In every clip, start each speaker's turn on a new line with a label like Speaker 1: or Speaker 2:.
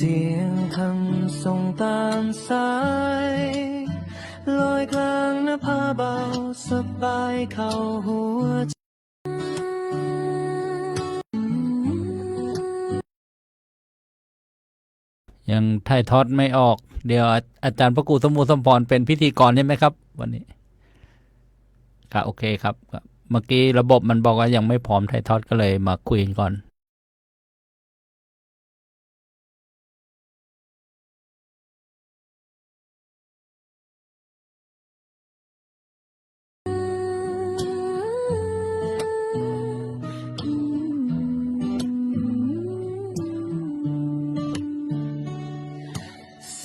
Speaker 1: สียงคำส่งตามสายลอยกลางนภาเบาสบายเข้าหัวใจ
Speaker 2: ยังถ่ายทอดไม่ออกเดี๋ยวอาจารย์พระครูสมุทรสมพรเป็นพิธีกรใช่ไหมครับวันนี้ครับโอเคครับเมื่อกี้ระบบมันบอกว่ายังไม่พร้อมถ่ายทอดก็เลยมาคุยกันก่อน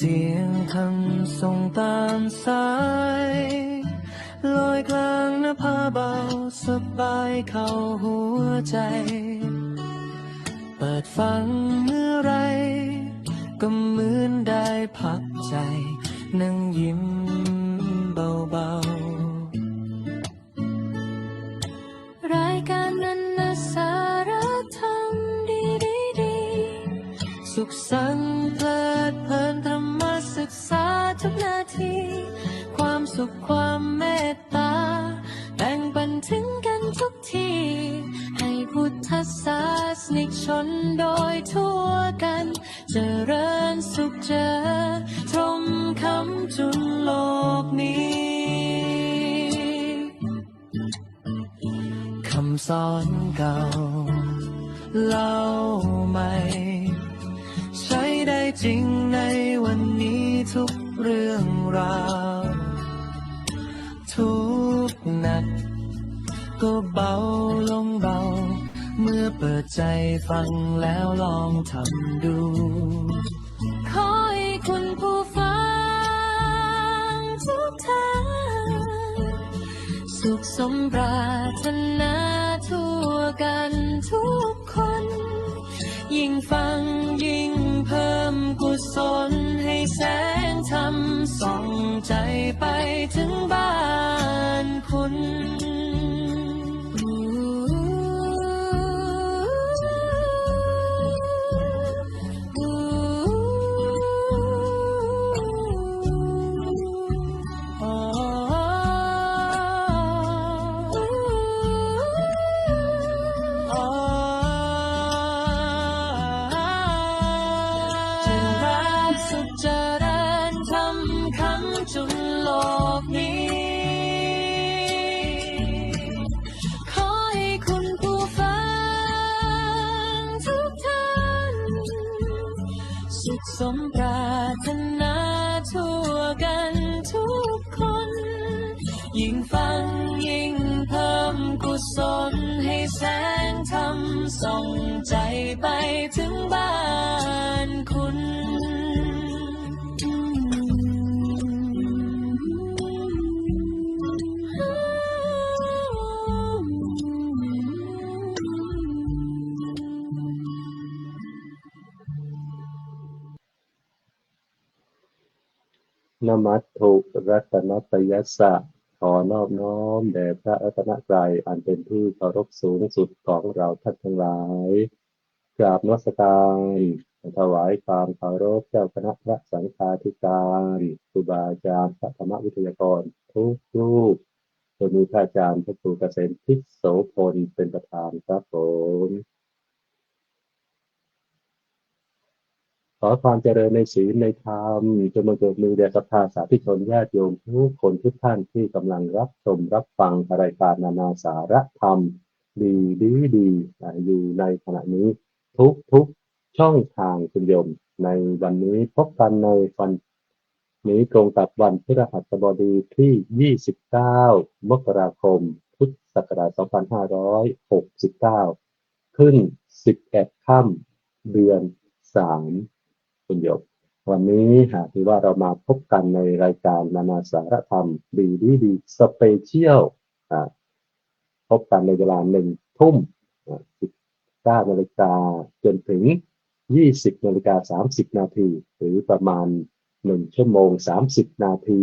Speaker 1: เสียงคำส่งตามสายลอยกลางนภาเบาสบายเข้าหัวใจเปิดฟังเมื่อไรก็เหมือนได้พักใจนั่งยิ้มเบาๆรายการนั้นนะสาระธรรมดีสุขสันต์เพลิดเพลินธรรมศึกษาทุกนาทีความสุขความเมตตาแบ่งปันถึงกันทุกทีให้พุทธศาสนิกชนโดยทั่วกันเจริญสุขเจอตรงคำจุนโลกนี้คำสอนเก่าเล่าใหม่ใช้ได้จริงในวันนี้ทุกเรื่องราวทุกนัดก็เบาลงเบาเมื่อเปิดใจฟังแล้วลองทำดูขอให้คุณผู้ฟังทุกท่านสุขสมปรารถนาทั่วกันทุกคนยิ่งฟังยิ่งเพิ่มกุศลให้แสงธรรมส่องใจไปถึงบ้านคุณจุนโลกนี้ขอให้คุณผู้ฟังทุกท่านสุขสมปรารถนาทั่วกันทุกคนยิ่งฟังยิ่งเพิ่มกุศลให้แสงธรรมส่องใจไปถึงบ้านคุณ
Speaker 3: นมัสถุรัตนตยัสสะขอนอบน้อมแด่พระรัตนตรัยอันเป็นที่เคารพสูงสุดของเราท่านทั้งหลายกราบนมัสการถวายความเคารพเจ้าคณะพระสังฆาธิการครูบาอาจารย์พระธรรมวิทยากรทุกรูปโดยมีพระอาจารย์พระครูเกษมทิพย์โสพลเป็นประธานครับผมขอความเจริญในศีลในธรรมจงบังเกิดมีแด่ศรัทธาสาธุชนญาติโยมทุกคนทุกท่านที่กำลังรับชมรับฟังรายการนานาสาระธรรมดีอยู่ในขณะนี้ทุกช่องทางคุณโยมในวันนี้พบกันในวันนี้ตรงกับวันพฤหัสบดีที่29มกราคมพุทธศักราช2569ขึ้น11ค่ำเดือน3คุณโยมวันนี้หากที่ว่าเรามาพบกันในรายการนานาสาระธรรมดีสเปเชียลพบกันในเวลา1 ทุ่ม19 นาฬิกาจนถึง20 นาฬิกา 30 นาทีหรือประมาณ1 ชั่วโมง 30 นาที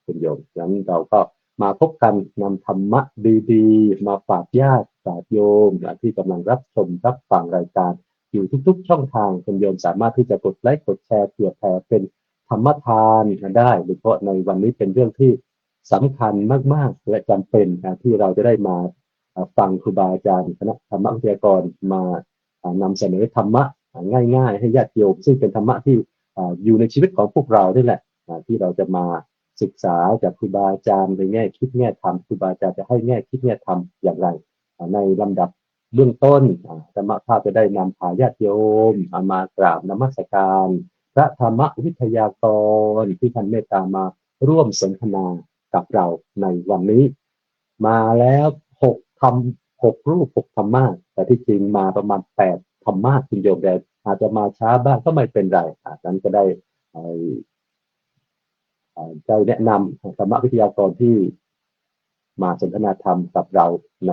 Speaker 3: คุณโยมฉะนั้นเราก็มาพบกันนำธรรมะดีๆมาฝากญาติโยมที่กำลังรับชมรับฟังรายการ อยู่ทุกๆช่องทางคุณโยมสามารถที่จะกดไลค์กดแชร์เผื่อแผ่เป็นธรรมทานได้โดยเฉพาะในวันนี้เป็นเรื่องที่สำคัญมากๆและจำเป็นที่เราจะได้มาฟังครูบาอาจารย์คณะธรรมวิทยากรมานำเสนอธรรมะง่ายๆให้ญาติโยมซึ่งเป็นธรรมะที่อยู่ในชีวิตของพวกเรานี่แหละที่เราจะมาศึกษาจากครูบาอาจารย์ในแง่คิดแง่ธรรมครูบาอาจารย์จะให้แง่คิดแง่ธรรมอย่างไรในลำดับเบื้องต้นธรรมะภาพจะได้นำพาญาติโยมมากราบนมัสการพระธรรมวิทยากรที่ท่านเมตตามาร่วมสนทนากับเราในวันนี้มาแล้ว6 รูป 6 ธรรมะแต่ที่จริงมาประมาณ8 ธรรมะคุณโยมแต่อาจจะมาช้าบ้างก็ไม่เป็นไรนั้นก็ได้ได้แนะนำธรรมวิทยากรที่มาสนทนาธรรมกับเราใน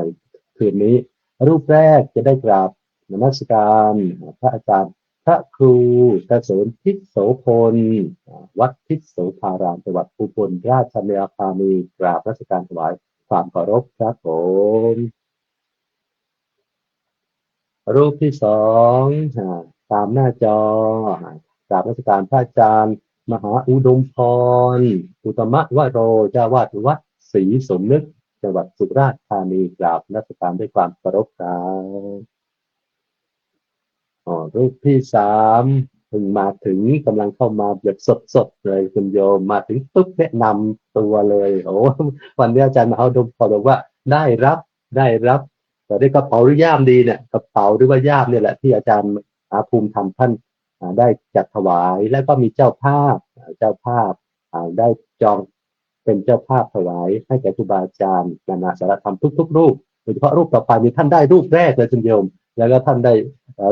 Speaker 3: คืนนี้รูปแรกจะได้กราบนมัสการพระอาจารย์พระครูเกษมทิศโสพลวัดทิศโสภารามจังหวัดอุบลราชธานีกราบนมัสการถวายความเคารพครับผมรูปที่สองตามหน้าจอกราบนมัสการพระอาจารย์มหาอุดมพรอุตมะวโรเจ้าวาดวัดศรีสมนึกจังหวัดสุราษฎร์ธานีกราบนมัสการด้วยความเคารพครับรูปที่สามเพิ่งมาถึงกำลังเข้ามาแบบสดๆเลยคุณโยมมาถึงปุ๊บแนะนำตัวเลยโอ้วันนี้อาจารย์มหาอุดมพรบอกว่าได้รับแต่ได้กระเป๋าหรือย่ามดีเนี่ยกระเป๋าหรือว่าย่ามเนี่ยแหละที่อาจารย์ภูมิธรรมท่านได้จัดถวายแล้วก็มีเจ้าภาพได้จองเป็นเจ้าภาพถวายให้แก่ครูบาอาจารย์นานาสารธรรมทุกๆรูปโดยเฉพาะรูปต่อไปมีท่านได้รูปแรกเลยคุณโยมแล้วก็ท่านได้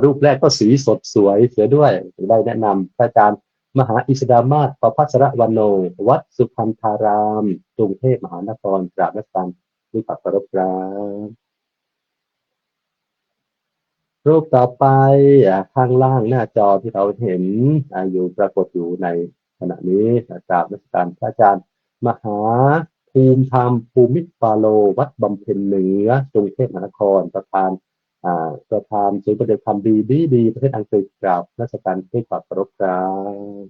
Speaker 3: รูปแรกก็สีสดสวยเสียด้วยได้แนะนำพระอาจารย์มหาอิสดามาศประภัสรวโนวัดสุพันธารามกรุงเทพมหานครกราบนมัสการด้วยความเคารพครับรูปต่อไปข้างล่างหน้าจอที่เราเห็นอยู่ปรากฏอยู่ในขณะนี้กราบนมัสการพระอาจารย์มหาภูมิธรรมภูมิปาโลวัดบำเพ็ญเหนือกรุงเทพมหานครประธานศูนย์ปฏิบัติธรรมดีประเทศอังกฤษกราบนมัสการด้วยความเคารพครับ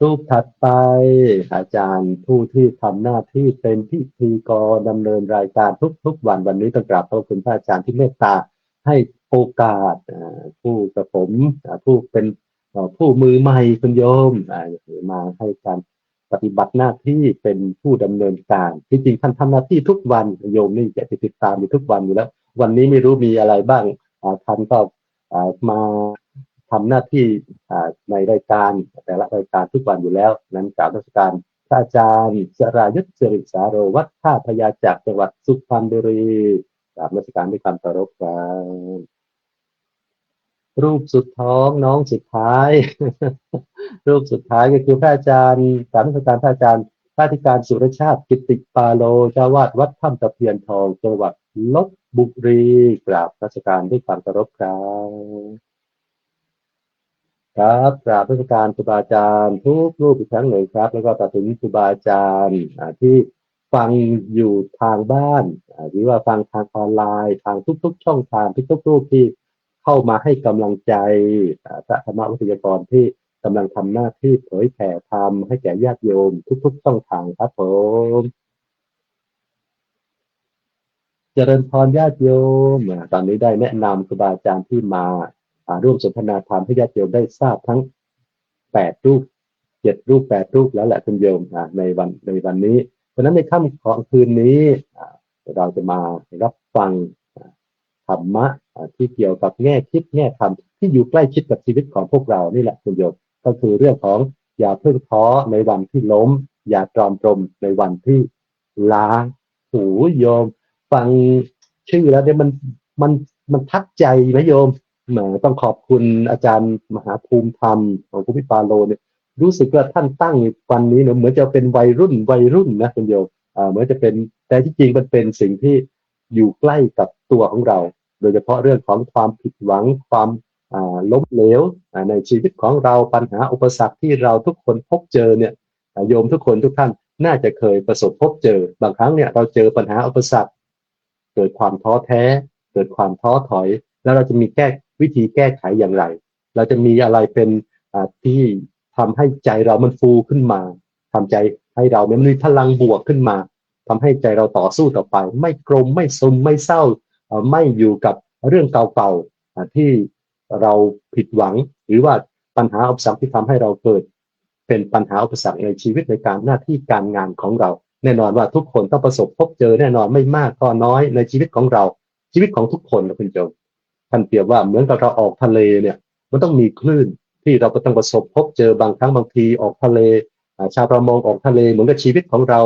Speaker 3: รูปถัดไปอาจารย์ผู้ที่ทำหน้าที่เป็นพิธีกรดำเนินรายการทุกวันนี้ต้องกราบขอบคุณพระอาจารย์ที่เมตตาให้โอกาสผู้กระผมผู้เป็นผู้มือใหม่คุณโยมมาให้การปฏิบัติหน้าที่เป็นผู้ดำเนินการที่จริงท่านทำหน้าที่ทุกวันโยมนี่จะติดตามอยู่ทุกวันอยู่แล้ววันนี้ไม่รู้มีอะไรบ้างท่านก็มาทำหน้าที่ในรายการแต่ละรายการทุกวันอยู่แล้วนั้นกราบนมัสการพระอาจารย์สรายุทธสิริสาโรวัดท่าพญาจักรจังหวัดสุพรรณบุรีกราบนมัสการด้วยความเคารพครับรูปสุดท้องน้องสุดท้ายรูปสุดท้ายก็คือพระอาจารย์กราบนมัสการพระอาจารย์พระอธิการสุรชาติกิติปาโลเจ้าวาดวัดถ้ำตะเพียนทองจังหวัดลพบุรีกราบนมัสการด้วยความเคารพครับครับกราบนมัสการครูบาอาจารย์ทุกรูปอีกครั้งหนึ่งครับแล้วก็ตัดถึงครูบาอาจารย์ที่ฟังอยู่ทางบ้านหรือว่าฟังทางออนไลน์ทางทุกๆช่องทางทุกๆรูปที่เข้ามาให้กำลังใจพระธรรมวิทยากรที่กำลังทำหน้าที่เผยแผ่ธรรมให้แก่ญาติโยมทุกๆช่องทางครับผมเจริญพรญาติโยมตอนนี้ได้แนะนำครูบาอาจารย์ที่มาร่วมสนทนาธรรมให้ญาติโยมได้ทราบทั้ง8 รูป7 รูป8 รูปแล้วแหละคุณโยมในวันนี้เพราะฉะนั้นในค่ำของคืนนี้เราจะมารับฟังธรรมะที่เกี่ยวกับแง่คิดแง่ธรรมที่อยู่ใกล้ชิดกับชีวิตของพวกเรานี่แหละคุณโยมก็คือเรื่องของอย่าเพิ่งท้อในวันที่ล้มอย่าตรอมตรมในวันที่ล้าหูโยมฟังชื่อแล้วเนี่ยมันมันทัดใจไหมโยมต้องขอบคุณอาจารย์มหาภูมิธรรมของภูมิปาโลเนี่ยรู้สึกว่าท่านตั้งวันนี้เนี่ยเหมือนจะเป็นวัยรุ่นนะคุณโยมเหมือนจะเป็นแต่ที่จริงมันเป็นสิ่งที่อยู่ใกล้กับตัวของเราโดยเฉพาะเรื่องของความผิดหวังความล้มเหลวในชีวิตของเราปัญหาอุปสรรคที่เราทุกคนพบเจอเนี่ยโยมทุกคนทุกท่านน่าจะเคยประสบพบเจอบางครั้งเนี่ยเราเจอปัญหาอุปสรรคเกิดความท้อแท้เกิดความท้อถอย แล้วเราจะมีวิธีแก้ไขอย่างไรเราจะมีอะไรเป็นที่ทำให้ใจเรามันฟูขึ้นมาทำใจให้เรามันมีพลังบวกขึ้นมาทำให้ใจเราต่อสู้ต่อไปไม่กลมไม่ซึมไม่เศร้าไม่อยู่กับเรื่องเก่าๆที่เราผิดหวังหรือว่าปัญหาอุปสรรคที่ทำให้เราเกิดเป็นปัญหาอุปสรรคในชีวิตในการหน้าที่การงานของเราแน่นอนว่าทุกคนต้องประสบพบเจอแน่นอนไม่มากก็น้อยในชีวิตของเราชีวิตของทุกคนนะคุณโจท่านเปรียบว่าเหมือนกับเราออกทะเลเนี่ยมันต้องมีคลื่นที่เราก็ต้องประสบพบเจอบางครั้งบางทีออกทะเลชาวประมงออกทะเลเหมือนกับชีวิตของเรา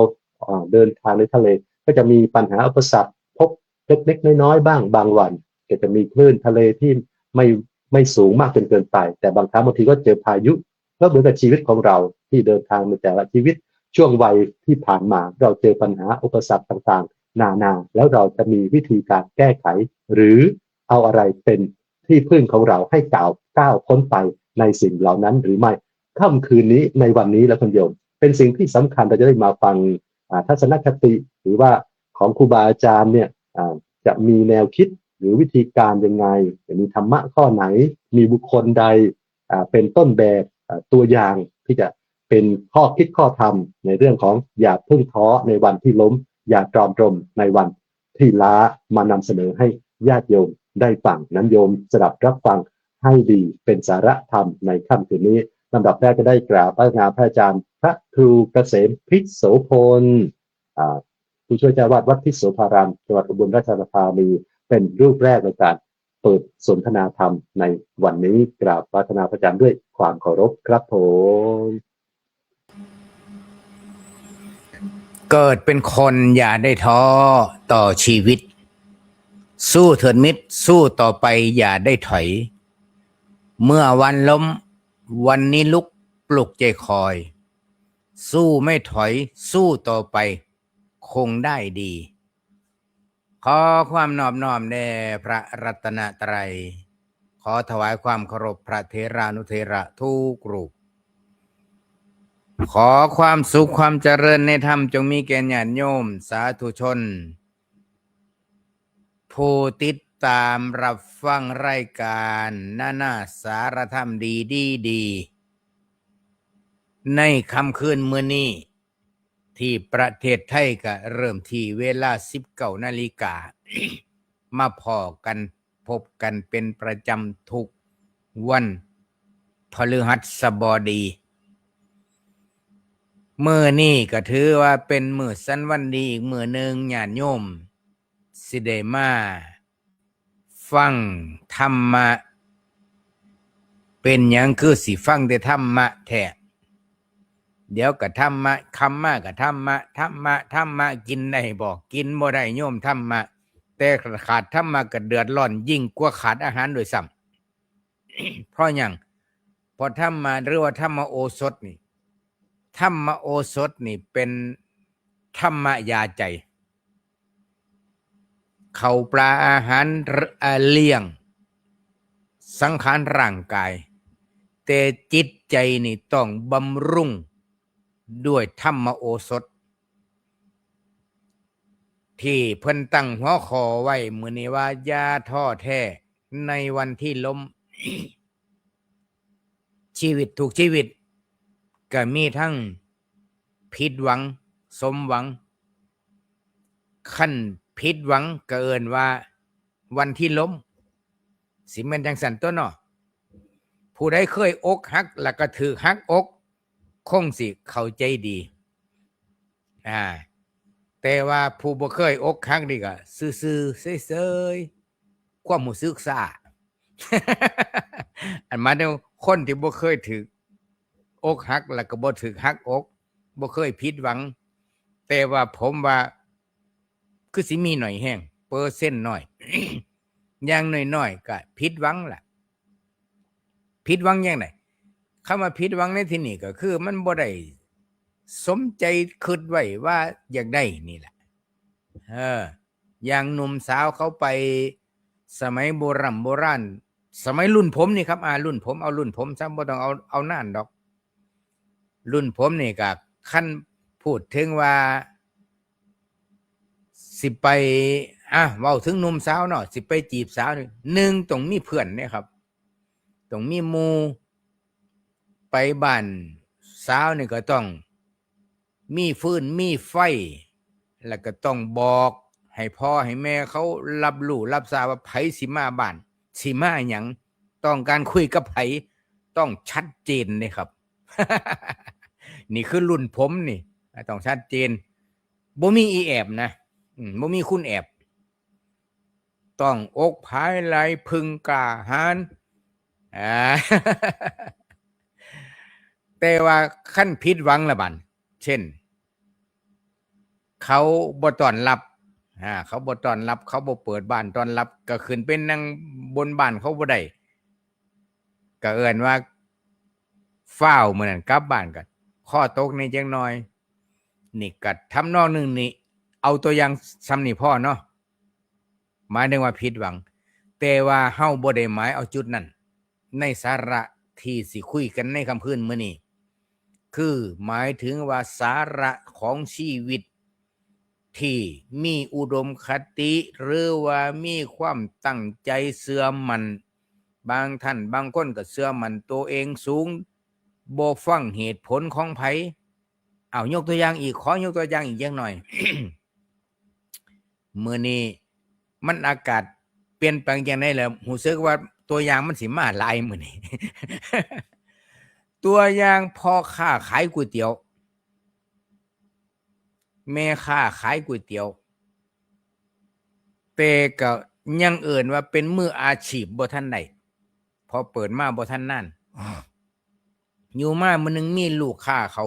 Speaker 3: เดินทางในทะเลก็จะมีปัญหาอุปสรรคพบเล็กๆน้อยๆบ้างบางวันก็จะมีคลื่นทะเลที่ไม่ไม่สูงมากจนเกินไปแต่บางครั้งบางทีก็เจอพายุก็เหมือนกับชีวิตของเราที่เดินทางในแต่ละชีวิตช่วงวัยที่ผ่านมาเราเจอปัญหาอุปสรรคต่างๆนานาแล้วเราจะมีวิธีการแก้ไขหรือเอาอะไรเป็นที่พึ่งของเราให้ก้าวพ้นไปในสิ่งเหล่านั้นหรือไม่ค่ำคืนนี้ในวันนี้แล้วคุณโยมเป็นสิ่งที่สำคัญเราจะได้มาฟังทัศนคติหรือว่าของครูบาอาจารย์เนี่ยจะมีแนวคิดหรือวิธีการยังไงจะมีธรรมะข้อไหนมีบุคคลใดเป็นต้นแบบตัวอย่างที่จะเป็นข้อคิดข้อธรรมในเรื่องของอย่าพึ่งท้อในวันที่ล้มอย่าตรอมตรมในวันที่ล้ามานำเสนอให้ญาติโยมได้ฟังนั้นโยมสดับรับฟังให้ดีเป็นสาระธรรมในค่ำคืนนี้ลำดับแรกก็ได้กราบพระพระอาจารย์พระครูเกษมพิษโสพลผู้ช่วยเจ้าวาดวัดพิษโสภารามจังหวัดอุบลราชธานีเป็นรูปแรกในการเปิดสนทนาธรรมในวันนี้กราบพระพระอาจารย์ด้วยความเคารพครับผม
Speaker 4: เกิดเป็นคนอย่าได้ท้อต่อชีวิตสู้เถิดมิตรสู้ต่อไปอย่าได้ถอยเมื่อวันล้มวันนี้ลุกปลุกใจคอยสู้ไม่ถอยสู้ต่อไปคงได้ดีขอความนอบน้อมแด่พระรัตนตรัยขอถวายความเคารพพระเถรานุเถระทุกรูปขอความสุขความเจริญในธรรมจงมีแก่ญาติโยมสาธุชนผู้ติดตามรับฟังรายการนาสารธรรมดีในค่ำคืนมื้อนี้ที่ประเทศไทยก็เริ่มที่เวลา 19 นาฬิกา มาพอกันพบกันเป็นประจำทุกวันพฤหัสบดีมื้อนี้ก็ถือว่าเป็นมื้อสันวันดีอีกมื้อหนึ่งญาติโยมสิได้มาฟังธรรมะเป็นหยังคือสิฟังแต่ธรรมะแท้เดี๋ยวก็ธรรมะคำมาก็ธรรมะกินได้บ่กินบ่ได้โยมธรรมะแต่ขาดธรรมะก็เดือดร้อนยิ่งกว่าขาดอาหารโดยซ้ำ เพราะหยังพอธรรมะหรือว่าธรรมโอสถนี่ธรรมโอสถนี่เป็นธรรมยาใจข้าวปลาอาหารเลี้ยงสังขารร่างกายแต่จิตใจนี่ต้องบำรุงด้วยธรรมโอสถที่เพิ่นตั้งหัวข้อไว้มื้อนี้ว่าอย่าท้อแท้ในวันที่ล้ม ชีวิตทุกชีวิตก็มีทั้งผิดหวังสมหวังขั้นผิดหวังก็เอิ้นว่าวันที่ล้มสิแม่นจังซั่นตัวเนาะผู้ใดเคยอกหักแล้วก็ถูกหักอกคงสิเข้าใจดีแต่ว่าผู้บ่เคยอกหักนี่ก็ซื่อๆเฉยๆความรู้สึกซ่า อันมาเดี๋ยวคนที่บ่เคยถูกอกหักแล้วก็บ่ถูกหักอกบ่เคยผิดหวังแต่ว่าผมว่าคือสิมีหน่อยแห้งเปอร์เซ็นต์น้อย อย่างน้อยๆก็ผิดหวังล่ะผิดหวังอย่างไรคำว่าผิดหวังในที่นี้ก็คือมันบ่ได้สมใจคิดไว้ว่าอยากได้นี่แหละอย่างหนุ่มสาวเขาไปสมัยโบราณสมัยรุ่นผมนี่ครับรุ่นผมเอารุ่นผมซะบ่ต้องเอานานดอกรุ่นผมนี่ก็คันพูดถึงว่า สิไปเว้าถึงหนุ่มสาวเนาะสิไปจีบสาวนี่หนึ่งต้องมีเพื่อนเนี่ยครับต้องมีหมู่ไปบ้านสาวนี่ก็ต้องมีฟืนมีไฟแล้วก็ต้องบอกให้พ่อให้แม่เขารับรู้รับทราบว่าไผสิมาบ้านสิมาหยังต้องการคุยกับไผต้องชัดเจนนี่ครับ นี่คือรุ่นผมนี่ต้องชัดเจนบ่มีอีแอบนะบ่มีคุณแอบต้องอกภายไหลพึงกล้าหาญ แต่ว่าขั้นผิดหวังละบัดเช่นเขาบ่ต้อนรับเขาบ่ต้อนรับเขาบ่เปิดบ้านต้อนรับก็ขึ้นเป็นนั่งบนบ้านเขาบ่ได้ก็เอิ้นว่าฟ้าวมื้อนั้นกลับบ้านกันข้อตกในจังน้อยนี่ก็ทำนองนึงนี่เอาตัวอย่างซ้ำนี่พ่อเนาะหมายถึงว่าผิดหวังแต่ว่าเฮาบ่ได้หมายเอาจุดนั้นในสาระที่สิคุยกันในค่ำคืนมื้อนี้คือหมายถึงว่าสาระของชีวิตที่มีอุดมคติหรือว่ามีความตั้งใจเชื่อมั่นบางท่านบางคนก็เชื่อมั่นตัวเองสูงบ่ฟังเหตุผลของไผยกตัวอย่างอีกขอยกตัวอย่างอีกอย่างหน่อย มื้อนี้มันอากาศเปลี่ยนแปลงจังได๋แล้วรู้สึกว่าตัวอย่างมันสิมาหลายมื้อนี้ ตัวอย่างพ่อค้าขายก๋วยเตี๋ยวแม่ค้าขายก๋วยเตี๋ยวแต่ก็ยังเอิ้นว่าเป็นมืออาชีพบ่ทันได้พอเปิดมาบ่ทันนานอยู่มามื้อนึงมีลูกค้าเขา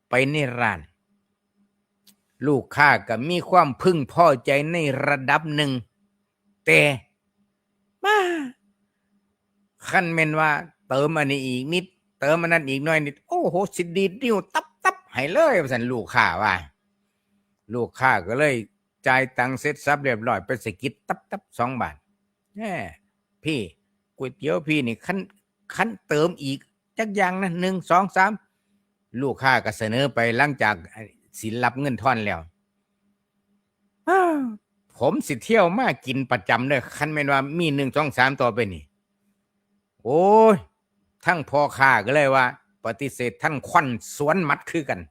Speaker 4: ไปในร้านลูกค้าก็มีความพึงพอใจในระดับหนึ่งแต่มาคันแม่นว่าเติมอันนี้อีกนิดเติมอันนั้นอีกหน่อยนิดโอ้โหสิดีดนิ้วตับให้เลยว่าซั่นลูกค้าว่าลูกค้าก็เลยจ่ายตังค์เสร็จสับเรียบร้อยไปสะกิดตับ2 บาทแหมพี่ก๋วยเตี๋ยวพี่นี่คันเติมอีกจักอย่างนะ1 2 3ลูกค้าก็เสนอไปหลังจากสิรับเงินทอนแล้วผมสิเที่ยวมากินประจำเด้อคันแม่นว่ามี1 2 3ต่อไปนี่โอ้ยทั้งพ่อค้าก็เลยว่าปฏิเสธท่านควันสวนมัดคือกัน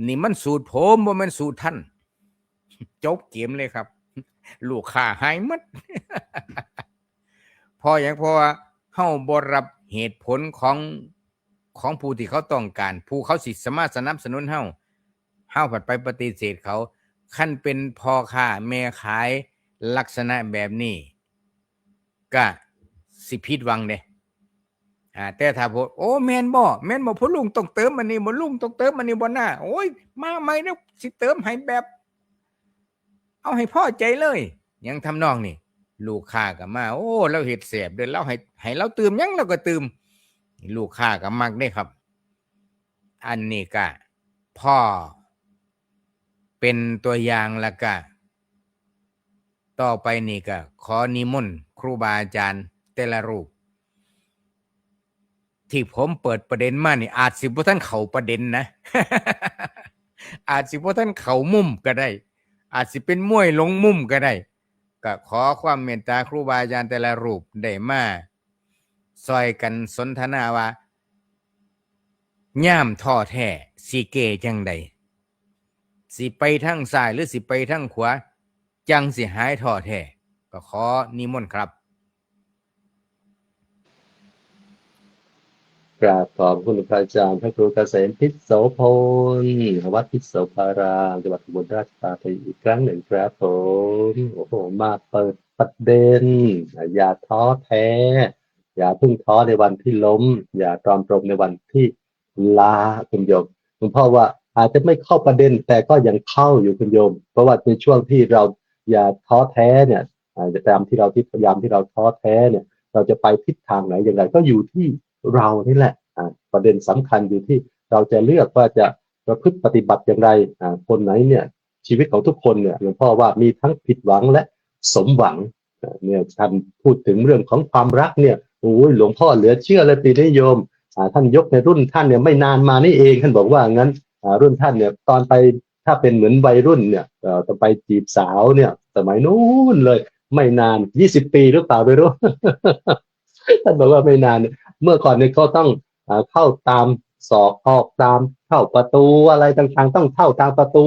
Speaker 4: นี่มันสูตรผมบ่แม่นสูตรท่านจบเกมเลยครับลูกค้าหายหมด พออย่างเพราะว่าเฮาบ่รับเหตุผลของผู้ที่เขาต้องการผู้เขาสิสามารถสนับสนุนเฮาผัดไปปฏิเสธเขาคันเป็นพ่อค้าแม่ขายลักษณะแบบนี้ก็สิผิดหวังเด้แต่ถ้าพูดโอ้แม่นบ่พ่อลุงต้องเติมอันนี้บ่ลุงต้องเติมอันนี้บ่น่าโอ้ยมาใหม่แล้วสิเติมให้แบบเอาให้พอใจเลยยังทำนองนี่ลูกค้าก็มาโอ้เราเฮ็ดแซ่บเด้อเราให้เราเติมหยังเราก็เติมลูกค้าก็มักเด้ครับอันนี้ก็พ่อเป็นตัวอย่างแล้วก็ต่อไปนี่ก็ขอนิมนต์ครูบาอาจารย์แต่ละรูปที่ผมเปิดประเด็นมานี่อาจสิบ่ทันเข้าประเด็นนะ อาจสิบ่ทันเข้ามุมก็ได้อาจสิเป็นมวยลงมุมก็ได้ก็ขอความเมตตาครูบาอาจารย์แต่ละรูปได้มาซอยกันสนทนาว่าย่ามท้อแท้สิเกจังใดสิไปทางซ้ายหรือสิไปทางขวาจังสิหายท้อแท้ก็ขอนิมนต์ครับ
Speaker 3: กราบขอบคุณพระอาจารย์พระครูเกษมพิษโสพลวัดพิษโสภารามจังหวัดอุบลราชธานีอีกครั้งหนึ่งครับผมโอ้โหมาเปิดประเด็นอย่าท้อแท้อย่าเพิ่งท้อในวันที่ล้มอย่าตรอมตรมในวันที่ลาคุณโยมคุณพ่อว่าอาจจะไม่เข้าประเด็นแต่ก็ยังเข้าอยู่คุณโยมเพราะว่าในช่วงที่เราอย่าท้อแท้เนี่ยตามที่เราพยายามที่เราท้อแท้เนี่ยเราจะไปทิศทางไหนอย่างไรก็อยู่ที่เรานี่แหละประเด็นสำคัญอยู่ที่เราจะเลือกว่าจะประพฤติปฏิบัติอย่างไรคนไหนเนี่ยชีวิตของทุกคนเนี่ยหลวงพ่อว่ามีทั้งผิดหวังและสมหวังเนี่ยท่านพูดถึงเรื่องของความรักเนี่ยโอ้ยหลวงพ่อเหลือเชื่อเลยปีนี้โยมท่านยกในรุ่นท่านเนี่ยไม่นานมานี่เองท่านบอกว่างั้นรุ่นท่านเนี่ยตอนไปท ถ้าเป็นเหมือนวัยรุ่นเนี่ยจะไปจีบสาวเนี่ยสมัยนู้นเลยไม่นาน20 ปีหรือเปล่าไม่รู้ ท่านบอกว่าไม่นานเนี่ยเมื่อก่อนเนี่ยก็ต้องเข้าตามศอกออกตามเข้าประตูอะไรต่างๆต้องเข้าตามประตู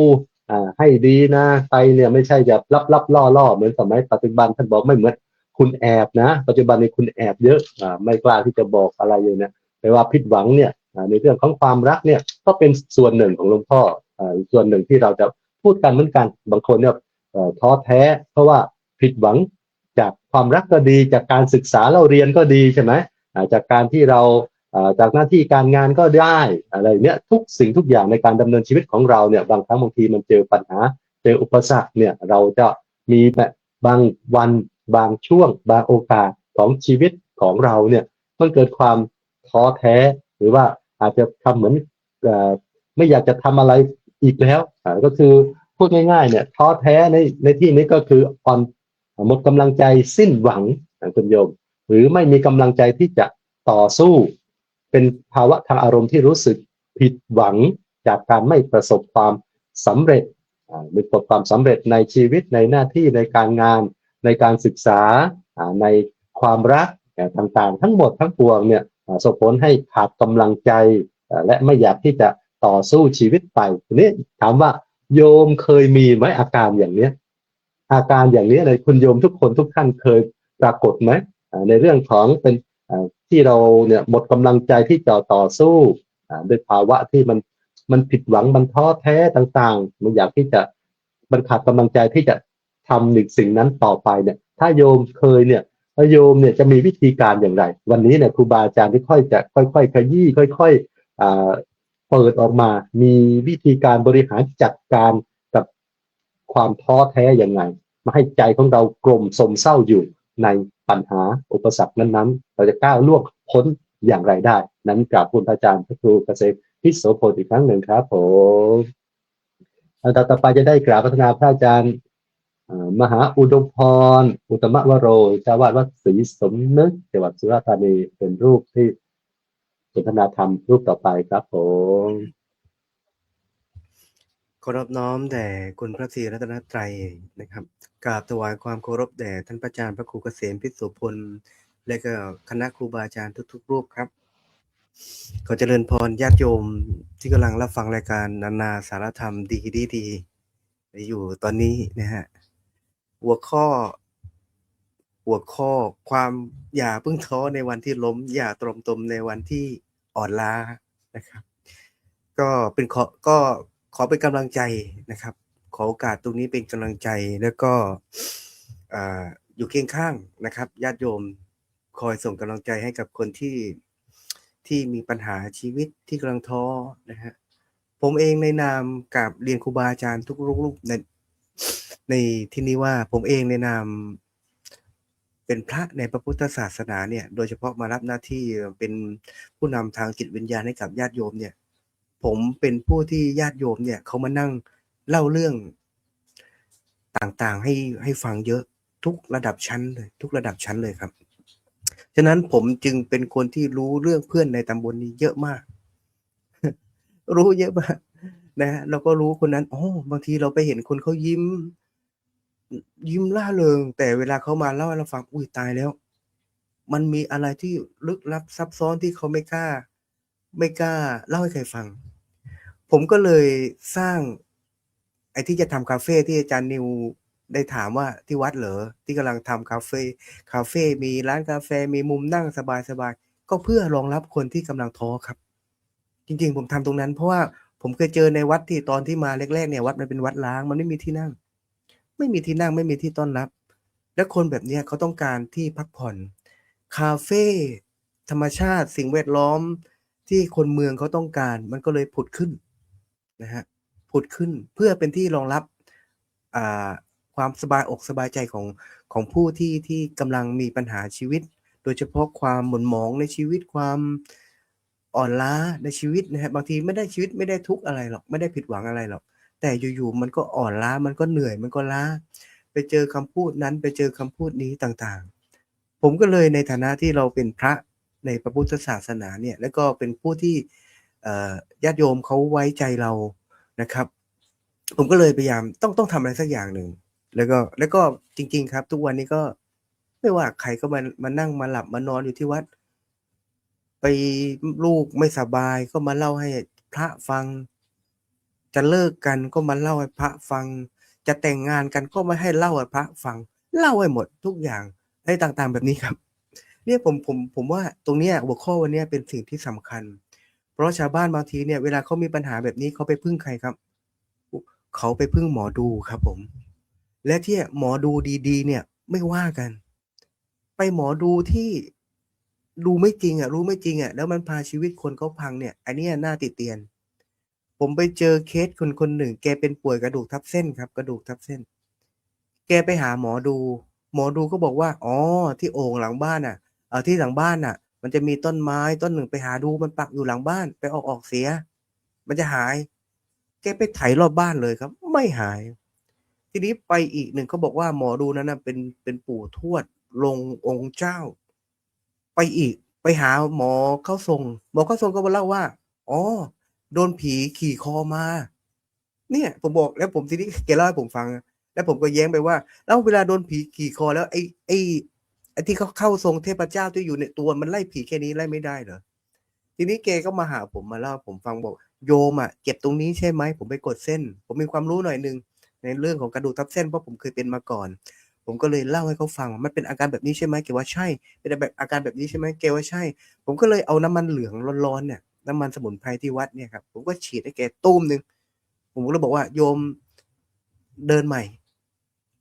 Speaker 3: ให้ดีนะไปเนี่ยไม่ใช่จะลับล่อเหมือนสมัยปัจจุบันท่านบอกไม่เหมือนคุณแอบนะปัจจุบันนี้คุณแอบเยอะไม่กล้าที่จะบอกอะไรเลยนะไม่ว่าผิดหวังเนี่ยในเรื่องของความรักเนี่ยก็เป็นส่วนหนึ่งของหลวงพ่อส่วนหนึ่งที่เราจะพูดกันเหมือนกันบางคนเนี่ยท้อแท้เพราะว่าผิดหวังจากความรักก็ดีจากการศึกษาเราเรียนก็ดีใช่ไหมจากการที่เราจากหน้าที่การงานก็ได้อะไรเนี่ยทุกสิ่งทุกอย่างในการดำเนินชีวิตของเราเนี่ยบางครั้งบางทีมันเจอปัญหาเจออุปสรรคเนี่ยเราจะมีแบบบางวันบางช่วงบางโอกาสของชีวิตของเราเนี่ยมันเกิดความท้อแท้หรือว่าอาจจะทำเหมือนไม่อยากจะทำอะไรอีกแล้วก็คือพูดง่ายๆเนี่ยท้อแท้ในที่นี้ก็คือหมดกำลังใจสิ้นหวังคุณโยมหรือไม่มีกำลังใจที่จะต่อสู้เป็นภาวะทางอารมณ์ที่รู้สึกผิดหวังจากการไม่ประสบความสำเร็จไม่ประสบความสำเร็จในชีวิตในหน้าที่ในการงานในการศึกษาในความรักต่างๆทั้งหมดทั้งปวงเนี่ยส่งผลให้ขาดกำลังใจและไม่อยากที่จะต่อสู้ชีวิตไปทีนี้ถามว่าโยมเคยมีไหมอาการอย่างนี้อาการอย่างนี้ในคุณโยมทุกคนทุกท่านเคยปรากฏไหมในเรื่องของเป็นที่เราเนี่ยหมดกำลังใจที่จะต่อสู้ด้วยภาวะที่มันผิดหวังมันท้อแท้ต่างๆมันอยากที่จะมันขาดกำลังใจที่จะทำหนึ่งสิ่งนั้นต่อไปเนี่ยถ้าโยมเคยเนี่ยโยมเนี่ยจะมีวิธีการอย่างไรวันนี้เนี่ยครูบาอาจารย์ที่ค่อยขยี้ค่อยๆเปิดออกมามีวิธีการบริหารจัดการกับความท้อแท้ยังไงมาให้ใจของเรากลมสมเศร้าอยู่ในปัญหาอุปสรรคนั้นๆเราจะก้าวล่วงพ้นอย่างไรได้นั้นกราบคุณพระอาจารย์พระครูเกษมพิโสพลอีกครั้งหนึ่งครับผมต่อไปจะได้กราบพัฒนาพระอาจารย์มหาอุดมพรอุตตมวโรเจ้าวาดวัดศรีสมนึกจังหวัดสุราษฎร์ธานีเป็นรูปที่สนทนาธรรมรูปต่อไปครับผม
Speaker 5: เคารพน้อมแด่คุณพระศรีรัตนตรัยนะครับกราบถวายความเคารพแด่ท่านพระอาจารย์พระครูเกษมพิโสพลและก็คณะครูบาอาจารย์ทุกๆรูปครับขอเจริญพรญาติโยมที่กำลังรับฟังรายการนานาสารธรรมดีอยู่ตอนนี้นะฮะหัวข้อความอย่าเพิ่งท้อในวันที่ล้มอย่าตรมตมในวันที่อ่อนล้านะครับก็ขอเป็นกำลังใจนะครับขอโอกาสตรงนี้เป็นกำลังใจแล้วก็อยู่เคียงข้างนะครับญาติโยมคอยส่งกำลังใจให้กับคนที่มีปัญหาชีวิตที่กำลังท้อนะฮะผมเองในนามกับเรียนครูบาอาจารย์ทุกรูปในที่นี้ว่าผมเองในนามเป็นพระในพระพุทธศาสนาเนี่ยโดยเฉพาะมารับหน้าที่เป็นผู้นำทางจิตวิญญาณให้กับญาติโยมเนี่ยผมเป็นผู้ที่ญาติโยมเนี่ยเขามานั่งเล่าเรื่องต่างๆให้ฟังเยอะทุกระดับชั้นเลยครับฉะนั้นผมจึงเป็นคนที่รู้เรื่องเพื่อนในตำบลนี้เยอะมาก รู้เยอะมากนะเราก็รู้คนนั้นบางทีเราไปเห็นคนเขายิ้มล่าเริงแต่เวลาเขามาเล่าให้เราฟังอุ้ยตายแล้วมันมีอะไรที่ลึกลับซับซ้อนที่เขาไม่กล้าเล่าให้ใครฟังผมก็เลยสร้างไอ้ที่จะทำคาเฟ่ที่อาจารย์นิวได้ถามว่าที่วัดเหรอที่กำลังทำคาเฟ่มีร้านกาแฟมีมุมนั่งสบายๆก็เพื่อรองรับคนที่กำลังท้อครับจริงๆผมทำตรงนั้นเพราะว่าผมเคยเจอในวัดที่ตอนที่มาแรกๆเนี่ยวัดมันเป็นวัดร้างมันไม่มีที่นั่งไม่มีที่ต้อนรับและคนแบบนี้เขาต้องการที่พักผ่อนคาเฟ่ธรรมชาติสิ่งแวดล้อมที่คนเมืองเขาต้องการมันก็เลยผุดขึ้นนะฮะผุดขึ้นเพื่อเป็นที่รองรับความสบายอกสบายใจของผู้ที่กำลังมีปัญหาชีวิตโดยเฉพาะความหม่นหมองในชีวิตความอ่อนล้าในชีวิตนะฮะบางทีไม่ได้ทุกข์อะไรหรอกไม่ได้ผิดหวังอะไรหรอกแต่อยู่ๆมันก็อ่อนล้ามันก็เหนื่อยมันก็ล้าไปเจอคำพูดนั้นไปเจอคำพูดนี้ต่างๆผมก็เลยในฐานะที่เราเป็นพระในพระพุทธศาสนาเนี่ยแล้วก็เป็นผู้ที่ญาติโยมเขาไว้ใจเรานะครับ ผมก็เลยพยายามต้องทำอะไรสักอย่างหนึ่งแล้วก็จริงๆครับทุกวันนี้ก็ไม่ว่าใครก็มานั่งมาหลับมานอนอยู่ที่วัดไปลูกไม่สบายก็มาเล่าให้พระฟังจะเลิกกันก็มาเล่าให้พระฟังจะแต่งงานกันก็มาให้เล่าให้พระฟังเล่าให้หมดทุกอย่างอะไรต่างๆแบบนี้ครับเนี่ยผมว่าตรงเนี้ยหัวข้อวันเนี้ยเป็นสิ่งที่สำคัญเพราะชาวบ้านบางทีเนี่ยเวลาเขามีปัญหาแบบนี้เขาไปพึ่งใครครับ เขาไปพึ่งหมอดูครับผมและที่หมอดูดีๆเนี่ยไม่ว่ากันไปหมอดูที่ดูไม่จริงอะรู้ไม่จริงอะแล้วมันพาชีวิตคนเขาพังเนี่ยอันเนี้ยน่าติเตียนผมไปเจอเคสคนหนึ่งแกเป็นป่วยกระดูกทับเส้นครับกระดูกทับเส้นแกไปหาหมอดูหมอดูก็บอกว่าอ๋อที่โอ่งหลังบ้านน่ะที่หลังบ้านน่ะมันจะมีต้นไม้ต้นหนึ่งไปหาดูมันปักอยู่หลังบ้านไปเอาออกเสียมันจะหายแกไปไถรอบบ้านเลยครับไม่หาย ทีนี้ไปอีกหนึ่งเขาบอกว่าหมอดูนั้นน่ะเป็นปู่ทวดลงองค์เจ้าไปอีกไปหาหมอเข้าทรงหมอเข้าทรงก็มาเล่าว่าอ๋อโดนผีขี่คอมาเนี่ยผมบอกแล้วผมทีนี้แกเล่าให้ผมฟังแล้วผมก็แย้งไปว่าแล้วเวลาโดนผีขี่คอแล้วไอ้ที่เขาเข้าทรงเทพเจ้าที่อยู่ในตัวมันไล่ผีแค่นี้ไล่ไม่ได้เหรอทีนี้แกก็มาหาผมมาเล่าให้ผมฟังบอกโยมอะเจ็บตรงนี้ใช่ไหมผมไปกดเส้นผมมีความรู้หน่อยหนึ่ง ในเรื่องของกระดูกทับเส้นเพราะผมเคยเป็นมาก่อนผมก็เลยเล่าให้เขาฟังมันเป็นอาการแบบนี้ใช่ไหมแกว่าใช่เป็นแบบอาการแบบนี้ใช่ไหมแกว่าใช่ผมก็เลยเอาน้ำมันเหลืองร้อนๆเนี่ยน้ำมันสมุนไพรที่วัดเนี่ยครับผมก็ฉีดให้แกตู้มหนึ่งผมก็เลยบอกว่าโยมเดินใหม่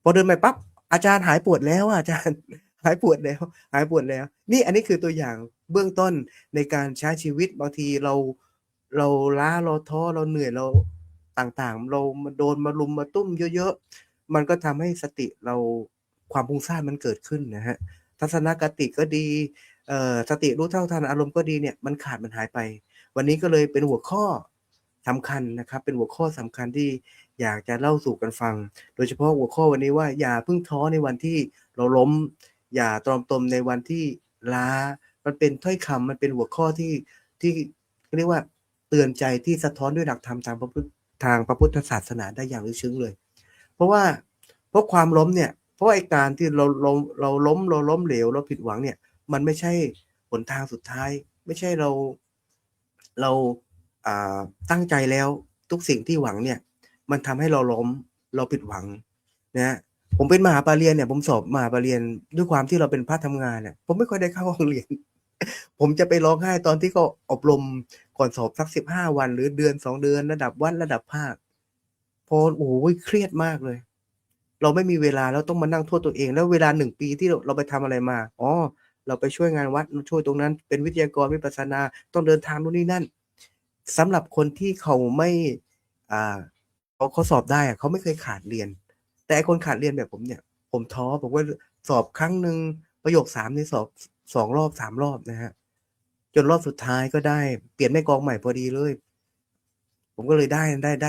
Speaker 5: พอเดินใหม่ปั๊บอาจารย์หายปวดแล้วอะอาจารย์หายปวดแล้วหายปวดแล้วนี่อันนี้คือตัวอย่างเบื้องต้นในการใช้ชีวิตบางทีเราล้าเราท้อเราเหนื่อยเราต่างๆเรามาโดนมารุมมาตุ้มเยอะๆมันก็ทำให้สติเราความฟุ้งซ่านมันเกิดขึ้นนะฮะทัศนคติก็ดีสติรู้เท่าทันอารมณ์ก็ดีเนี่ยมันขาดมันหายไปวันนี้ก็เลยเป็นหัวข้อสำคัญนะครับเป็นหัวข้อสำคัญที่อยากจะเล่าสู่กันฟังโดยเฉพาะหัวข้อวันนี้ว่าอย่าเพิ่งท้อในวันที่เราล้มอย่าตรอมตรมในวันที่ล้ามันเป็นถ้อยคำมันเป็นหัวข้อที่เรียกว่าเตือนใจที่สะท้อนด้วยหลักธรรมทางพระพุทธศาสนาได้อย่างลึกซึ้งเลย เพราะว่าเพราะความล้มเนี่ยเพราะไอ้การที่เราล้มเหลวเราผิดหวังเนี่ยมันไม่ใช่หนทางสุดท้ายไม่ใช่เราอ่าตั้งใจแล้วทุกสิ่งที่หวังเนี่ยมันทำให้เราล้มเราผิดหวังนะฮะผมเป็นมหาปรริญญาเนี่ยผมสอบมหาปรริญญาด้วยความที่เราเป็นพระทำงานเนี่ยผมไม่ค่อยได้เข้าห้องเรียนผมจะไปร้องไห้ตอนที่เขาอบรมก่อนสอบสัก15วันหรือเดือน2เดือนระดับวัดระดับภาคพอโอ้โฮเครียดมากเลย เราไม่มีเวลาแล้วต้องมานั่งโทษตัวเองแล้วเวลา1ปีที่เราไปทำอะไรมาอ๋อเราไปช่วยงานวัดช่วยตรงนั้นเป็นวิทยากรวิปัสสนาต้องเดินทางนู่นนี่นั่นสำหรับคนที่เขาไม่อ่าเขาสอบได้อะเขาไม่เคยขาดเรียนแต่ไอ้คนขาดเรียนแบบผมเนี่ยผมท้อผมก็สอบครั้งหนึ่งประโยค3นี่สอบ2รอบ3รอบนะครับจนรอบสุดท้ายก็ได้เปลี่ยนแม่กลองใหม่พอดีเลยผมก็เลยได้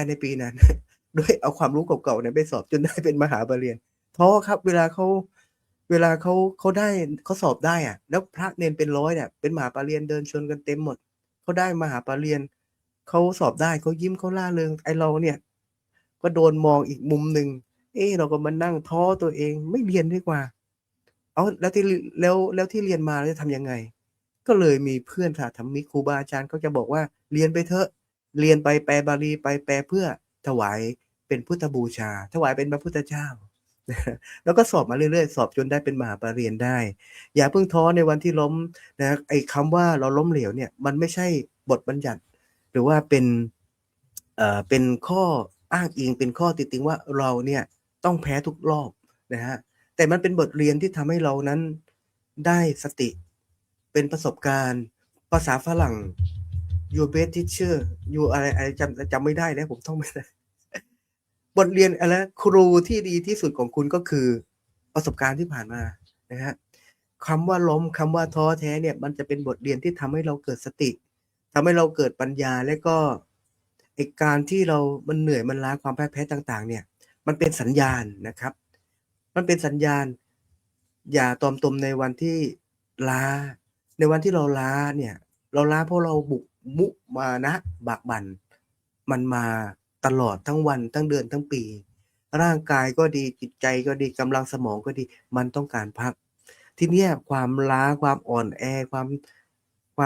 Speaker 5: ในปีนั้น ด้วยเอาความรู้เก่าๆเนี่ยไปสอบจนได้เป็นมหาปรริญญาท้อครับเวลาเขาได้เขาสอบได้อะแล้วพระเณรเป็นร้อยเนี่ยเป็นมหาปรริญญาเดินชนกันเต็มหมดเขาได้มหาปรริญญาเขาสอบได้เขายิ้มเขาร่าเริงไอ้เราเนี่ยก็โดนมองอีกมุมหนึ่งเราก็มานั่งท้อตัวเองไม่เรียนดีกว่าอ้าวแล้วที่เรียนมาแล้วจะทำยังไงก็เลยมีเพื่อนสาธมิกครูบาอาจารย์ก็จะบอกว่าเรียนไปเถอะเรียนไปแปลบาลีไปแปลเพื่อ ถวายเป็นพุทธบูชาถวายเป็นพระพุทธเจ้าแล้วก็สอบมาเรื่อยๆสอบจนได้เป็นมหาปรริญญาได้อย่าเพิ่งท้อในวันที่ล้มนะไอ้คำว่าเราล้มเหลวเนี่ยมันไม่ใช่บทบัญญัติหรือว่าเป็นข้ออ้างอิงเป็นข้อติดติงว่าเราเนี่ยต้องแพ้ทุกรอบนะฮะแต่มันเป็นบทเรียนที่ทำให้เรานั้นได้สติเป็นประสบการณ์ภาษาฝรั่ง your best teacher you อะไรจำไม่ได้แล้วผมท่องไม่ได้บทเรียนอะไรครูที่ดีที่สุดของคุณก็คือประสบการณ์ที่ผ่านมานะฮะคำว่าล้มคำว่าท้อแท้เนี่ยมันจะเป็นบทเรียนที่ทำให้เราเกิดสติทำให้เราเกิดปัญญาและก็ไอ้การที่เรามันเหนื่อยมันล้าความพ่ายแพ้ต่างๆเนี่ยมันเป็นสัญญาณนะครับมันเป็นสัญญาณอย่าตรอมตมในวันที่ล้าในวันที่เราล้าเนี่ยเราล้าเพราะเราบุกมุมานะบากบั่นมันมา ตลอดทั้งวันทั้งเดือนทั้งปี ร่างกายก็ดีจิตใจก็ดีกำลังสมองก็ดีมันต้องการพัก ทีเนี้ยความล้าความอ่อนแอคว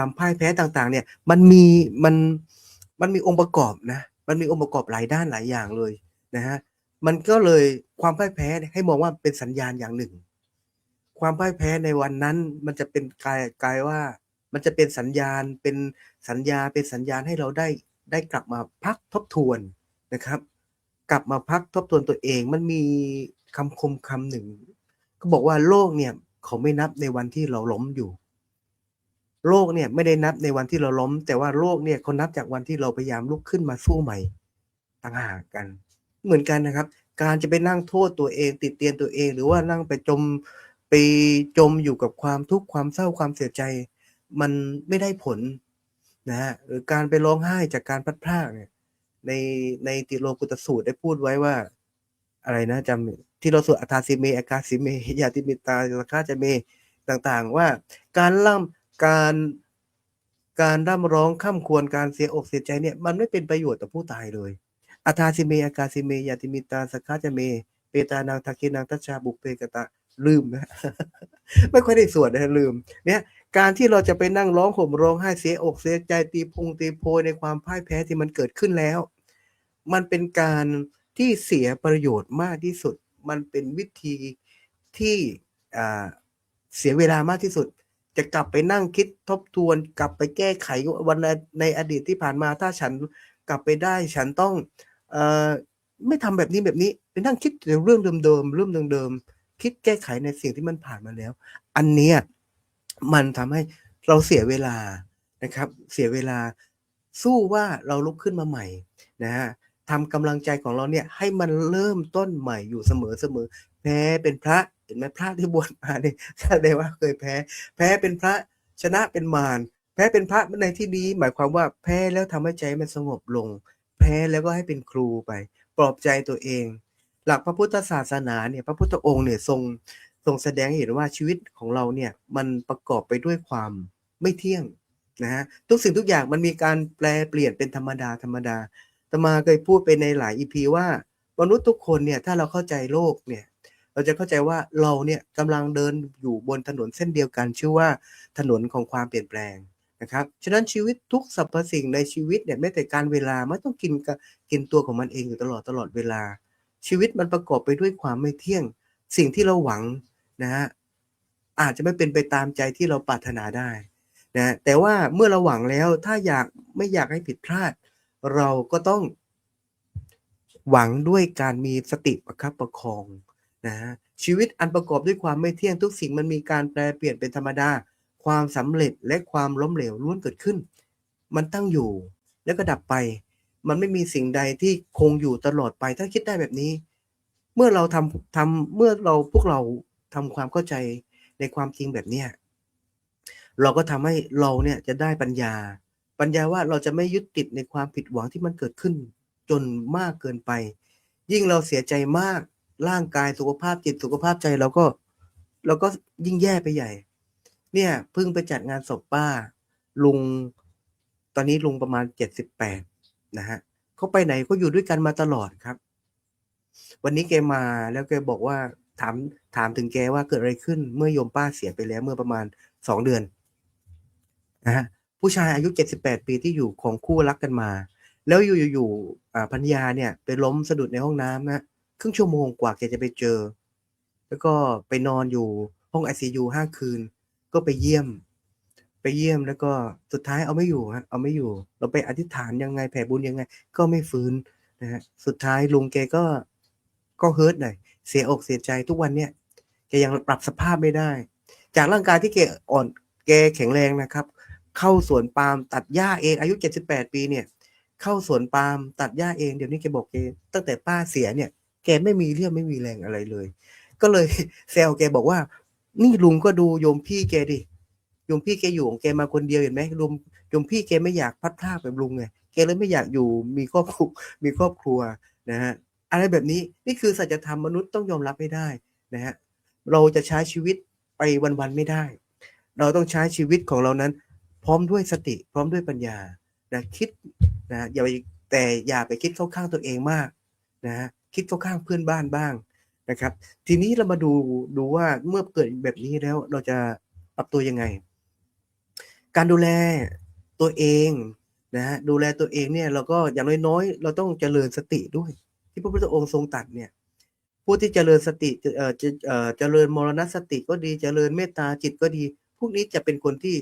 Speaker 5: ามพ่ายแพ้ต่างๆเนี่ยมันมีองค์ประกอบนะมันมีองค์ประกอบหลายด้านหลายอย่างเลยนะฮะมันก็เลยความพ่ายแพ้เนี่ยให้มองว่าเป็นสัญญาณอย่างหนึ่ง ความพ่ายแพ้ในวันนั้นมันจะเป็นกลายว่ามันจะเป็นสัญญาณเป็นสัญญาณให้เราได้กลับมาพักทบทวนนะครับ กลับมาพักทบทวนตัวเองมันมีคำคมคำหนึ่งก็บอกว่าโลกเนี่ยเขาไม่นับในวันที่เราล้มอยู่ โลกเนี่ยไม่ได้นับในวันที่เราล้ม แต่ว่าโลกเนี่ยเขานับจากวันที่เราพยายามลุกขึ้นมาสู้ใหม่ต่างหากกัน เหมือนกันนะครับ การจะไปนั่งโทษตัวเองติเตียนตัวเอง หรือว่านั่งไปจมอยู่กับความทุกข์ความเศร้าความเสียใจ มันไม่ได้ผลนะฮะหรือการไปร้องไห้จากการพลัดพรากเนี่ยในติโลกุตสูตรได้พูดไว้ว่าอะไรนะจำที่เราสวดอัฏฐาสิเมอากาสิเมยาติมิตาสคาจะเมต่างๆว่าการร่ำร้องข้ามควรการเสียอกเสียใจเนี่ยมันไม่เป็นประโยชน์ต่อผู้ตายเลยอัฏฐาสิเมอากาสิเมยาติมิตาสคาจะเมเปตานังทักขินังทัชชาบุเปกตะลืมนะ ไม่ค่อยได้สวดนะลืมเนี่ยการที่เราจะไปนั่งร้องห่มร้องไห้เสียอกเสียใจตีโพยในความพ่ายแพ้ที่มันเกิดขึ้นแล้วมันเป็นการที่เสียประโยชน์มากที่สุดมันเป็นวิธีที่เสียเวลามากที่สุดจะกลับไปนั่งคิดทบทวนกลับไปแก้ไขวันในอดีตที่ผ่านมาถ้าฉันกลับไปได้ฉันต้องไม่ทำแบบนี้ไปนั่งคิดแต่เรื่องเดิมคิดแก้ไขในสิ่งที่มันผ่านมาแล้วอันเนี้ยมันทำให้เราเสียเวลานะครับเสียเวลาสู้ว่าเราลุกขึ้นมาใหม่นะฮะทำกำลังใจของเราเนี่ยให้มันเริ่มต้นใหม่อยู่เสมอแพ้เป็นพระเห็นไหมพระที่บวชมาเนี่ยแสดงว่าเคยแพ้เป็นพระชนะเป็นมารแพ้เป็นพระในที่นี้หมายความว่าแพ้แล้วทำให้ใจมันสงบลงแพ้แล้วก็ให้เป็นครูไปปลอบใจตัวเองหลักพระพุทธศาสนาเนี่ยพระพุทธองค์เนี่ยทรงแสดงให้เห็นว่าชีวิตของเราเนี่ยมันประกอบไปด้วยความไม่เที่ยงนะฮะทุกสิ่งทุกอย่างมันมีการแปลเปลี่ยนเป็นธรรมดาอาตมาเคยพูดไปในหลาย EP ว่ามนุษย์ทุกคนเนี่ยถ้าเราเข้าใจโลกเนี่ยเราจะเข้าใจว่าเราเนี่ยกำลังเดินอยู่บนถนนเส้นเดียวกันชื่อว่าถนนของความเปลี่ยนแปลงนะครับฉะนั้นชีวิตทุกสรรพสิ่งในชีวิตเนี่ยแม้แต่การเวลาไม่ต้องกินตัวของมันเองอยู่ตลอดเวลาชีวิตมันประกอบไปด้วยความไม่เที่ยงสิ่งที่เราหวังนะฮะอาจจะไม่เป็นไปตามใจที่เราปรารถนาได้นะแต่ว่าเมื่อเราหวังแล้วถ้าไม่อยากให้ผิดพลาดเราก็ต้องหวังด้วยการมีสติประคับประคองนะชีวิตอันประกอบด้วยความไม่เที่ยงทุกสิ่งมันมีการแปรเปลี่ยนเป็นธรรมดาความสำเร็จและความล้มเหลวล้วนเกิดขึ้นมันตั้งอยู่แล้วก็ดับไปมันไม่มีสิ่งใดที่คงอยู่ตลอดไปถ้าคิดได้แบบนี้เมื่อเราพวกเราทำความเข้าใจในความจริงแบบนี้เราก็ทำให้เราเนี่ยจะได้ปัญญาว่าเราจะไม่ยึดติดในความผิดหวังที่มันเกิดขึ้นจนมากเกินไปยิ่งเราเสียใจมากร่างกายสุขภาพจิตสุขภาพใจเราก็ยิ่งแย่ไปใหญ่เนี่ยเพิ่งไปจัดงานศพป้าลุงตอนนี้ลุงประมาณ78นะฮะเขาไปไหนก็อยู่ด้วยกันมาตลอดครับวันนี้แกมาแล้วแกบอกว่าถามถึงแกว่าเกิดอะไรขึ้นเมื่อโยมป้าเสียไปแล้วเมื่อประมาณ2 เดือนนะฮะผู้ชายอายุ78 ปีที่อยู่ของคู่รักกันมาแล้วอยู่ภรรยาเนี่ยไปล้มสะดุดในห้องน้ำนะครึ่งชั่วโมงกว่าแกจะไปเจอแล้วก็ไปนอนอยู่ห้อง ICU 5 คืนก็ไปเยี่ยมแล้วก็สุดท้ายเอาไม่อยู่เราไปอธิษฐานยังไงแผ่บุญยังไงก็ไม่ฟื้นนะฮะสุดท้ายลุงแกก็เฮิร์ตหน่อยเสียอกเสียใจทุกวันเนี่ยแกยังปรับสภาพไม่ได้จากร่างกายที่แกแข็งแรงนะครับเข้าสวนปาล์มตัดหญ้าเองอายุ78 ปีเนี่ยเข้าสวนปาล์มตัดหญ้าเองเดี๋ยวนี้แกบอกแกตั้งแต่ป้าเสียเนี่ยแกไม่มีเรี่ยวไม่มีแรงอะไรเลยก็เลยแซวแกบอกว่านี่ลุงก็ดูโยมพี่แกดิโยมพี่แกอยู่ของแกมาคนเดียวเห็นไหมโยมพี่แกไม่อยากพัดพรากแบบลุงไงแกเลยไม่อยากอยู่มีครอบครัวนะฮะอะไรแบบนี้นี่คือสัจธรรมมนุษย์ต้องยอมรับให้ได้นะฮะเราจะใช้ชีวิตไปวันๆไม่ได้เราต้องใช้ชีวิตของเรานั้นพร้อมด้วยสติพร้อมด้วยปัญญานะคิดนะอย่าไป แต่อย่าไปคิดเข้าข้างตัวเองมากนะฮะคิดเข้าข้างเพื่อนบ้านบ้างนะครับทีนี้เรามาดูว่าเมื่อเกิดแบบนี้แล้วเราจะปรับตัวยังไงการดูแลตัวเองนะฮะดูแลตัวเองเนี่ยเราก็อย่างน้อยๆเราต้องเจริญสติด้วยที่พระพุทธองค์ทรงตรัสเนี่ยผู้ที่เจริญสติเจริญมรณสติก็ดีเจริญเมตตาจิตก็ดีพวกนี้จะเป็นคนที่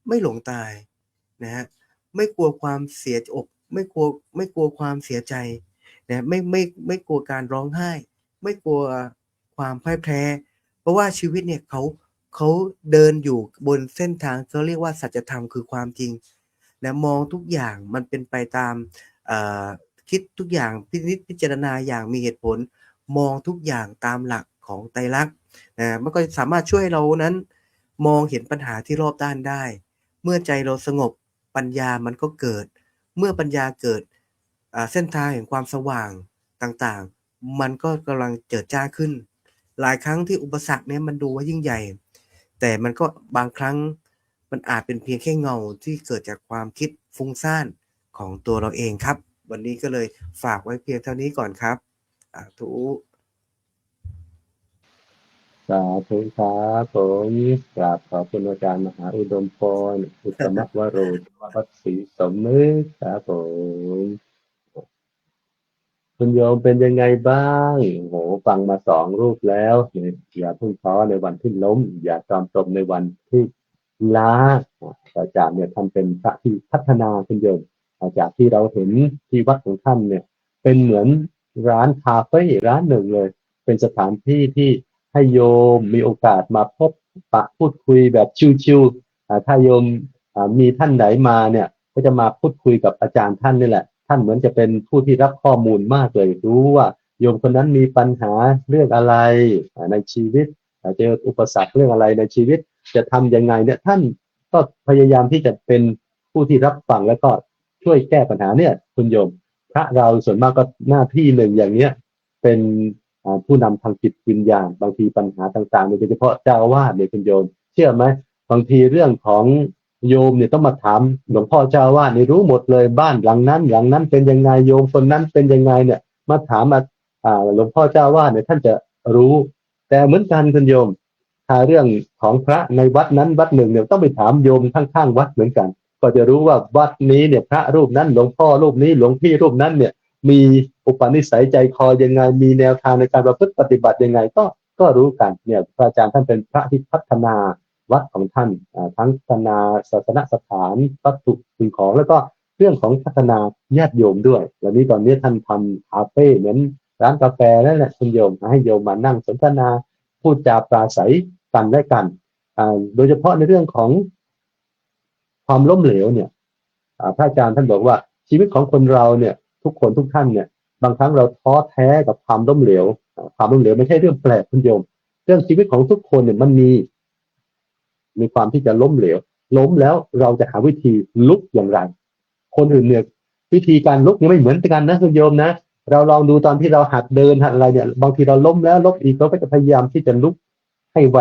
Speaker 5: ไม่หลงตายนะฮะไม่กลัวความเสียอกไม่กลัวความเสียใจนะไม่กลัวการร้องไห้ไม่กลัวความพ่ายแพ้เพราะว่าชีวิตเนี่ยเขาเดินอยู่บนเส้นทางเขาเรียกว่าสัจธรรมคือความจริงนะมองทุกอย่างมันเป็นไปตามคิดทุกอย่างพิจารณาอย่างมีเหตุผลมองทุกอย่างตามหลักของไตรลักษณ์นะมันก็สามารถช่วยเรานั้นมองเห็นปัญหาที่รอบด้านได้เมื่อใจเราสงบปัญญามันก็เกิดเมื่อปัญญาเกิดเส้นทางแห่งความสว่างต่างๆมันก็กำลังเจิดจ้าขึ้นหลายครั้งที่อุปสรรคเนี่ยมันดูว่ายิ่งใหญ่แต่มันก็บางครั้งมันอาจเป็นเพียงแค่เงาที่เกิดจากความคิดฟุ้งซ่านของตัวเราเองครับวันนี้ก็เลยฝากไว้เพียงเท่านี้ก่อนครับทุ
Speaker 3: สาธุครับผมกราบขอบคุณอาจารย์มหาอุดมพรอุตตมวโรธวัดศรีสมนึกครับผมคุณโยมเป็นยังไงบ้างโหฟังมา2 รูปแล้วอย่าเพิ่งท้อในวันที่ล้มอย่าตรอมตรมในวันที่ล้าอาจารย์เนี่ยท่านเป็นพระที่พัฒนาคุณโยมจากที่เราเห็นที่วัดของท่านเนี่ยเป็นเหมือนร้านคาเฟ่ร้านหนึ่งเลยเป็นสถานที่ที่ให้โยมมีโอกาสมาพบปะพูดคุยแบบชิวๆถ้าโยมมีท่านไหนมาเนี่ยก็จะมาพูดคุยกับอาจารย์ท่านนี่แหละท่านเหมือนจะเป็นผู้ที่รับข้อมูลมากเลยรู้ว่าโยมคนนั้นมีปัญหาเรื่องอะไรในชีวิตเจออุปสรรคเรื่องอะไรในชีวิตจะทำยังไงเนี่ยท่านก็พยายามที่จะเป็นผู้ที่รับฟังแล้วก็ช่วยแก้ปัญหาเนี่ยคุณโยมพระเราส่วนมากก็หน้าที่หนึ่งอย่างเนี้ยเป็นผู้นำทางจิตวิญญาณบางทีปัญหาต่างๆโดยเฉพาะเจ้าอาวาสเนี่ยคุณโยมเชื่อไหมบางทีเรื่องของโยมเนี่ยต้องมาถามหลวงพ่อเจ้าอาวาสนี่รู้หมดเลยบ้านหลังนั้นเป็นยังไงโยมคนนั้นเป็นยังไงเนี่ยมาถามหลวงพ่อเจ้าอาวาสเนี่ยท่านจะรู้แต่เหมือนกันคุณโยมถ้าเรื่องของพระในวัดนั้นวัดหนึ่งเนี่ยต้องไปถามโยมข้างๆวัดเหมือนกันก็จะรู้ว่าวัดนี้เนี่ยพระรูปนั้นหลวงพ่อรูปนี้หลวงพี่รูปนั้นเนี่ยมีอุปนิสัยใจคอยังไงมีแนวทางในการประพฤติปฏิบัติยังไงก็รู้กันเนี่ยพระอาจารย์ท่านเป็นพระที่พัฒนาวัดของท่านทั้งพัฒนาศาสนสถานวัตถุสิ่งของแล้วก็เรื่องของพัฒนาญาติโยมด้วยแล้วนี้ตอนนี้ท่านทำคาเฟ่เหมือนร้านกาแฟนั่นแหละคุณโยมให้โยมมานั่งสนทนาพูดจาปราศัยกันและกันโดยเฉพาะในเรื่องของความล้มเหลวเนี่ยพระอาจารย์ท่านบอกว่าชีวิตของคนเราเนี่ยทุกคนทุกท่านเนี่ยบางครั้งเราท้อแท้กับความล้มเหลวความล้มเหลวไม่ใช่เรื่องแปลกคุณโยมเรื่องชีวิตของทุกคนเนี่ยมันมีความที่จะล้มเหลวล้มแล้วเราจะหาวิธีลุกอย่างไรคนอื่นเนี่ยวิธีการลุกยังไม่เหมือนกันนะคุณโยมนะเราลองดูตอนที่เราหัดเดินหัดอะไรเนี่ยบางทีเราล้มแล้วล้มอีกเราก็จะพยายามที่จะลุกให้ไว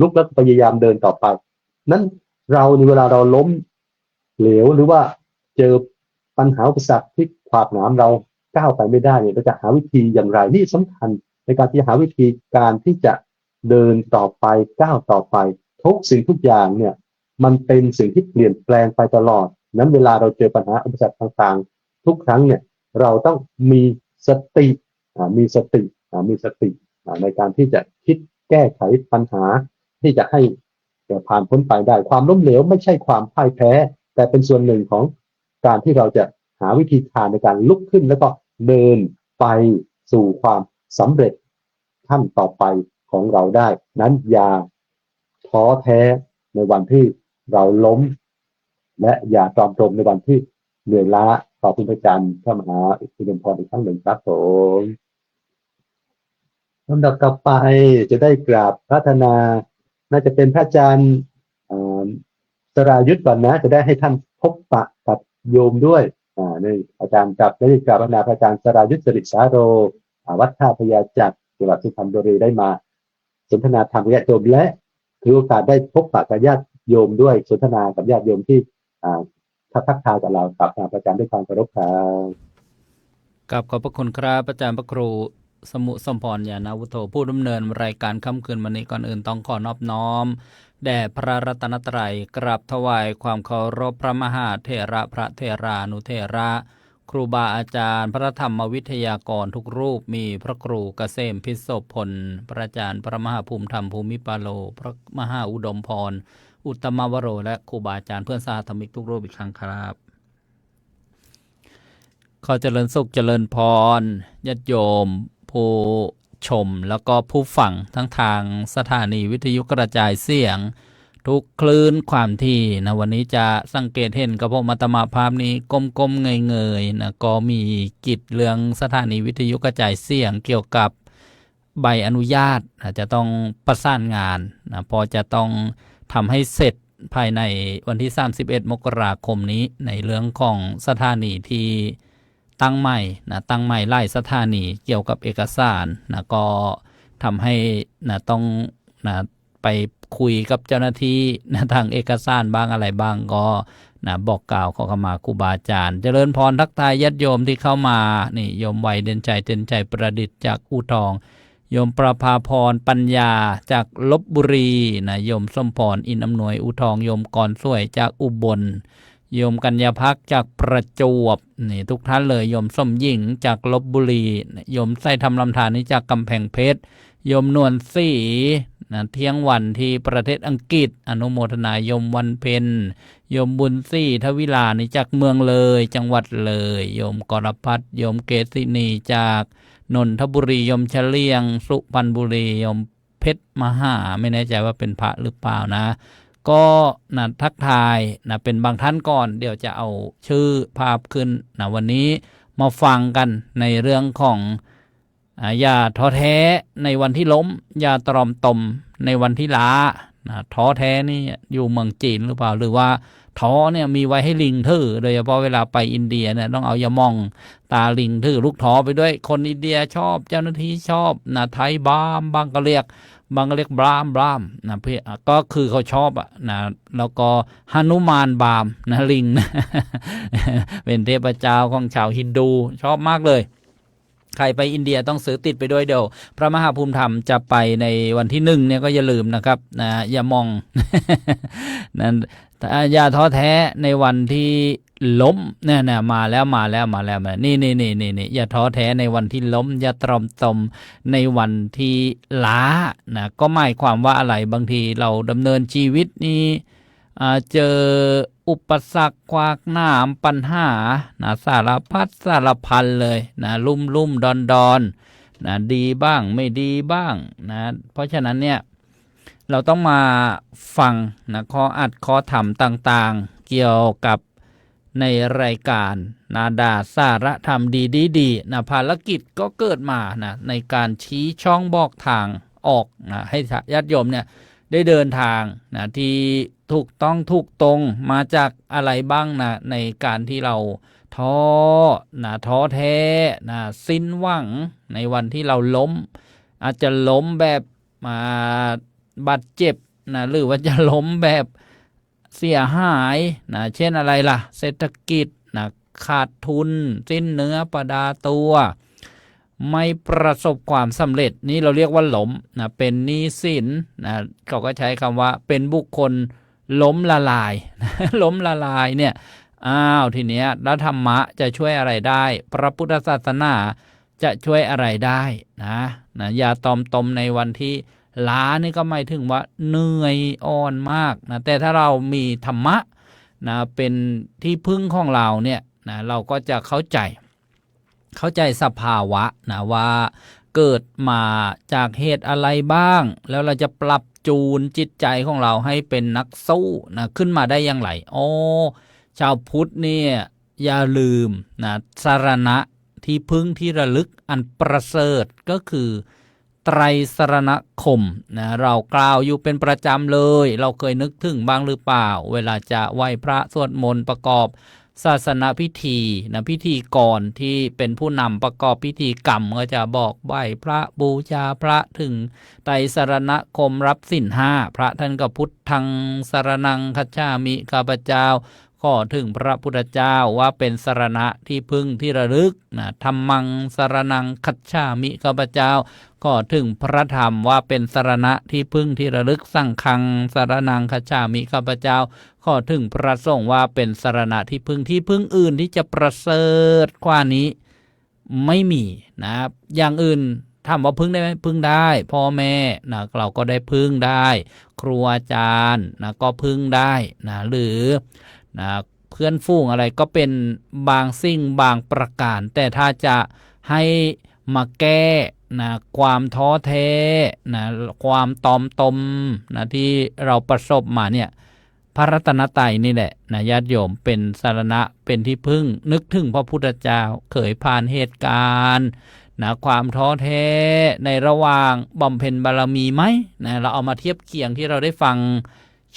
Speaker 3: ลุกแล้วพยายามเดินต่อไปนั้นเราในเวลาเราล้มเหลวหรือว่าเจอปัญหาอุปสรรคที่ขวากหนามเราก้าวไปไม่ได้เนี่ยเราจะหาวิธีอย่างไรนี่สำคัญในการที่หาวิธีการที่จะเดินต่อไปก้าวต่อไปทุกสิ่งทุกอย่างเนี่ยมันเป็นสิ่งที่เปลี่ยนแปลงไปตลอดนั้นเวลาเราเจอปัญหาอุปสรรคต่างๆทุกครั้งเนี่ยเราต้องมีสติมีสติในการที่จะคิดแก้ไขปัญหาที่จะให้ผ่านพ้นไปได้ความล้มเหลวไม่ใช่ความพ่ายแพ้แต่เป็นส่วนหนึ่งของการที่เราจะหาวิธีทางในการลุกขึ้นแล้วก็เดินไปสู่ความสำเร็จขั้นต่อไปของเราได้นั้นอย่าท้อแท้ในวันที่เราล้มและอย่าตรอมตรมในวันที่เหนื่อยล้าขอบคุณพระอาจารย์พระมหาอุดมพรอีกครั้งหนึ่งครับผมลำดับต่อไปจะได้กราบพัฒนาน่าจะเป็นพระอาจารย์สรายุทธก่อนนะจะได้ให้ท่านพบปะกับโยมด้วยนี่อาจารย์กับได้กราบพัฒนาพระอาจารย์สรายุทธสิริสาโรวัดท่าพญาจักรจังหวัดสุพรรณบุรีได้มาสนทนาธรรมกับญาติโยมและถือโอกาสได้พบปะกับญาติโยมด้วยสนทนากับญาติโยมที่ ทักทายกับเราครับอาจารย์ด้วยความเคารพครับ
Speaker 2: กับขอบพระคุณครับอาจารย์พระครูสมุสมพรญาณวุโธผู้ดำเนินรายการค่ำคืนวันนี้ก่อนอื่นต้องขอนอบน้อมแด่พระรัตนตรัยกราบถวายความเคารพพระมหาเถระพระเถรานุเถระครูบาอาจารย์พระธรรมวิทยากรทุกรูปมีพระครูเกษมพิศพพลพระอาจารย์พระมหาภูมิธรรมภูมิปาโลพระมหาอุดมพรอุตตมวโรและครูบาอาจารย์เพื่อนสาธมิกทุกรูปอีกครั้งครับขอเจริญสุขเจริญพรญาติโยมผู้ชมแล้วก็ผู้ฟังทั้งทางสถานีวิทยุกระจายเสียงทุกคลื่นความที่นะวันนี้จะสังเกตเห็นกับพวกมัตมาภาพนี้ก้มๆเงยๆนะก็มีกิจเรื่องสถานีวิทยุกระจายเสียงเกี่ยวกับใบอนุญาตจะต้องประสานงานนะพอจะต้องทำให้เสร็จภายในวันที่31มกราคมนี้ในเรื่องของสถานีที่ตั้งใหม่ไล่สถานีเกี่ยวกับเอกสารนะก็ทำให้นะต้องนะไปคุยกับเจ้าหน้าที่นะทางเอกสารบ้างอะไรบ้างก็นะบอกกล่าวขอขมาครูบาอาจารย์เจริญพรทักทายญาติโยมที่เข้ามานี่โยมไวเด่นใจประดิษฐ์จากอู่ทองโยมประภาพรปัญญาจากลพบุรีนะโยมส้มพรอินอำนวยอู่ทองโยมกรสวยจากอุบลโยมกัญญาภักดิ์จากประจวบนี่ทุกท่านเลยโยมส้มหญิงจากลพบุรีโยมไส้ทำลำธารนี้จากกำแพงเพชรโยมนวลศรีนะเที่ยงวันที่ประเทศอังกฤษอนุโมทนาโยมวันเพ็ญโยมบุญศรีทวิลานี่จากเมืองเลยจังหวัดเลยโยมกรพัฒน์โยมเกษินีจากนนทบุรีโยมเฉลียงสุพรรณบุรีโยมเพชรมหาไม่แน่ใจว่าเป็นพระหรือเปล่านะก็นะทักทายนะเป็นบางท่านก่อนเดี๋ยวจะเอาชื่อภาพขึ้นนะวันนี้มาฟังกันในเรื่องของอย่าท้อแท้ในวันที่ล้มอย่าตรอมตมในวันที่ล้านะท้อแท้นี่อยู่เมืองจีนหรือเปล่าหรือว่าท้อเนี่ยมีไว้ให้ลิงถือโดยเฉพาะเวลาไปอินเดียเนี่ยต้องเอายามองตาลิงถือลูกท้อไปด้วยคนอินเดียชอบเจ้าหน้าที่ชอบนะไทยบามบางก็เรียกบรามนะเพื่อก็คือเขาชอบนะแล้วก็หนุมานบามนะลิงนะ เป็นเทพเจ้าของชาวฮินดูชอบมากเลยใครไปอินเดียต้องซื้อติดไปด้วยเดี๋ยวพระมหาภูมิธรรมจะไปในวันที่1เนี่ยก็อย่าลืมนะครับนะอย่ามอง นั้นอย่าท้อแท้ในวันที่ล้มเนี่ยมาแล้วนี่อย่าท้อแท้ในวันที่ล้มอย่าตรอมตมในวันที่ล้านะก็หมายความว่าอะไรบางทีเราดำเนินชีวิตนี้เจออุปสรรคขวากหน้ามปัญหานะสารพัดสารพันเลยนะลุ่มดอนนะดีบ้างไม่ดีบ้างนะเพราะฉะนั้นเนี่ยเราต้องมาฟังนะข้ออัดข้อธรรมต่างๆเกี่ยวกับในรายการนาดาสารธรรมดีนะภารกิจก็เกิดมานะในการชี้ช่องบอกทางออกนะให้ญาติโยมเนี่ยได้เดินทางนะที่ถูกต้องถูกตรงมาจากอะไรบ้างนะในการที่เราท้อแท้นะสิ้นหวังในวันที่เราล้มอาจจะล้มแบบบาดเจ็บนะหรือว่าจะล้มแบบเสียหายนะเช่นอะไรล่ะเศรษฐกิจนะขาดทุนสิ้นเนื้อประดาตัวไม่ประสบความสำเร็จนี่เราเรียกว่าล้มนะเป็นหนี้สินนะเขาก็ใช้คำว่าเป็นบุคคลล้มละลาย ล้มละลายเนี่ยทีเนี้ยแล้วธรรมะจะช่วยอะไรได้พระพุทธศาสนาจะช่วยอะไรได้นะอย่าตอมตมในวันที่ล้านี่ก็หมายถึงว่าเหนื่อยอ่อนมากนะแต่ถ้าเรามีธรรมะนะเป็นที่พึ่งของเราเนี่ยนะเราก็จะเข้าใจสภาวะนะว่าเกิดมาจากเหตุอะไรบ้างแล้วเราจะปรับจูนจิตใจของเราให้เป็นนักสู้นะขึ้นมาได้อย่างไรชาวพุทธเนี่ยอย่าลืมนะสรณะที่พึ่งที่ระลึกอันประเสริฐก็คือไตรสรณคมนะเรากล่าวอยู่เป็นประจำเลยเราเคยนึกถึงบ้างหรือเปล่าเวลาจะไหว้พระสวดมนต์ประกอบศาสนพิธีนะพิธีก่อนที่เป็นผู้นำประกอบพิธีกรรมก็จะบอกไหว้พระบูชาพระถึงไตรสรณคมรับศีล 5พระท่านก็พุทธังสรณังคัจฉามิข้าพเจ้า ขอถึงพระพุทธเจ้าว่าเป็นสรณะที่พึ่งที่ระลึกนะธัมมังสรณังคัจฉามิข้าพเจ้าขอถึงพระธรรมว่าเป็นสรณะที่พึ่งที่ระลึกสังฆังสรณังคัจฉามิข้าพเจ้าขอถึงพระสงฆ์ว่าเป็นสรณะที่พึ่งอื่นที่จะประเสริฐกว่านี้ไม่มีนะครับอย่างอื่นถามว่าพึ่งได้ไหมพึ่งได้พ่อแม่นะเราก็ได้พึ่งได้ครูอาจารย์นะก็พึ่งได้นะหรือนะเพื่อนฝูงอะไรก็เป็นบางสิ่งบางประการแต่ถ้าจะให้มาแก้นะความท้อแท้นะความตอมตมนะที่เราประสบมาเนี่ยพระรัตนตรัยนี่แหละนะญาติโยมเป็นสรณะเป็นที่พึ่งนึกถึงพระพุทธเจ้าเคยผ่านเหตุการณ์นะความท้อแท้ในระหว่างบำเพ็ญบารมีไหมนะเราเอามาเทียบเคียงที่เราได้ฟัง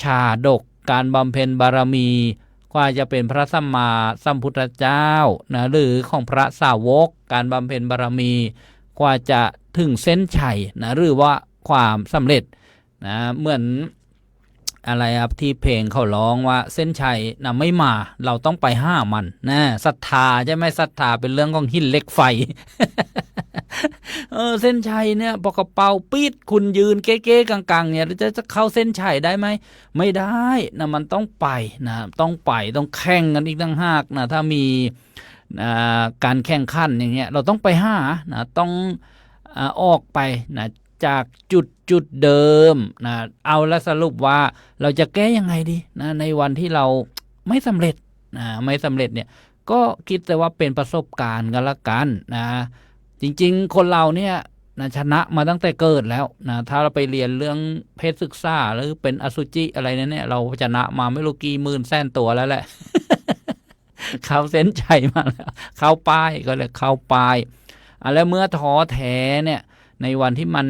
Speaker 2: ชาดกการบำเพ็ญบารมีกว่าจะเป็นพระสัมมาสัมพุทธเจ้านะหรือของพระสาวกการบำเพ็ญบารมีกว่าจะถึงเส้นชัยนะหรือว่าความสำเร็จนะเหมือนอะไรครับที่เพลงเขาร้องว่าเส้นชัยนะไม่มาเราต้องไปห้ามันนะศรัทธาใช่ไหมศรัทธาเป็นเรื่องของหินเหล็กไฟ เส้นชัยเนี่ยพอกระเป๋าปี๊ดคุณยืนเก๊ๆกังๆเนี่ยจะเข้าเส้นชัยได้ไหมไม่ได้นะมันต้องไปนะต้องแข่งกันอีกตั้งหากนะถ้ามีการแข่งขันอย่างเงี้ยเราต้องไปห้านะต้องออกไปนะจากจุดเดิมนะเอาแล้วสรุปว่าเราจะแก้ยังไงดีนะในวันที่เราไม่สำเร็จนะไม่สำเร็จเนี่ยก็คิดแต่ว่าเป็นประสบการณ์กันละกันนะจริงๆคนเราเนี่ยนะชนะมาตั้งแต่เกิดแล้วนะถ้าเราไปเรียนเรื่องเพศศึกษาหรือเป็นอสุจิอะไรเนี่ยเราชนะมาไม่รู้กี่หมื่นแสนตัวแล้วแหละ เข้าเส้นชัยมาแล้วเข้าป้ายก็เลยเข้าป้ายแล้วเมื่อท้อแท้เนี่ยในวันที่มัน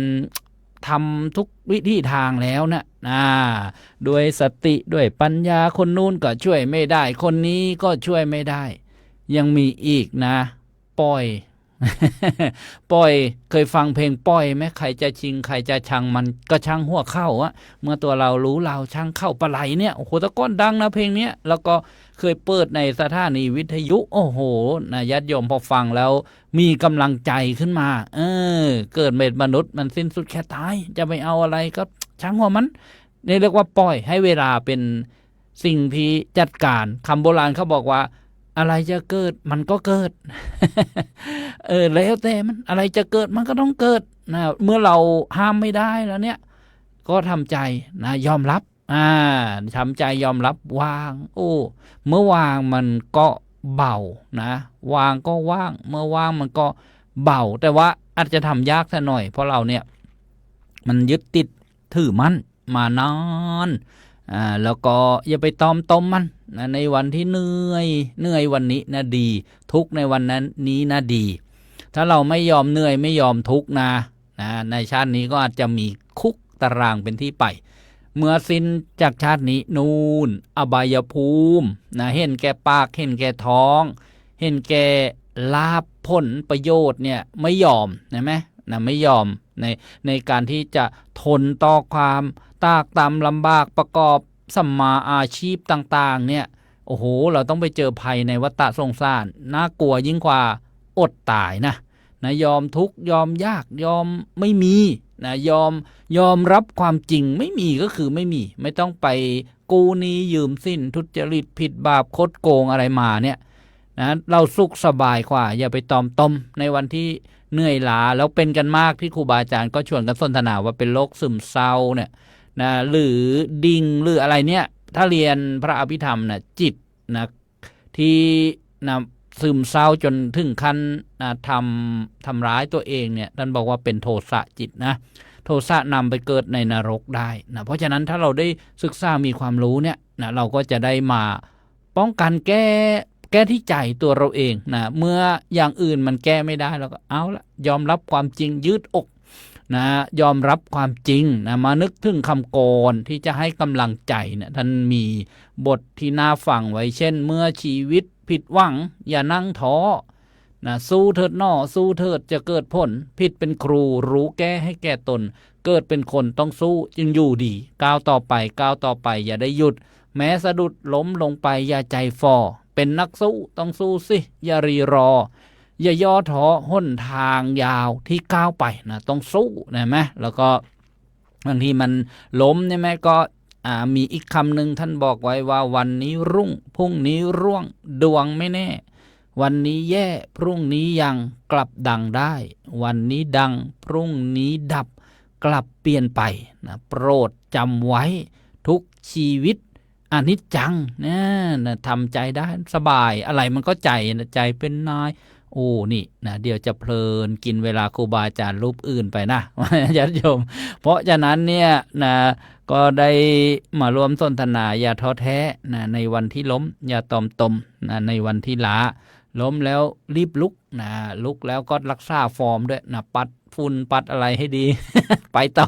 Speaker 2: ทำทุกวิธีทางแล้วนะด้วยสติด้วยปัญญาคนนู้นก็ช่วยไม่ได้คนนี้ก็ช่วยไม่ได้ยังมีอีกนะปล่อย ปล่อยเคยฟังเพลงปล่อยไหมใครจะชิงใครจะชังมันก็ชังหัวเข้าอะเมื่อตัวเรารู้เราชังเข้าปลาไหลเนี่ยโอ้โหตะก้อนดังนะเพลงเนี้ยแล้วก็เคยเปิดในสถานีวิทยุโอ้โหนะญาติโยมพอฟังแล้วมีกำลังใจขึ้นมาเกิดเป็นมนุษย์มันสิ้นสุดแค่ตายจะไปเอาอะไรก็ช่างหัวมันนี่เรียกว่าปล่อยให้เวลาเป็นสิ่งที่จัดการคำโบราณเขาบอกว่าอะไรจะเกิดมันก็เกิด แล้วแต่มันอะไรจะเกิดมันก็ต้องเกิดนะเมื่อเราห้ามไม่ได้แล้วเนี่ยก็ทำใจนะยอมรับทำใจยอมรับวางเมื่อวางมันก็เบานะวางก็ว่างเมื่อว่างมันก็เบาแต่ว่าอาจจะทำยากซะหน่อยเพราะเราเนี่ยมันยึดติดถือมั่นมานานแล้วก็อย่าไปต้มมันนะในวันที่เหนื่อยวันนี้นะดีทุกในวันนั้นนี้นะดีถ้าเราไม่ยอมเหนื่อยไม่ยอมทุกนะในชาตินี้ก็อาจจะมีคุกตารางเป็นที่ไปเมื่อสิ้นจากชาตินี้นูนอบายภูมินะเห็นแก่ปากเห็นแก่ท้องเห็นแก่ลาภผลประโยชน์เนี่ยไม่ยอมนะไหมนะไม่ยอมในการที่จะทนต่อความตากตำลำบากประกอบสัมมาอาชีพต่างๆเนี่ยโอ้โหเราต้องไปเจอภัยในวัฏสงสารน่ากลัวยิ่งกว่าอดตายนะยอมทุกข์ยอมยากยอมไม่มีนะยอมรับความจริงไม่มีก็คือไม่มีไม่ต้องไปกู้หนี้ยืมสินทุจริตผิดบาปคดโกงอะไรมาเนี่ยนะเราสุขสบายกว่าอย่าไปต้มในวันที่เหนื่อยล้าแล้วเป็นกันมากที่ครูบาอาจารย์ก็ชวนกันสนทนาว่าเป็นโรคซึมเศร้าเนี่ยนะหรือดิ่งหรืออะไรเนี่ยถ้าเรียนพระอภิธรรมนะจิตนะที่นะซึมเศร้าจนถึงขั้นนะทำร้ายตัวเองเนี่ยท่านบอกว่าเป็นโทสะจิตนะโทสะนำไปเกิดในนรกได้นะเพราะฉะนั้นถ้าเราได้ศึกษามีความรู้เนี่ยนะเราก็จะได้มาป้องกันแก้ที่ใจตัวเราเองนะเมื่ออย่างอื่นมันแก้ไม่ได้เราก็เอาละยอมรับความจริงยืดอกนะยอมรับความจริงนะมานึกถึงคำกรที่จะให้กำลังใจนะท่านมีบทที่น่าฟังไว้เช่นเมื่อชีวิตผิดหวังอย่านั่งท้อนะสู้เถิดน้อสู้เถิดจะเกิดผลผิดเป็นครูรู้แก้ให้แก่ตนเกิดเป็นคนต้องสู้จึงอยู่ดีก้าวต่อไปอย่าได้หยุด แม้สะดุดล้มลงไปอย่าใจฟอเป็นนักสู้ต้องสู้สิอย่ารีรอ อย่าย่อท้อหนทางยาวที่ก้าวไปนะต้องสู้นะไหมแล้วก็บางทีมันล้มใช่ไหมก็มีอีกคำหนึ่งท่านบอกไว้ว่าวันนี้รุ่งพรุ่งนี้ร่วงดวงไม่แน่ วันนี้แย่พรุ่งนี้ยังกลับดังได้ วันนี้ดังพรุ่งนี้ดับกลับเปลี่ยนไปนะโปรดจำไว้ทุกชีวิตอนิจจังนะทำใจได้สบายอะไรมันก็ใจนะใจเป็นนายโอ้นี่นะเดี๋ยวจะเพลินกินเวลาครูบาอาจารย์รูปอื่นไปนะ ญาติโยมเพราะฉะนั้นเนี่ยนะก็ได้มารวมสนทนาอย่าท้อแท้นะในวันที่ล้มอย่าตอมตมนะในวันที่ล้าล้มแล้วรีบลุกนะลุกแล้วก็รักษาฟอร์มด้วยนะปัดฝุ่นปัดอะไรให้ดี ไปต่อ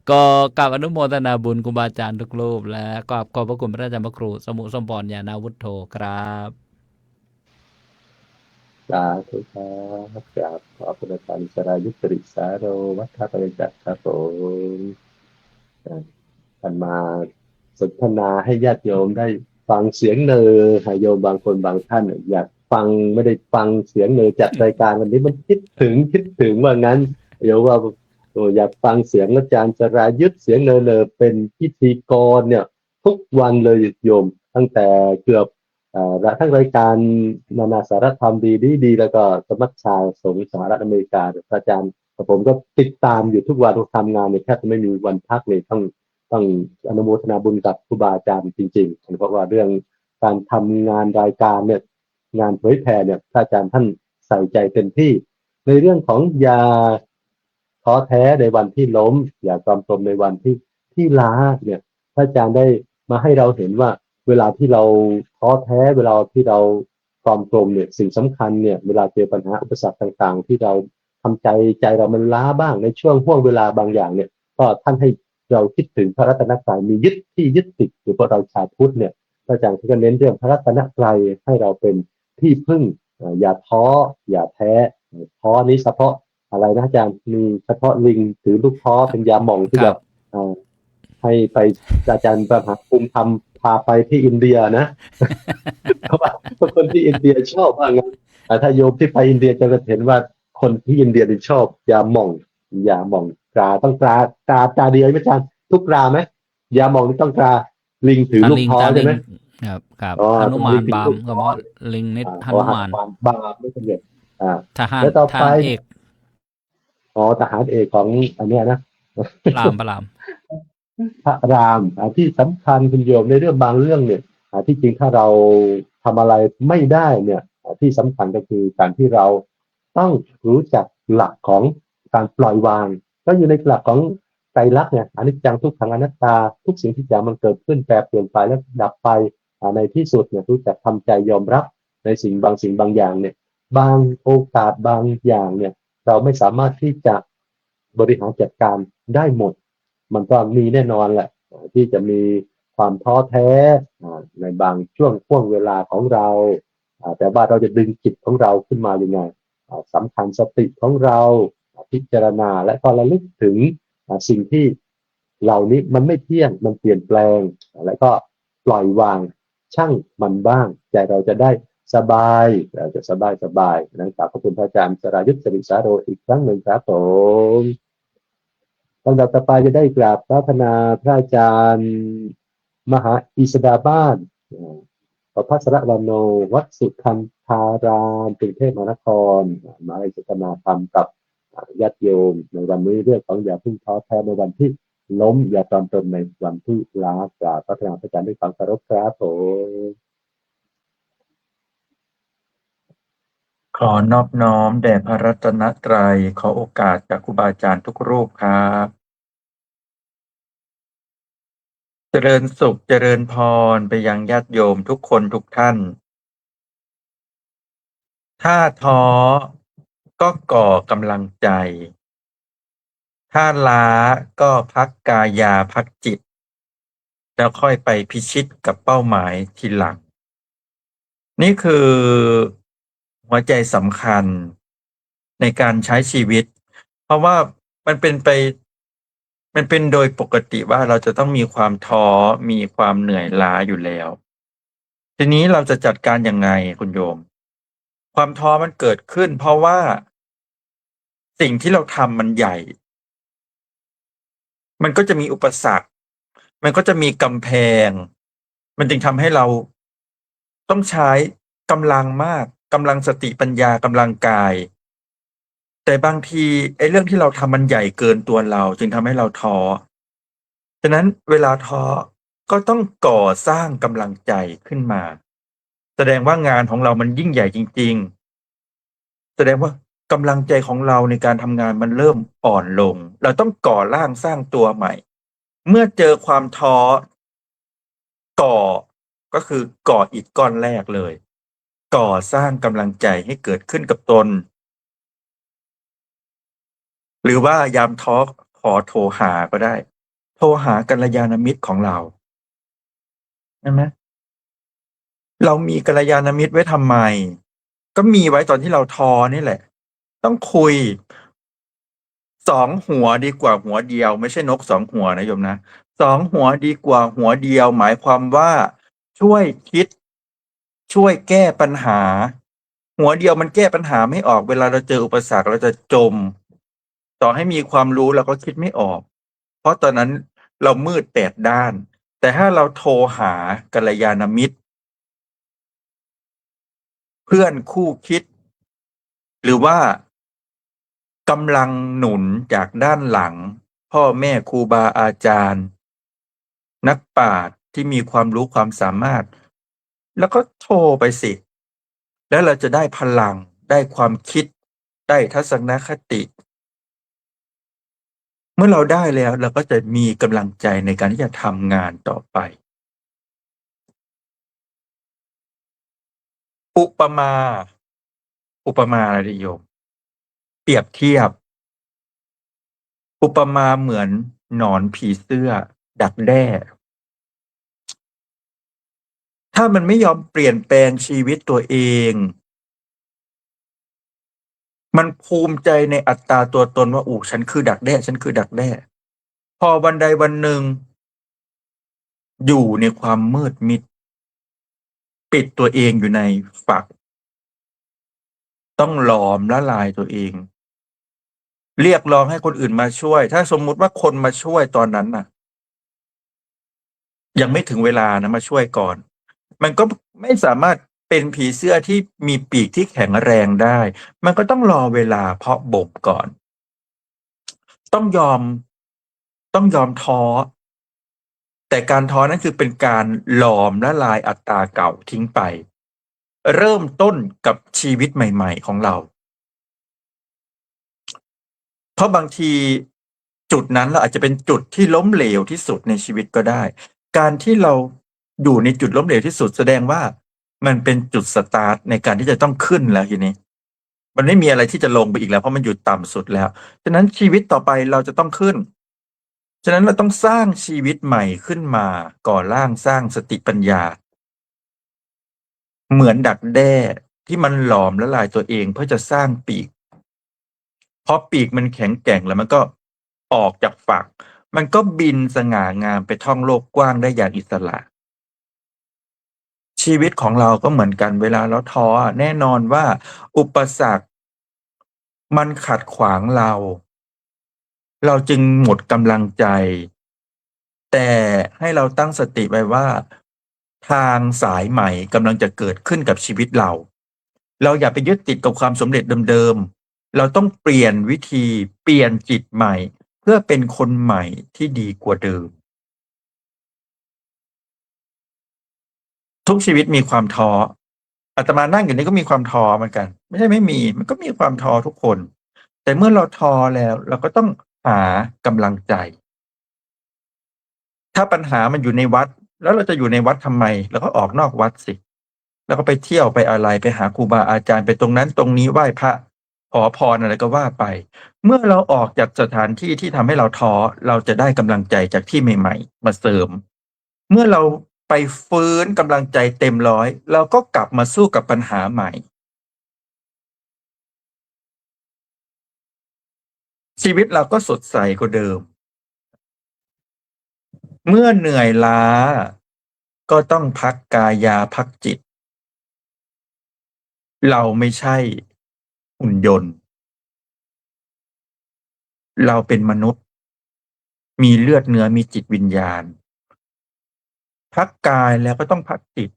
Speaker 2: ก็กราบอนุโมทนาบุญครูบาอาจารย์ทุกรูปและก็ขอบพระคุณพระอาจารย์พระครูสมุสมพรญาณวุฒโธครับ
Speaker 3: สาธุครับกราบขอบพระอาจารย์สรายุทธริสาโรวัฒนปริจักษ์ครับผมท่านมาสนทนาให้ญาติโยมได้ฟังเสียงเนอให้โยมบางคนบางท่านอยากฟังไม่ได้ฟังเสียงเนอจัดรายการวันนี้มันคิดถึงว่างั้นเดี๋ยวว่าอยากฟังเสียงอาจารย์สรายุทธเสียงเนอเป็นพิธีกรเนี่ยทุกวันเลยโยมตั้งแต่เกือบทั้งรายการนานาสารธรรมดีแล้วก็สมัชชาสงฆ์สหรัฐอเมริกาอาจารย์ผมก็ติดตามอยู่ทุกวันทำงานเนี่ยแทบจะไม่มีวันพักเลยต้องอนุโมทนาบุญกับครูบาอาจารย์จริงๆเพราะว่าเรื่องการทำงานรายการเนี่ยงานเผยแผ่เนี่ยพระอาจารย์ท่านใส่ใจเต็มที่ในเรื่องของอย่าท้อแท้ในวันที่ล้มอย่าตรอมตรมในวันที่ล้าเนี่ยพระอาจารย์ได้มาให้เราเห็นว่าเวลาที่เราท้อแท้เวลาที่เราตรอมตรมเนี่ยสิ่งสำคัญเนี่ยเวลาเจอปัญหาอุปสรรคต่างๆที่เราทำใจเรามันล้าบ้างในช่วงห่วงเวลาบางอย่างเนี่ยก็ท่านให้เราคิดถึงพระรัตนตรัยมียึดติดอยู่เพราะเราชาวพุทธเนี่ยพระอาจารย์ก็เน้นเรื่องพระรัตนตรัยให้เราเป็นที่พึ่งอย่าท้ออย่าแท้ท้อนี้เฉพาะอะไรนะอาจารย์มีเฉพาะลิงถือลูกท้อเป็นยาหม่องที่แบบให้ไปอาจารย์ประภาภูมิธรรมพาไปที่อินเดียนะ เพราะว่าคนที่อินเดียชอบว่างั้นถ้าโยมที่ไปอินเดียจะเห็นว่าคนที่อินเดียชอบยาหม่องตราต้องตราเดียวไหมอาจารย์ทุกตราไหมยาหม่องนี่ต้องตราลิงถือลูกท้อใช่ไหม
Speaker 2: ครับหนุมานบามก็ว่าลิงนิดหนุมาน
Speaker 3: บามไม่สำเร็จ
Speaker 2: ทหาร
Speaker 3: แล้วต่อไป
Speaker 2: เอก
Speaker 3: ทหารเอกของอันเนี้ยนะ
Speaker 2: พระราม
Speaker 3: พระรามที่สำคัญคุณโยมในเรื่องบางเรื่องเนี่ยที่จริงถ้าเราทำอะไรไม่ได้เนี่ยที่สำคัญก็คือการที่เราต้องรู้จักหลักของการปล่อยวางก็อยู่ในหลักของไตรลักษณ์เนี่ยอนิจจังทุกขังอนัตตาทุกสิ่งที่จะมันเกิดขึ้นแปรเปลี่ยนไปแล้วดับไปในที่สุดเนี่ยรู้จักทำใจยอมรับในสิ่งบางอย่างเนี่ยบางโอกาสบางอย่างเนี่ยเราไม่สามารถที่จะบริหารจัดการได้หมดมันก็มีแน่นอนแหละที่จะมีความท้อแท้ในบางช่วงเวลาของเราแต่ว่าเราจะดึงจิตของเราขึ้นมายังไงสำคัญสติของเราพิจารณาและก็ระลึกถึงสิ่งที่เหล่านี้มันไม่เที่ยงมันเปลี่ยนแปลงและก็ปล่อยวางช่างมันบ้างใจเราจะได้สบายเราจะสบายนะครับขอบคุณพระอาจารย์สรายุทธ สิริสาโรอีกครั้งหนึ่งครับผมลำดับต่อไปจะได้กราบพระธนาพระอาจารย์มหาอิสดาบ้านประภัสรวรรณโนวัดสุทันธารามกรุงเทพมหานครมาให้สนทนาธรรมกับญาติโยมในวันนี้เรื่องของอย่าพึ่งท้อแท้ในวันที่ล้มอย่าตรอมตนในวันที่ล้ากราบพระธนาพระอาจารย์ด้วยความเคารพครับผม
Speaker 6: ขอนอบน้อมแด่พระรัตนตรัยขอโอกาสจากครูบาอาจารย์ทุกรูปครับเจริญสุขเจริญพรไปยังญาติโยมทุกคนทุกท่านถ้าท้อก็ก่อกำลังใจถ้าล้าก็พักกายาพักจิตแล้วค่อยไปพิชิตกับเป้าหมายทีหลังนี่คือหัวใจสำคัญในการใช้ชีวิตเพราะว่ามันเป็นไป มันเป็นโดยปกติว่าเราจะต้องมีความท้อมีความเหนื่อยล้าอยู่แล้ว ทีนี้เราจะจัดการยังไงคุณโยม ความท้อมันเกิดขึ้น เพราะว่าสิ่งที่เราทำมันใหญ่ มันก็จะมีอุปสรรค มันก็จะมีกำแพง มันจึงทำให้เราต้องใช้กำลังมากกำลังสติปัญญากำลังกาย แต่บางทีไอ้เรื่องที่เราทำมันใหญ่เกินตัวเรา จึงทำให้เราท้อฉะนั้นเวลาท้อก็ต้องก่อสร้างกำลังใจขึ้นมา แสดงว่างานของเรามันยิ่งใหญ่จริงๆ แสดงว่ากำลังใจของเราในการทำงานมันเริ่มอ่อนลง เราต้องก่อร่างสร้างตัวใหม่ เมื่อเจอความท้อก่อก็คือก่ออิฐก้อนแรกเลย ก่อสร้างกำลังใจให้เกิดขึ้นกับตน หรือว่ายามท้อขอโทรหาก็ได้ โทรหากัลยาณมิตรของเราใช่ไหมเรามีกัลยาณมิตรไว้ทำไม ก็มีไว้ตอนที่เราท้อนี่แหละ ต้องคุยสองหัวดีกว่าหัวเดียว ไม่ใช่นกสองหัวนะโยมนะสองหัวดีกว่าหัวเดียว หมายความว่าช่วยคิด ช่วยแก้ปัญหา หัวเดียวมันแก้ปัญหาไม่ออกเวลาเราเจออุปสรรคเราจะจม ต่อให้มีความรู้เราก็คิดไม่ออก เพราะตอนนั้นเรามืดแปดด้าน แต่ถ้าเราโทรหากัลยาณมิตร เพื่อนคู่คิด หรือว่ากำลังหนุนจากด้านหลัง พ่อแม่ครูบาอาจารย์ นักปราชญ์ที่มีความรู้ความสามารถ แล้วก็โทรไปสิ แล้วเราจะได้พลังได้ความคิด ได้ทัศนคติ เมื่อเราได้แล้วเราก็จะมีกำลังใจในการที่จะทำงานต่อไป อุปมาอะไรดีโยม เปรียบเทียบ อุปมาเหมือนหนอนผีเสื้อ ดักแด้ ถ้ามันไม่ยอมเปลี่ยนแปลงชีวิตตัวเอง มันภูมิใจในอัตตาตัวตนว่าฉันคือดักแด้ ฉันคือดักแด้ พอวันใดวันหนึ่ง อยู่ในความมืดมิด ปิดตัวเองอยู่ในฝัก ต้องหลอมละลายตัวเอง เรียกร้องให้คนอื่นมาช่วย ถ้าสมมุติว่าคนมาช่วยตอนนั้นน่ะ ยังไม่ถึงเวลานะมาช่วยก่อน มันก็ไม่สามารถเป็นผีเสื้อที่มีปีกที่แข็งแรงได้ มันก็ต้องรอเวลาเพาะบ่มก่อน ต้องยอมท้อ แต่การท้อนั้นคือเป็นการหลอมละลายอัตตาเก่าทิ้งไป เริ่มต้นกับชีวิตใหม่ๆของเรา เพราะบางทีจุดนั้นเราอาจจะเป็นจุดที่ล้มเหลวที่สุดในชีวิตก็ได้ การที่เราอยู่ในจุดล้มเหลวที่สุดแสดงว่ามันเป็นจุดสตาร์ทในการที่จะต้องขึ้นแล้วทีนี้ มันไม่มีอะไรที่จะลงไปอีกแล้วเพราะมันอยู่ต่ำสุดแล้ว ฉะนั้นชีวิตต่อไปเราจะต้องขึ้น ฉะนั้นเราต้องสร้างชีวิตใหม่ขึ้นมาก่อร่างสร้างสติปัญญา เหมือนดักแด้ที่มันหลอมละลายตัวเองเพื่อจะสร้างปีก พอปีกมันแข็งแกร่งแล้วมันก็ออกจากฝัก มันก็บินสง่างามไปท่องโลกกว้างได้อย่างอิสระ ชีวิตของเราก็เหมือนกันเวลาเราท้อแน่นอนว่าอุปสรรคมันขัดขวางเรา เราจึงหมดกำลังใจ แต่ให้เราตั้งสติไว้ว่า ทางสายใหม่กำลังจะเกิดขึ้นกับชีวิตเรา เราอย่าไปยึดติดกับความสำเร็จเดิมๆ เราต้องเปลี่ยนวิธีเปลี่ยนจิตใหม่ เพื่อเป็นคนใหม่ที่ดีกว่าเดิม ทุกชีวิตมีความท้อ อาตมานั่งอยู่นี่ก็มีความท้อเหมือนกัน ไม่ใช่ไม่มี มันก็มีความท้อทุกคน แต่เมื่อเราท้อแล้วเราก็ต้องหากำลังใจ ถ้าปัญหามันอยู่ในวัด แล้วเราจะอยู่ในวัดทำไม เราก็ออกนอกวัดสิ แล้วก็ไปเที่ยวไปอะไรไปหาครูบาอาจารย์ไปตรงนั้นตรงนี้ไหว้พระขอพรอะไรก็ว่าไป เมื่อเราออกจากสถานที่ที่ทำให้เราท้อเราจะได้กำลังใจจากที่ใหม่ๆมาเสริม เมื่อเราไปฟื้นกำลังใจเต็มร้อยเราก็กลับมาสู้กับปัญหาใหม่ ชีวิตเราก็สดใสกว่าเดิม เมื่อเหนื่อยล้าก็ต้องพักกายาพักจิต เราไม่ใช่หุ่นยนต์ เราเป็นมนุษย์ มีเลือดเนื้อมีจิตวิญญาณ พักกายแล้วก็ต้องพักจิต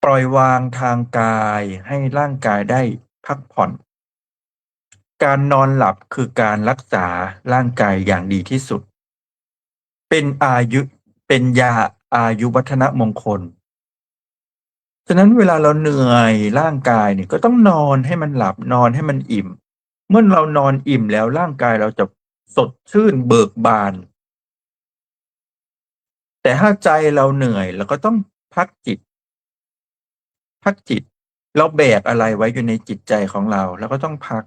Speaker 6: ปล่อยวางทางกายให้ร่างกายได้พักผ่อน การนอนหลับคือการรักษาร่างกายอย่างดีที่สุด เป็นยาอายุวัฒนมงคล ฉะนั้นเวลาเราเหนื่อยร่างกายเนี่ยก็ต้องนอนให้มันหลับนอนให้มันอิ่ม เมื่อเรานอนอิ่มแล้วร่างกายเราจะสดชื่นเบิกบาน แต่ถ้าใจเราเหนื่อยเราก็ต้องพักจิต พักจิต เราแบกอะไรไว้อยู่ในจิตใจของเราก็ต้องพัก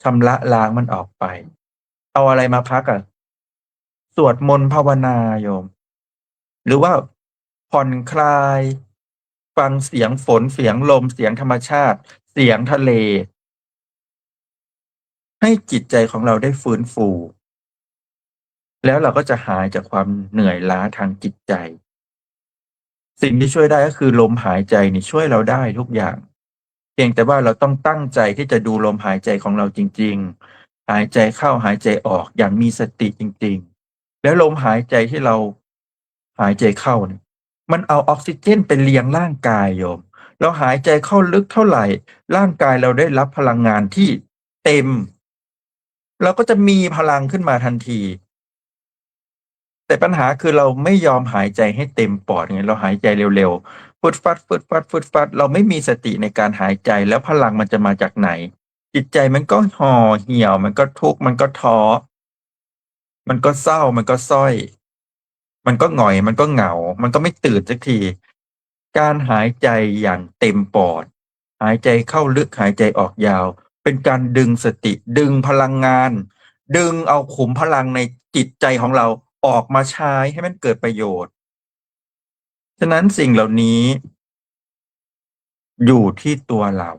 Speaker 6: ชำระล้างมันออกไป เอาอะไรมาพักอ่ะ สวดมนต์ภาวนาโยม หรือว่าผ่อนคลาย ฟังเสียงฝนเสียงลมเสียงธรรมชาติ เสียงทะเล ให้จิตใจของเราได้ฟื้นฟู แล้วเราก็จะหายจากความเหนื่อยล้าทางจิตใจ สิ่งที่ช่วยได้ก็คือลมหายใจนี่ช่วยเราได้ทุกอย่าง เพียงแต่ว่าเราต้องตั้งใจที่จะดูลมหายใจของเราจริงๆ หายใจเข้าหายใจออกอย่างมีสติจริงๆ แล้วลมหายใจที่เราหายใจเข้าเนี่ยมันเอาออกซิเจนไปเลี้ยงร่างกายโยม เราหายใจเข้าลึกเท่าไหร่ ร่างกายเราได้รับพลังงานที่เต็ม เราก็จะมีพลังขึ้นมาทันที แต่ปัญหาคือเราไม่ยอมหายใจให้เต็มปอดไงเราหายใจเร็วๆฟึดฟัดฟึดฟัดฟึดฟัดเราไม่มีสติในการหายใจแล้วพลังมันจะมาจากไหน จิตใจมันก็ห่อเหี่ยวมันก็ทุกข์มันก็ท้อมันก็เศร้ามันก็ส้อย มันก็หงอยมันก็เหงา มันก็ไม่ตื่นสักที การหายใจอย่างเต็มปอด หายใจเข้าลึกหายใจออกยาว เป็นการดึงสติ ดึงพลังงาน ดึงเอาขุมพลังในจิตใจของเราออกมาใช้ให้มันเกิดประโยชน์ ฉะนั้นสิ่งเหล่านี้ อยู่ที่ตัวเรา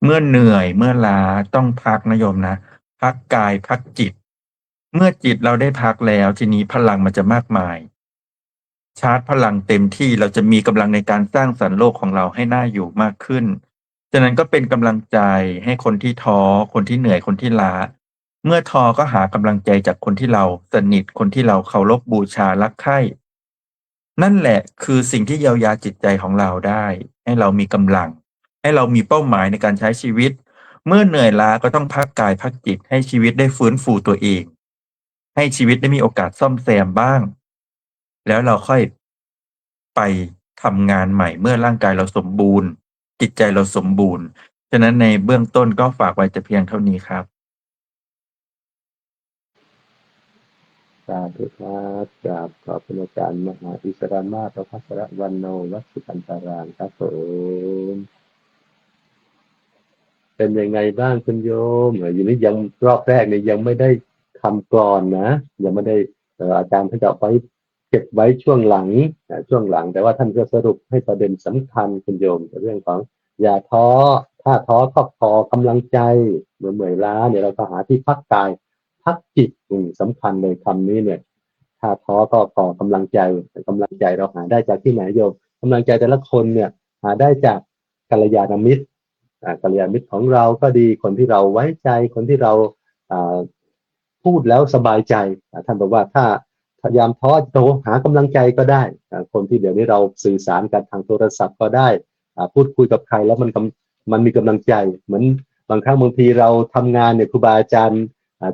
Speaker 6: เมื่อเหนื่อยเมื่อล้าต้องพักนะโยมนะ พักกายพักจิต เมื่อจิตเราได้พักแล้วทีนี้พลังมันจะมากมาย ชาร์จพลังเต็มที่เราจะมีกำลังในการสร้างสรรค์โลกของเราให้น่าอยู่มากขึ้น ฉะนั้นก็เป็นกำลังใจให้คนที่ท้อคนที่เหนื่อยคนที่ล้า เมื่อท้อก็หากำลังใจจากคนที่เราสนิทคนที่เราเคารพบูชารักใคร่นั่นแหละคือสิ่งที่เยียวยาจิตใจของเราได้ ให้เรามีกำลัง ให้เรามีเป้าหมายในการใช้ชีวิต เมื่อเหนื่อยล้าก็ต้องพักกายพักจิตให้ชีวิตได้ฟื้นฟูตัวเอง ให้ชีวิตได้มีโอกาสซ่อมแซมบ้าง แล้วเราค่อยไปทำงานใหม่เมื่อร่างกายเราสมบูรณ์ จิตใจเราสมบูรณ์ ฉะนั้นในเบื้องต้นก็ฝากไว้แต่เพียงเท่านี้ครับ
Speaker 3: สาธุครับกราบขอบคุณอาจารย์มหาอิสรามาศพัสรวันโนวัดสุขันตารามครับผมเป็นยังไงบ้างคุณโยมอยู่นี้ยังรอบแรกเนี่ยยังไม่ได้คำกลอนนะยังไม่ได้อาจารย์ท่านจะเอาไว้เก็บไว้ช่วงหลังแต่ว่าท่านก็สรุปให้ประเด็นสำคัญคุณโยมเรื่องของอย่าท้อถ้าท้อก็พอกำลังใจเมื่อยล้าเนี่ยเราก็หาที่พักกายพักจิตสำคัญเลยคำนี้เนี่ยถ้าท้อก็พอกำลังใจกำลังใจเราหาได้จากที่ไหนโยมกำลังใจแต่ละคนเนี่ยหาได้จากกัลยาณมิตรกัลยาณมิตรของเราก็ดีคนที่เราไว้ใจคนที่เราพูดแล้วสบายใจท่านบอกว่าถ้าพยายามท้อโตหากำลังใจก็ได้คนที่เดี๋ยวนี้เราสื่อสารกันทางโทรศัพท์ก็ได้พูดคุยกับใครแล้วมันมีกำลังใจเหมือนบางครั้งบางทีเราทำงานเนี่ยครูบาอาจารย์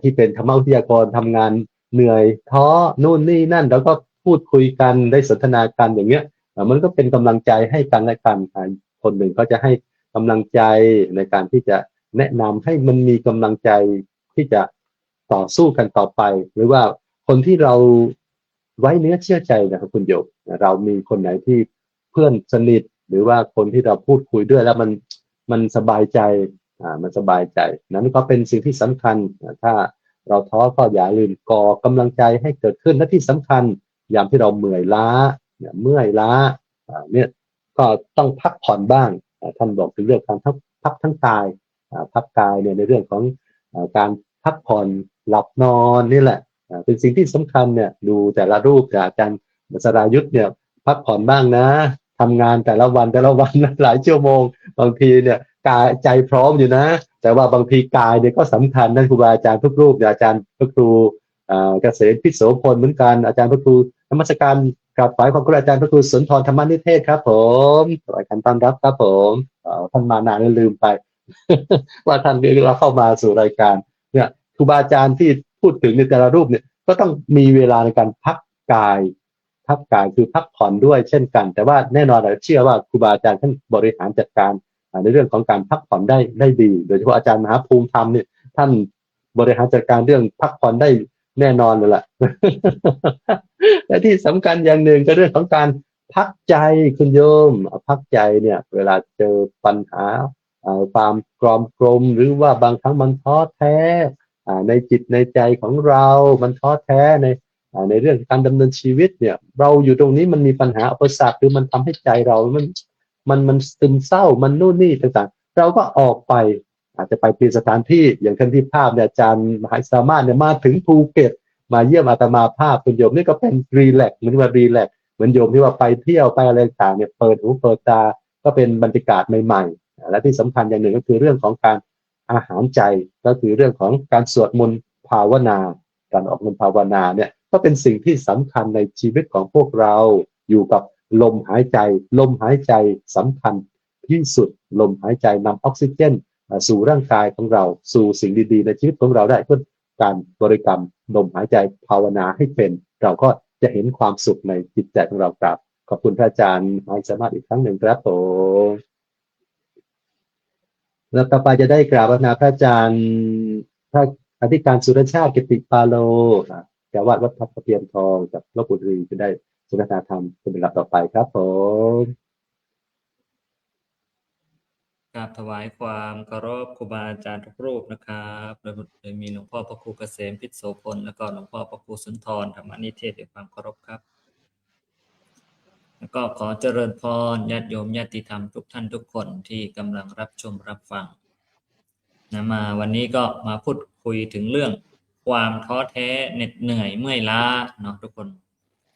Speaker 3: ที่เป็นธรรมวิทยากรทำงานเหนื่อยท้อนู่นนี่นั่นแล้วก็พูดคุยกันได้สนทนากันอย่างเงี้ยมันก็เป็นกำลังใจให้กันและกันคนหนึ่งก็จะให้กำลังใจในการที่จะแนะนำให้มันมีกำลังใจที่จะต่อสู้กันต่อไปหรือว่าคนที่เราไว้เนื้อเชื่อใจนะครับคุณโยมเรามีคนไหนที่เพื่อนสนิทหรือว่าคนที่เราพูดคุยด้วยแล้วมันสบายใจมันสบายใจนั้นก็เป็นสิ่งที่สำคัญถ้าเราท้อก็อย่าลืมก่อกำลังใจให้เกิดขึ้นและที่สำคัญยามที่เราเมื่อยล้าเนี่ยก็ต้องพักผ่อนบ้างท่านบอกถึงเรื่องการพักทั้งกายพักกายเนี่ยในเรื่องของการท พักผ่อนหลับนอนนี่แหละเป็นสิ่งที่สำคัญเนี่ยดูแต่ละรูปจากอาจารย์สรายุทธเนี่ยพักผ่อนบ้างนะทำงานแต่ละวันหลายชั่วโมงบางทีเนี่ยกายใจพร้อมอยู่นะแต่ว่าบางทีกายเนี่ยก็สำคัญนั่นครูบาอาจารย์ทุกรูปเนี่ยอาจารย์พระครูเกษมพิโสพลเหมือนกันอาจารย์พระครูนมัสการกราบไหว้ขอบคุณอาจารย์พระครูสุนทรธรรมนิเทศครับผมขอการต้อนรับครับผมท่านมานานแล้วลืมไป ว่าท่านเราเข้ามาสู่รายการเนี่ยครูบาอาจารย์ที่พูดถึงในแต่ละรูปเนี่ยก็ต้องมีเวลาในการพักกายคือพักผ่อนด้วยเช่นกัน แต่ว่าแน่นอนเราเชื่อว่าครูบาอาจารย์ท่านบริหารจัดการในเรื่องของการพักผ่อนได้ดีโดยเฉพาะอาจารย์มหาภูมิธรรมเนี่ยท่านบริหารจัดการเรื่องพักผ่อนได้แน่นอนเลยล่ะ และที่สำคัญอย่างหนึ่งก็เรื่องของการพักใจคุณโยมพักใจเนี่ยเวลาเจอปัญหาความกรอมกรมหรือว่าบางครั้งมันท้อแท้ในจิตในใจของเรามันท้อแท้ในเรื่องการดำเนินชีวิตเนี่ยเราอยู่ตรงนี้มันมีปัญหาอุปสรรคหรือมันทำให้ใจเรามันซึมเศร้ามันนู่นนี่ต่างๆเราก็ออกไปอาจจะไปเปลี่ยนสถานที่อย่างที่ภาพเนี่ยอาจารย์มหาสามารถเนี่ยมาถึงภูเก็ตมาเยี่ยมอาตมาภาพคุณโยมนี่ก็เป็นรีแลกซ์เหมือนว่ารีแลกซ์เหมือนโยมที่ว่าไปเที่ยวไปอะไรต่างเนี่ยเปิดหูเปิดตาก็เป็นบรรยากาศใหม่ๆและที่สำคัญอย่างหนึ่งก็คือเรื่องของการอาหารใจก็คือเรื่องของการสวดมนต์ภาวนาการออกมนต์ภาวนาเนี่ยก็เป็นสิ่งที่สำคัญในชีวิตของพวกเราอยู่กับลมหายใจสำคัญที่สุดลมหายใจนำออกซิเจนสู่ร่างกายของเราสู่สิ่งดีๆในชีวิตของเราได้เพื่อการบริกรรมลมหายใจภาวนาให้เป็นเราก็จะเห็นความสุขในจิตใจของเราครับขอบคุณพระอาจารย์ให้สามารถอีกครั้งหนึ่งครับผมแล้วต่อไปจะได้กราบนาพระอาจารย์พระอธิการสุรชาติกิติปาโลเจ้าวาดวัดทับตะเพียนทองจากลพบุรีจะได้สนทนาธรรมเป็นลำดับต่อไปครับผม
Speaker 7: กราบถวายความเคารพครูบาอาจารย์ทุกรูปนะครับโดยมีหลวงพ่อพระครูเกษมพิษโสพลแล้วก็หลวงพ่อพระครูสุนทรธรรมนิเทศด้วยความเคารพครับแล้วก็ขอเจริญพรญาติโยมญาติธรรมทุกท่านทุกคนที่กำลังรับชมรับฟังมาวันนี้ก็มาพูดคุยถึงเรื่องความท้อแท้เหน็ดเหนื่อยเมื่อยล้าเนาะทุกคน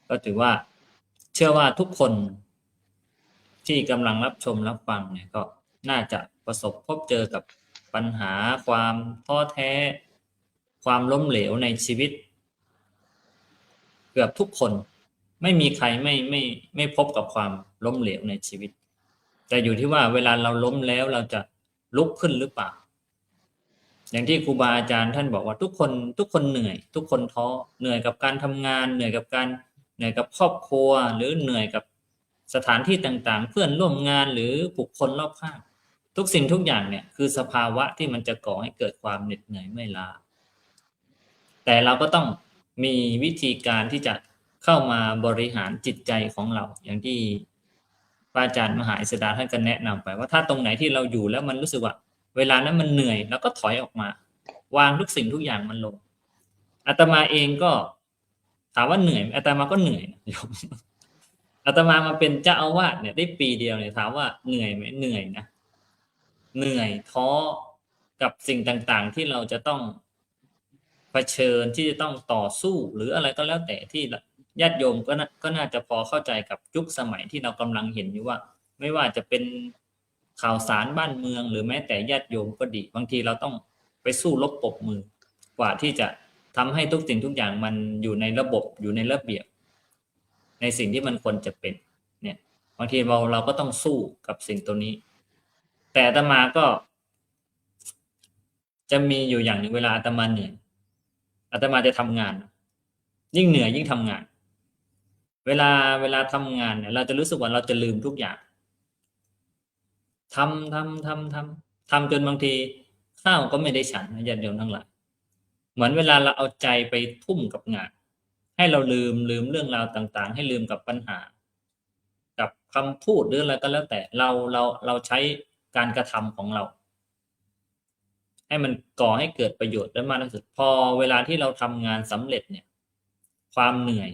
Speaker 7: ก็ถือว่าเชื่อว่าทุกคนที่กำลังรับชมรับฟังเนี่ยก็น่าจะประสบพบเจอกับปัญหาความท้อแท้ความล้มเหลวในชีวิตเกือบทุกคนไม่มีใครไม่พบกับความล้มเหลวในชีวิตแต่อยู่ที่ว่าเวลาเราล้มแล้วเราจะลุกขึ้นหรือเปล่าอย่างที่ครูบาอาจารย์ท่านบอกว่าทุกคนเหนื่อยทุกคนท้อเหนื่อยกับการทำงานเหนื่อยกับครอบครัวหรือเหนื่อยกับสถานที่ต่างๆเพื่อนร่วมงานหรือบุคคลรอบข้างทุกสิ่งทุกอย่างเนี่ยคือสภาวะที่มันจะก่อให้เกิดความเหน็ดเหนื่อยเมื่อยล้าแต่เราก็ต้องมีวิธีการที่จะเข้ามาบริหารจิตใจของเราอย่างที่พระอาจารย์มหาอิสดาท่านก็แนะนำไปว่าถ้าตรงไหนที่เราอยู่แล้วมันรู้สึกว่าเวลานั้นมันเหนื่อยเราก็ถอยออกมาวางทุกสิ่งทุกอย่างมันลงอาตมาเองก็ถามว่าเหนื่อยอาตมาก็เหนื่อยนะอาตมามาเป็นเจ้าอาวาสเนี่ยได้ปีเดียวเนี่ยถามว่าเหนื่อยไหมเหนื่อยนะเหนื่อยท้อกับสิ่งต่างๆที่เราจะต้องเผชิญที่จะต้องต่อสู้หรืออะไรก็แล้วแต่ที่ญาติโยมก็น่าจะพอเข้าใจกับยุคสมัยที่เรากำลังเห็นอยู่ว่าไม่ว่าจะเป็นข่าวสารบ้านเมืองหรือแม้แต่ญาติโยมก็ดีบางทีเราต้องไปสู้รบปรบมือกว่าที่จะทำให้ทุกสิ่งทุกอย่างมันอยู่ในระบบอยู่ในระเบียบในสิ่งที่มันควรจะเป็นเนี่ยบางทีเราก็ต้องสู้กับสิ่งตัวนี้แต่อาตมาก็จะมีอยู่อย่างหนึ่งเวลาอาตมาเหนื่อยอาตมาจะทำงานยิ่งเหนื่อยยิ่งทำงานเวลาทำงานเนี่ยเราจะรู้สึกว่าเราจะลืมทุกอย่างทำจนบางทีข้าวก็ไม่ได้ฉันญาติโยมทั้งหลายเหมือนเวลาเราเอาใจไปทุ่มกับงานให้เราลืมเรื่องราวต่างๆให้ลืมกับปัญหากับคำพูดหรืออะไรก็แล้วแต่เราใช้การกระทำของเราให้มันก่อให้เกิดประโยชน์ได้มากที่สุดพอเวลาที่เราทำงานสำเร็จเนี่ยความเหนื่อย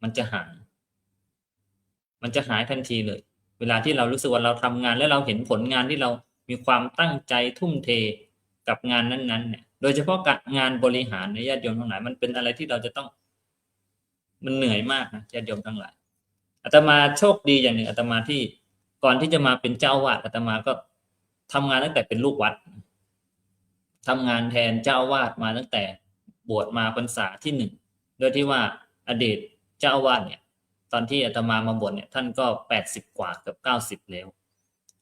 Speaker 7: มันจะหายทันทีเลยเวลาที่เรารู้สึกว่าเราทำงานแล้วเราเห็นผลงานที่เรามีความตั้งใจทุ่มเทกับงานนั้นๆเนี่ย โดยเฉพาะการงานบริหารในญาติโยมทั้งหลายมันเป็นอะไรที่เราจะต้องมันเหนื่อยมากนะญาติโยมทั้งหลายอาตมาโชคดีอย่างหนึ่งอาตมาที่ก่อนที่จะมาเป็นเจ้าวาดอาตมาก็ทำงานตั้งแต่เป็นลูกวัดทำงานแทนเจ้าวาดมาตั้งแต่บวชมาพรรษาที่1โดยที่ว่าอดีตเจ้าวาดเนี่ยตอนที่อาตมามาบวชเนี่ยท่านก็80กว่าเกือบ90แล้ว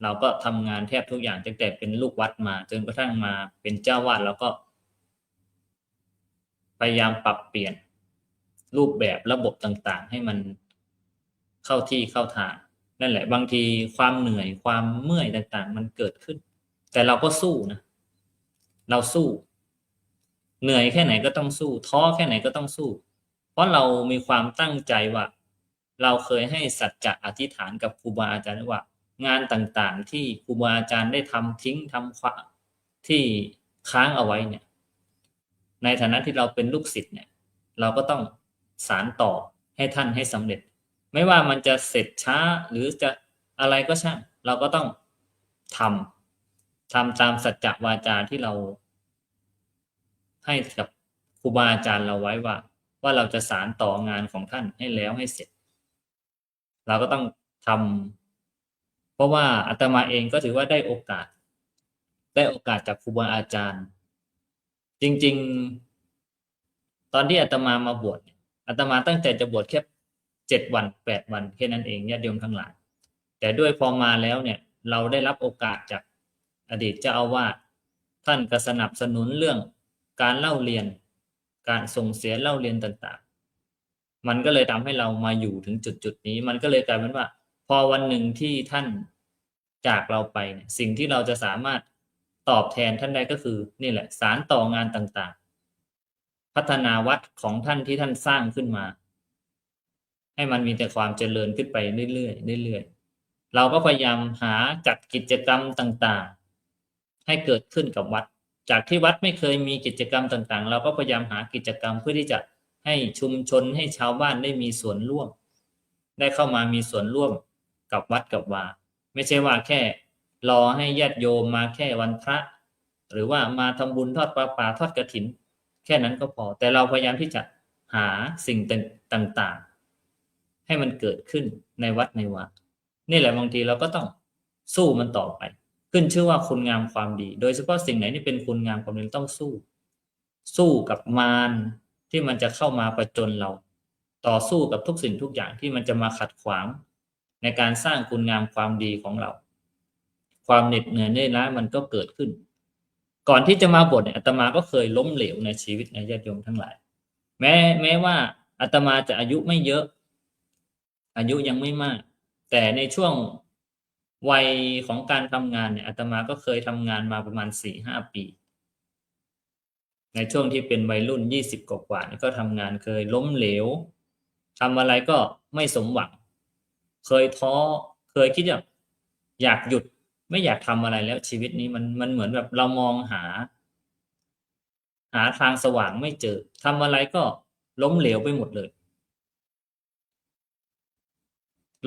Speaker 7: เราก็ทำงานแทบทุกอย่างตั้งแต่เป็นลูกวัดมาจนกระทั่งมาเป็นเจ้าวาดแล้วก็พยายามปรับเปลี่ยนรูปแบบระบบต่างๆให้มันเข้าที่เข้าทางนั่นแหละบางทีความเหนื่อยความเมื่อยต่างๆมันเกิดขึ้นแต่เราก็สู้นะเราสู้เหนื่อยแค่ไหนก็ต้องสู้ท้อแค่ไหนก็ต้องสู้เพราะเรามีความตั้งใจว่าเราเคยให้สัจจะอธิษฐานกับครูบาอาจารย์ว่างานต่างๆที่ครูบาอาจารย์ได้ทำทิ้งทำขวาที่ค้างเอาไว้เนี่ยในฐานะที่เราเป็นลูกศิษย์เนี่ยเราก็ต้องสานต่อให้ท่านให้สำเร็จไม่ว่ามันจะเสร็จช้าหรือจะอะไรก็ช่างเราก็ต้องทำตามสัจจะวาจาที่เราให้กับครูบาอาจารย์เราไว้ว่าเราจะสานต่องานของท่านให้แล้วให้เสร็จเราก็ต้องทำเพราะว่าอาตมาเองก็ถือว่าได้โอกาสจากครูบาอาจารย์จริงๆตอนที่อาตมาบวชอาตมาตั้งใจจะบวชแค่7 วัน8 วันแค่นั้นเองญาติโยมทั้งหลายแต่ด้วยพอมาแล้วเนี่ยเราได้รับโอกาสจากอดีตเจ้าอาวาสท่านก็สนับสนุนเรื่องการเล่าเรียนการส่งเสียเล่าเรียนต่างๆมันก็เลยทำให้เรามาอยู่ถึงจุดนี้มันก็เลยกลายเป็นว่าพอวันหนึ่งที่ท่านจากเราไปเนี่ยสิ่งที่เราจะสามารถตอบแทนท่านได้ก็คือนี่แหละสานต่องานต่างๆพัฒนาวัดของท่านที่ท่านสร้างขึ้นมาให้มันมีแต่ความเจริญขึ้นไปเรื่อยๆเราก็พยายามหาจัดกิจกรรมต่างๆให้เกิดขึ้นกับวัดจากที่วัดไม่เคยมีกิจกรรมต่างๆเราก็พยายามหากิจกรรมเพื่อที่จะให้ชุมชนให้ชาวบ้านได้มีส่วนร่วมได้เข้ามามีส่วนร่วมกับวัดกับวาไม่ใช่ว่าแค่รอให้ญาติโยมมาแค่วันพระหรือว่ามาทำบุญทอดป่าทอดกฐินแค่นั้นก็พอแต่เราพยายามที่จะหาสิ่งต่างๆให้มันเกิดขึ้นในวัดในวานี่แหละบางทีเราก็ต้องสู้มันต่อไปขึ้นชื่อว่าคุณงามความดีโดยเฉพาะสิ่งไหนที่เป็นคุณงามความดีต้องสู้กับมารที่มันจะเข้ามาประจนเราต่อสู้กับทุกสิ่งทุกอย่างที่มันจะมาขัดขวางในการสร้างคุณงามความดีของเราความเหน็ดเหนื่อยเหนื่อยล้ามันก็เกิดขึ้นก่อนที่จะมาบวชเนี่ยอาตมาก็เคยล้มเหลวในชีวิตในญาติโยมทั้งหลายแม้ว่าอาตมาจะอายุไม่เยอะอายุยังไม่มากแต่ในช่วงวัยของการทำงานเนี่ยอาตมาก็เคยทำงานมาประมาณ 4-5 ปีในช่วงที่เป็นวัยรุ่น20กว่าๆก็ทำงานเคยล้มเหลวทำอะไรก็ไม่สมหวังเคยท้อเคยคิดอยากหยุดไม่อยากทำอะไรแล้วชีวิตนี้มันเหมือนแบบเรามองหาทางสว่างไม่เจอทำอะไรก็ล้มเหลวไปหมดเลย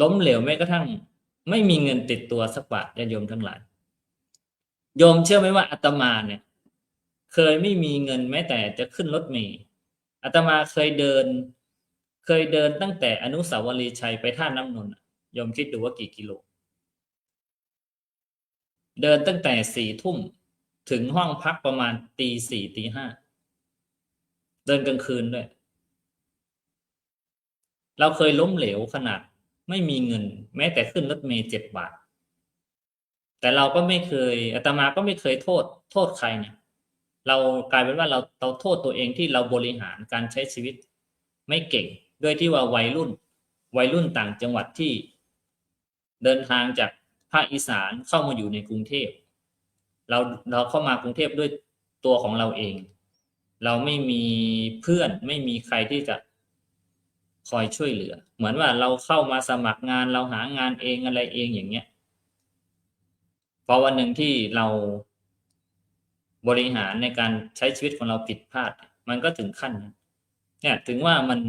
Speaker 7: ล้มเหลวแม้กระทั่งไม่มีเงินติดตัวสักบาทญาติโยมทั้งหลายโยมเชื่อไหมว่าอาตมาเนี่ยเคยไม่มีเงินแม้แต่จะขึ้นรถเมล์อาตมาเคยเดินตั้งแต่อนุสาวรีย์ชัยไปท่าน้ำนนท์โยมคิดดูว่ากี่กิโลเดินตั้งแต่4 ทุ่มถึงห้องพักประมาณตี 4 ตี 5เดินกลางคืนด้วยเราเคยล้มเหลวขนาดไม่มีเงินแม้แต่ขึ้นรถเมล์7 บาทแต่เราก็ไม่เคยอาตมาก็ไม่เคยโทษใครเนี่ยเรากลายเป็นว่าเราโทษตัวเองที่เราบริหารการใช้ชีวิตไม่เก่งด้วยที่ว่าวัยรุ่นต่างจังหวัดที่เดินทางจากภาคอีสานเข้ามาอยู่ในกรุงเทพเราเข้ามากรุงเทพด้วยตัวของเราเองเราไม่มีเพื่อนไม่มีใครที่จะคอยช่วยเหลือเหมือนว่าเราเข้ามาสมัครงานเราหางานเองอะไรเองอย่างเงี้ยพอวันหนึ่งที่เราบริหารในการใช้ชีวิตของเราผิดพลาดมันก็ถึงขั้นนั้นเนี่ยถึงว่ามัน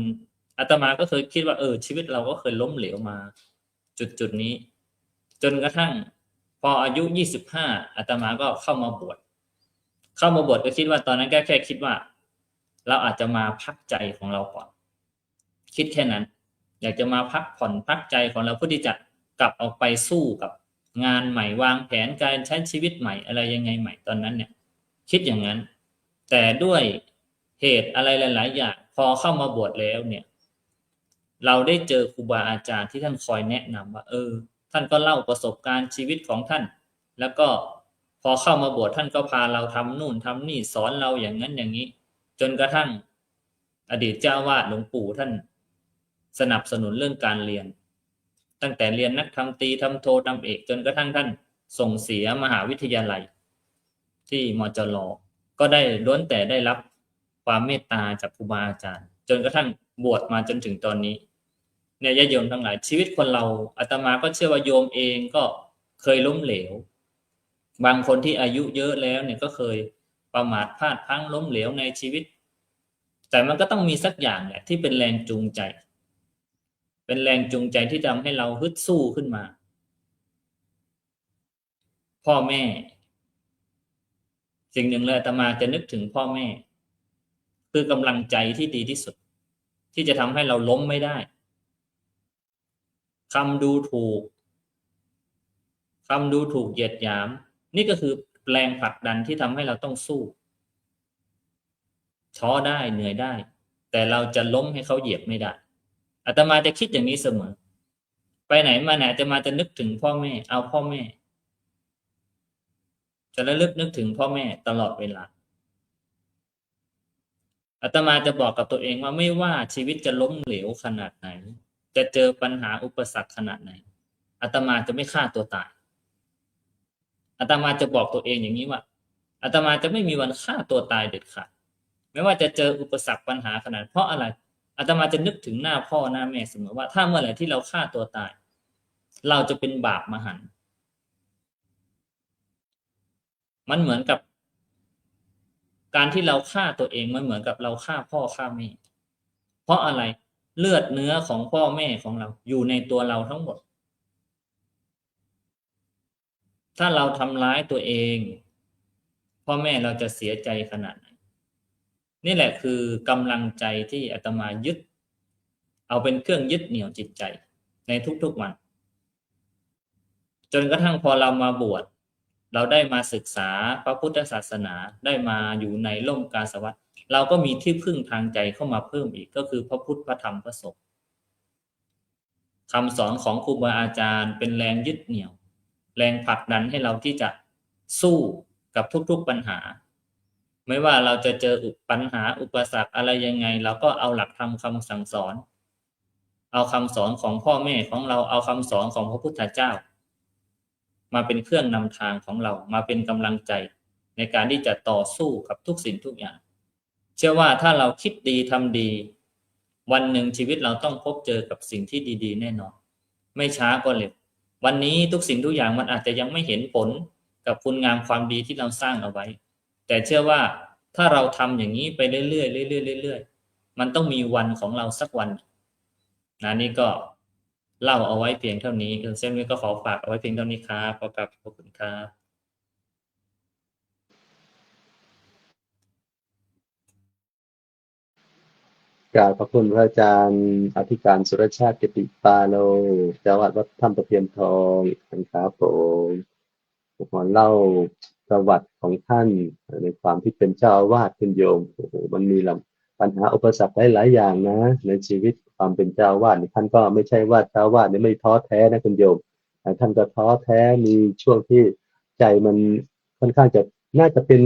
Speaker 7: อาตมาก็เคยคิดว่าชีวิตเราก็เคยล้มเหลวมาจุดนี้จนกระทั่งพออายุ25อาตมาก็เข้ามาบวช เข้ามาบวชก็คิดว่าตอนนั้นก็แค่คิดว่า เราอาจจะมาพักใจของเราก่อนคิดแค่นั้น อยากจะมาพักผ่อนพักใจของเราเพื่อที่จะกลับออกไปสู้กับงานใหม่วางแผนการใช้ชีวิตใหม่อะไรยังไงใหม่ตอนนั้นเนี่ย คิดอย่างนั้น แต่ด้วยเหตุอะไรหลายๆอย่างพอเข้ามาบวชแล้วเนี่ย เราได้เจอครูบาอาจารย์ที่ท่านคอยแนะนำว่าท่านก็เล่าประสบการณ์ชีวิตของท่าน แล้วก็พอเข้ามาบวชท่านก็พาเราทำนู่นทำนี่สอนเราอย่างนั้นอย่างนี้ จนกระทั่งอดีตเจ้าวาดหลวงปู่ท่านสนับสนุนเรื่องการเรียน ตั้งแต่เรียนนักธรรมตรีทำโททำเอกจนกระทั่งท่านส่งเสียมหาวิทยาลัยที่มจร.ก็ได้ล้วนแต่ได้รับความเมตตาจากครูบาอาจารย์จนกระทั่งบวชมาจนถึงตอนนี้เนี่ยญาติโยมทั้งหลายชีวิตคนเราอาตมาก็เชื่อว่าโยมเองก็เคยล้มเหลวบางคนที่อายุเยอะแล้วเนี่ยก็เคยประมาทพลาดพลั้งล้มเหลวในชีวิตแต่มันก็ต้องมีสักอย่างแหละที่เป็นแรงจูงใจเป็นแรงจูงใจที่ทำให้เราฮึดสู้ขึ้นมาพ่อแม่สิ่งหนึ่งเลยอาตมาจะนึกถึงพ่อแม่คือกำลังใจที่ดีที่สุดที่จะทำให้เราล้มไม่ได้คำดูถูกเหยียดหยามนี่ก็คือแรงผลักดันที่ทำให้เราต้องสู้ท้อได้เหนื่อยได้แต่เราจะล้มให้เขาเหยียบไม่ได้อาตมาจะคิดอย่างนี้เสมอไปไหนมาไหนอาตมาจะนึกถึงพ่อแม่เอาพ่อแม่จะระลึกนึกถึงพ่อแม่ตลอดเวลาอาตมาจะบอกกับตัวเองว่าไม่ว่าชีวิตจะล้มเหลวขนาดไหนจะเจอปัญหาอุปสรรคขนาดไหนอาตมาจะไม่ฆ่าตัวตายอาตมาจะบอกตัวเองอย่างนี้ว่าอาตมาจะไม่มีวันฆ่าตัวตายเด็ดขาดไม่ว่าจะเจออุปสรรคปัญหาขนาดเพราะอะไรอาตมาจะนึกถึงหน้าพ่อหน้าแม่เสมอว่าถ้าเมื่อไหร่ที่เราฆ่าตัวตายเราจะเป็นบาปมหันต์มันเหมือนกับการที่เราฆ่าตัวเองมันเหมือนกับเราฆ่าพ่อฆ่าแม่เพราะอะไรเลือดเนื้อของพ่อแม่ของเราอยู่ในตัวเราทั้งหมดถ้าเราทำร้ายตัวเองพ่อแม่เราจะเสียใจขนาดไหนนี่แหละคือกำลังใจที่อาตมายึดเอาเป็นเครื่องยึดเหนี่ยวจิตใจในทุกๆวันจนกระทั่งพอเรามาบวชเราได้มาศึกษาพระพุทธศาสนาได้มาอยู่ในร่มกาสาวพัสเราก็มีที่พึ่งทางใจเข้ามาเพิ่มอีกก็คือพระพุทธพระธรรมพระสงฆ์คำสอนของครูบาอาจารย์เป็นแรงยึดเหนี่ยวแรงผลักดันให้เราที่จะสู้กับทุกๆปัญหาไม่ว่าเราจะเจอปัญหาอุปสรรคอะไรยังไงเราก็เอาหลักธรรมคำสั่งสอนเอาคำสอนของพ่อแม่ของเราเอาคำสอนของพระพุทธเจ้ามาเป็นเครื่องนำทางของเรามาเป็นกำลังใจในการที่จะต่อสู้กับทุกสิ่งทุกอย่างเชื่อว่าถ้าเราคิดดีทำดีวันหนึ่งชีวิตเราต้องพบเจอกับสิ่งที่ดีๆแน่นอนไม่ช้าก็เร็ววันนี้ทุกสิ่งทุกอย่างมันอาจจะยังไม่เห็นผลกับคุณงามความดีที่เราสร้างเอาไว้แต่เชื่อว่าถ้าเราทำอย่างนี้ไปเรื่อยๆเรื่อยๆมันต้องมีวันของเราสักวันนะนี่ก็เล่าเอาไว้เพียงเท่านี้เส้นนี้ก็ขอฝากเอาไว้เพียงเท่านี้ครับขอบคุณครับ
Speaker 3: กราบขอบคุณพระอาจารย์อธิการสุรชาติกิติปาโลเจ้าอาวาสวัดถ้ำตะเพียนทองนะครับผมขอเล่าประวัติของท่านในความที่เป็นเจ้าอาวาสคุณโยมโอ้โหมันมีปัญหาอุปสรรคหลายๆอย่างนะในชีวิตความเป็นเจ้าอาวาสท่านก็ไม่ใช่ว่าเจ้าอาวาสไม่ท้อแท้นะคุณโยมท่านก็ท้อแท้มีช่วงที่ใจมันค่อนข้างจะน่าจะเป็น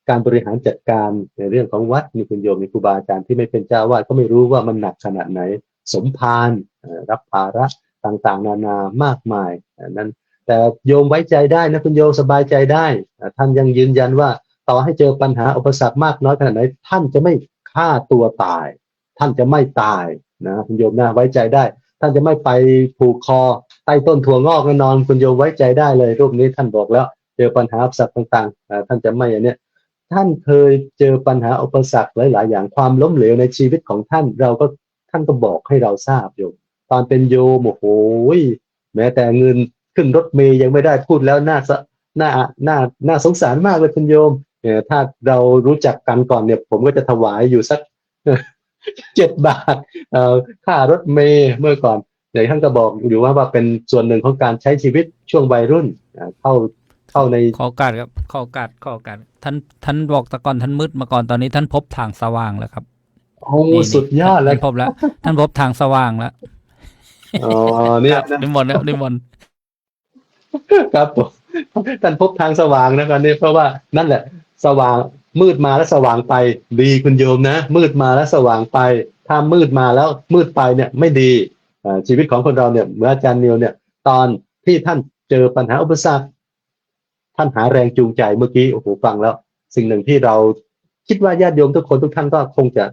Speaker 3: การบริหารจัดการในเรื่องของวัดมีคุณโยมมีครูบาอาจารย์ที่ไม่เป็นเจ้าอาวาสก็ไม่รู้ว่ามันหนักขนาดไหนสมภารรับภาระต่างๆนานามากมายนั้นแต่โยมไว้ใจได้นะคุณโยมสบายใจได้ท่านยังยืนยันว่าต่อให้เจอปัญหาอุปสรรคมากน้อยขนาดไหนท่านจะไม่ฆ่าตัวตายท่านจะไม่ตายนะคุณโยมน่าไว้ใจได้ท่านจะไม่ไปผูกคอใต้ต้นถั่วงอกแน่นอนคุณโยมไว้ใจได้เลยรูปนี้ท่านบอกแล้วเจอปัญหาอุปสรรคต่างๆท่านจะไม่อันเนี้ยท่านเคยเจอปัญหาอุปสรรคหลายๆอย่างความล้มเหลวในชีวิตของท่านท่านก็บอกให้เราทราบโยมตอนเป็นโยมโอ้โหแม้แต่เงินขึ้นรถเมย์ยังไม่ได้พูดแล้วน่าสงสารมากเลยคุณโยม ถ้าเรารู้จักกันก่อนเนี่ยผมก็จะถวายอยู่สัก 7 บาทค่ารถเมล์เมื่อก่อนเดี๋ยวท่านก็บอกอยู่ว่าเป็นส่วนหนึ่งของการใช้ชีวิตช่วงวัยรุ่นเข้าใน
Speaker 2: ขอโอกาสครับขอโอกาสท่านบอกแต่ก่อนท่านมืดมาก่อนตอนนี้ท่านพบทางสว่างแล้วครับ
Speaker 3: โอ้
Speaker 2: นี่
Speaker 3: สุดยอดเลย
Speaker 2: ท่านพบแล้ว ท่านพบทางสว่างแล้ว
Speaker 3: อ๋อเนี่ย
Speaker 2: นิมนต์ครับนิมนต์
Speaker 3: ครับผมท่านพบทางสว่างนะครับนี่เพราะว่านั่นแหละสว่างมืดมาแล้วสว่างไปดีคุณโยมนะมืดมาแล้วสว่างไป ถ้ามืดมาแล้วมืดไปเนี่ยไม่ดีชีวิตของคนเราเนี่ยเหมือนอาจารย์นิวเนี่ยตอนที่ท่านเจอปัญหาอุปสรรคท่านหาแรงจูงใจเมื่อกี้โอ้โหฟังแล้วสิ่งหนึ่งที่เราคิดว่าญาติโยมทุกคนทุกท่านก็คงจะ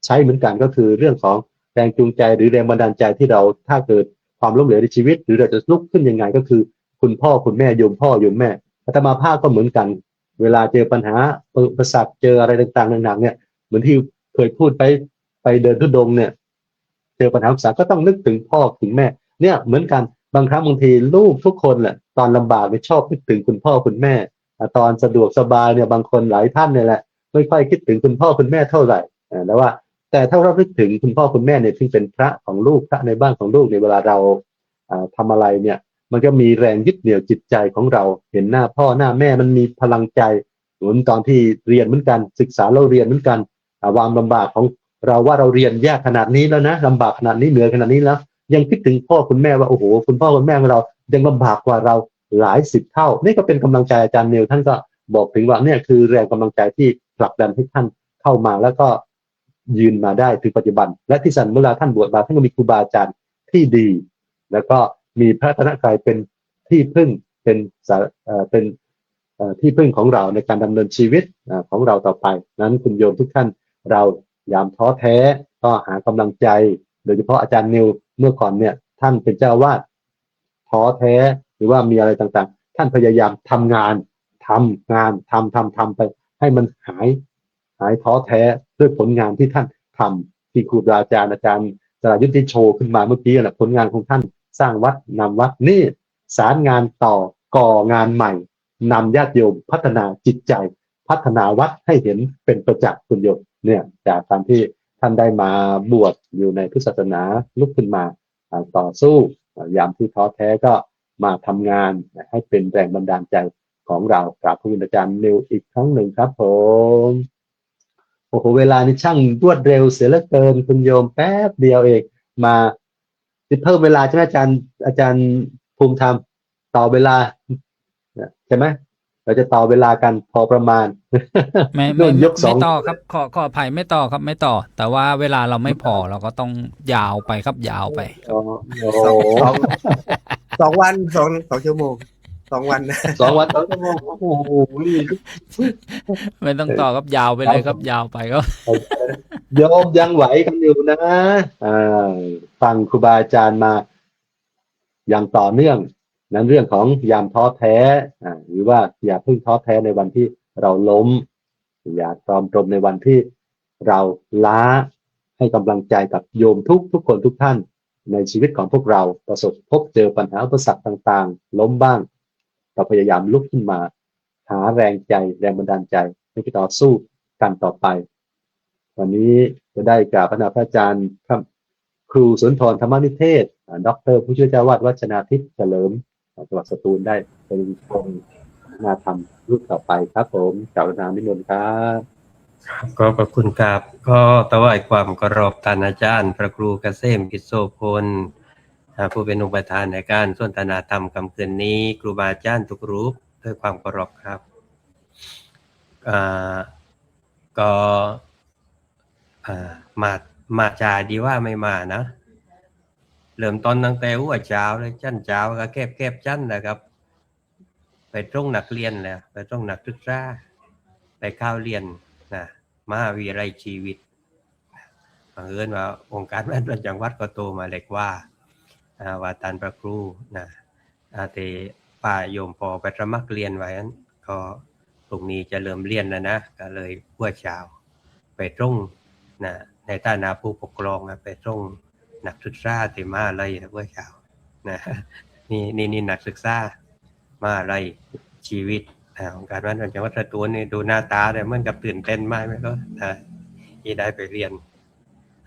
Speaker 3: ใช้เหมือนกันก็คือเรื่องของแรงจูงใจหรือแรงบันดาลใจที่เราถ้าเกิดความล้มเหลวในชีวิตหรือเราจะลุกขึ้นยังไงก็คือคุณพ่อคุณแม่โยมพ่อโยมแม่อาตมาภาพก็เหมือนกันเวลาเจอปัญหาอุปสรรคเจออะไรต่างๆหนักๆเนี่ยเหมือนที่เคยพูดไปเดินธุดงค์เนี่ยเจอปัญหาอุปสรรคก็ต้องนึกถึงพ่อถึงแม่เนี่ยเหมือนกันบางครั้งบางทีลูกทุกคนแหละตอนลำบากไม่ชอบนึกถึงคุณพ่อคุณแม่ตอนสะดวกสบายเนี่ยบางคนหลายท่านเนี่ยแหละไม่ค่อยคิดถึงคุณพ่อคุณแม่เท่าไหร่แต่ถ้าเราคิดถึงคุณพ่อคุณแม่เนี่ยซึ่งเป็นพระของลูกพระในบ้านของลูกในเวลาเราทำอะไรเนี่ยมันก็มีแรงยึดเหนี่ยวจิตใจของเราเห็นหน้าพ่อหน้าแม่มันมีพลังใจเหมือนตอนที่เรียนเหมือนกันศึกษาเราเรียนเหมือนกันความลำบากของเราว่าเราเรียนยากขนาดนี้แล้วนะลำบากขนาดนี้เหนื่อยขนาดนี้แล้วยังคิดถึงพ่อคุณแม่ว่าโอ้โหคุณพ่อคุณแม่ของเรายังลำบากกว่าเราหลาย10 เท่านี่ก็เป็นกำลังใจอาจารย์เนวท่านก็บอกถึงว่าเนี่ยคือแรงกำลังใจที่ผลักดันให้ท่านเข้ามาแล้วก็ยืนมาได้ถึงปัจจุบันและที่สันเวลาท่านบวชมาท่านก็มีครูบาอาจารย์ที่ดีแล้วก็มีพระรัตนตรัยเป็นที่พึ่งเป็นที่พึ่งของเราในการดำเนินชีวิตของเราต่อไปนั้นคุณโยมทุกท่านเรายามท้อแท้ก็หากำลังใจโดยเฉพาะอาจารย์นิวเมื่อก่อนเนี่ยท่านเป็นเจ้าอาวาสท้อแท้หรือว่ามีอะไรต่างๆท่านพยายามทำงานไปให้มันหายท้อแท้ด้วยผลงานที่ท่านทำที่ครูบาอาจารย์สรายุทธที่โชว์ขึ้นมาเมื่อกี้แหละผลงานของท่านสร้างวัดนำวัดนี่สารงานต่อก่องานใหม่นำญาติโยมพัฒนาจิตใจพัฒนาวัดให้เห็นเป็นประจักษ์คุณโยมเนี่ยจากการที่ท่านได้มาบวชอยู่ในพุทธศาสนาลุกขึ้นมาต่อสู้ยามที่ท้อแท้ก็มาทำงานให้เป็นแรงบันดาลใจของเรากราบพระคุณอาจารย์นิวอีกครั้งหนึ่งครับผมโอ้โหเวลานี่ช่างรวดเร็วเสียเหลือเกินคุณโยมแป๊บเดียวเองมาจะเพิ่มเวลาใช่ไหมอาจารย์ภูมิธรรมต่อเวลาใช่ไหมเราจะต่อเวลากันพอประมาณ
Speaker 2: ไม่ต่อครับขออภัยไม่ต่อครับไม่ต่อ แต่ว่าเวลาเราไม่พอเราก็ต้องยาวไปครับยาวไป
Speaker 5: 2 วัน2 ชั่วโมง 2 วันนะ
Speaker 3: 2 วัน2 ชั่วโมงโอ้โห
Speaker 2: ไม่ต้องต่อครับยาวไปเลยครับยาวไปก็
Speaker 3: โยมยังไหวกันอยู่นะฟังครูบาอาจารย์มาอย่างต่อเนื่องนั้นเรื่องของยามท้อแท้หรือว่าอย่าเพิ่งท้อแท้ในวันที่เราล้มอย่าตรอมตรมในวันที่เราล้าให้กำลังใจกับโยมทุกคนทุกท่านในชีวิตของพวกเราประสบพบเจอปัญหาอุปสรรคต่างๆล้มบ้างเราพยายามลุกขึ้นมาหาแรงใจแรงบันดาลใจให้ต่อสู้กันต่อไปวันนี้จะได้กราบพระนาพระอาจารย์ครูสุนทรธรรมนิเทศดร.ผู้ช่วยเจ้าวาดวัดชนาทิพย์เฉลิมจังหวัดสตูลได้เป็นคนมาทำรูปต่อไปครับผมกราบพระนานิมนต์ครับ
Speaker 8: ก็ขอบคุณครับก็ถวายความเคารพท่านอาจารย์พระครูเกษมกิจโสพลผู้เป็นองค์ประธานในการสนทนาธรรมค่ำคืนนี้ครูบาอาจารย์ทุกรูปด้วยความเคารพครับก็มาจ่าดีว่าไม่มานะเริ่มต้นตั้งแต่หัวเช้าเลยชั้นเช้าก็แคบชั้นนะครับไปตรงนักเรียนแล้วไปตรงนักศึกษาไปเข้าเรียนนะมหาวิทยาลัยชีวิตบังเอิญว่าองค์การบริหารจังหวัดก็โตมาเล็กว่าท่านพระครูนะแต่ป้าโยมพอไปสมัครเรียนไว้นั้นก็ตรงนี้จะเริ่มเรียนแล้วนะก็เลยหัวเช้าไปตรงนะในฐานะผู้ปกครองไปตรงนักศึกษาที่มหาวิทยาลัยหัวเช้านะนี่นักศึกษามหาวิทยาลัยชีวิต ของการบ้านของจังหวัดสตูลนี่ดูหน้าตาเนี่ยเหมือนกับตื่นเต้นมากไหมก็ที่ได้ไปเรียน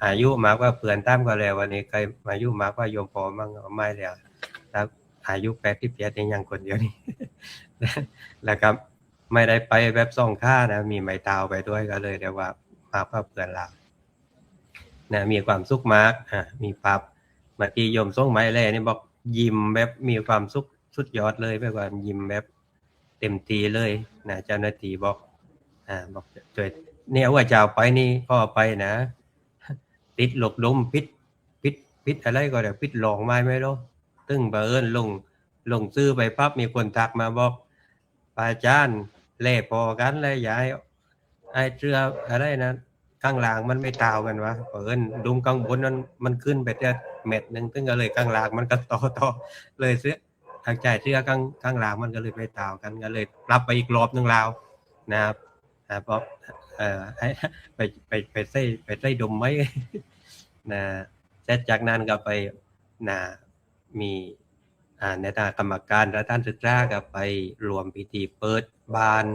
Speaker 8: อายุมากกว่าเพื่อนตามก็แล้ววันนี้เคยอายุมากกว่าโยมพอมั่งไม่แล้วแล้วอายุ87นี่ยังคนเดียวนี่ แล้วก็ไม่ได้ไปแบบส่องค่านะมีไม้เท้าไปด้วยก็เลยเรียกว่ามาเพื่อเพื่อนเรานะมีความสุขมากมีภาพเมื่อกี้โยมส่งไม้แรกนี่บอกยิ้มแบบมีความสุขสุดยอดเลยแบบว่ายิ้มแบบเต็มทีเลยนะเจ้าหน้าที่บอกช่วยเนี่ยว่าจะเอาไปนี่พ่อไปนะ ติดหลกดมพิษอะไรก็ได้พิษหลองไม้ไม่รู้ตึ้งบังเอิญลงซื้อไปปั๊บมีคนทักมาบอกอาจารย์เล่พอกันเลยอย่าให้ไอ้เสื้ออะไรนะข้างล่างมันไม่ตาวกันวะบังเอิญดุมข้างบนมันขึ้นไปแค่เม็ดนึงตึ้งก็เลยข้างล่างมันก็ต่อเลยเสื้อทางใจเสื้อข้างล่างมันก็เลยไม่ตาวกันก็เลยปรับไปอีกรอบนึงแล้วนะครับเพราะให้ไปใส่ดมไว้นะเสร็จจากนั้นก็ไปมีในทางกรรมการและท่านศึกษาก็ไปรวมพิธีเปิดบาน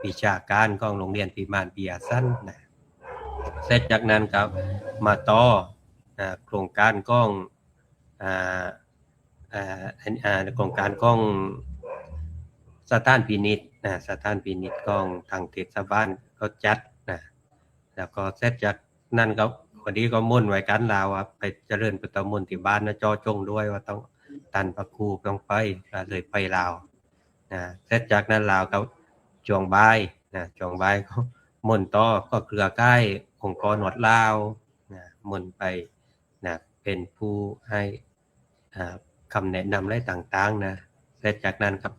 Speaker 8: วิชาการของโรงเรียนพิมานปิยสั้นนะเสร็จจากนั้นก็มาต่อโครงการของโครงการของสถานพินิจสถานพินิจของทางเทศบาลเขาจัดนะแล้วก็เสร็จจากนั้นก็วันนี้ก็มุ่นไว้กันลาวไปเจริญพุทธมนต์ที่บ้านนะจอจงด้วยว่าต้องตันประคูต้องไปเลยไปลาวเสร็จจากนั้นลาวก็จวงบ่ายจวงบ่ายก็มุ่นต่อก็เครือข่ายองค์กรหนวดลาวมุ่นไปเป็นผู้ให้คำแนะนำอะไรต่างๆนะเสร็จจากนั้นครับ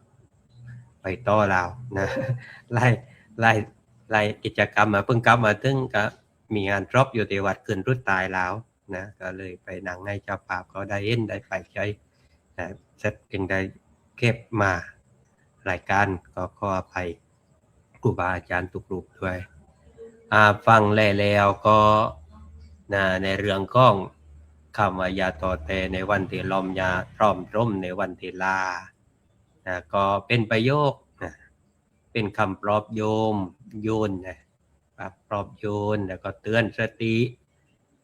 Speaker 8: ไปต่อลาวนะไล่กิจกรรมมาเพิ่งกลับมาถึงก็มีงานดรอปอยู่ที่วัดขึ้นรุ่นตายแล้วนะก็เลยไปนั่งในเจ้าภาพก็ได้เห็นได้ไปใจเสร็จเองได้เก็บมารายการก็ขออภัยครูบาอาจารย์ทุกรูปด้วยฟังแล้วก็ในเรื่องของคำว่ายาต่อแต่ในวันที่ลมยาพร้อมร่มในวันที่ลาก็เป็นประโยคเป็นคำปลอบโยนปลอบโยนแล้วก็เตือนสติ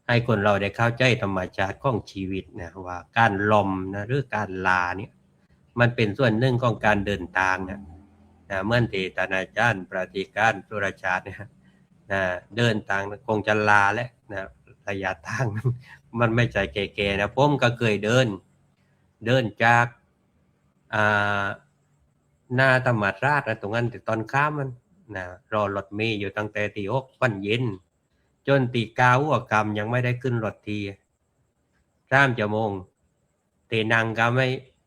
Speaker 8: ให้คนเราได้เข้าใจธรรมชาติของชีวิตนะว่าการลมหรือการลาเนี่ยมันเป็นส่วนหนึ่งของการเดินทางนะเมื่อที่ท่านอาจารย์ปฏิการสุรชาติเนี่ยเดินทางคงจะลาและระยะทางมันไม่ใจแก่ๆนะผมก็เคยเดินจากหน้าธรรมราชตรงนั้นตอนข้ามมันรอรถเมล์อยู่ตั้งแต่ตี6วันเย็นจนตี9หัวค่ำยังไม่ได้ขึ้นรถที3 ชั่วโมงตีนั่งก็ไ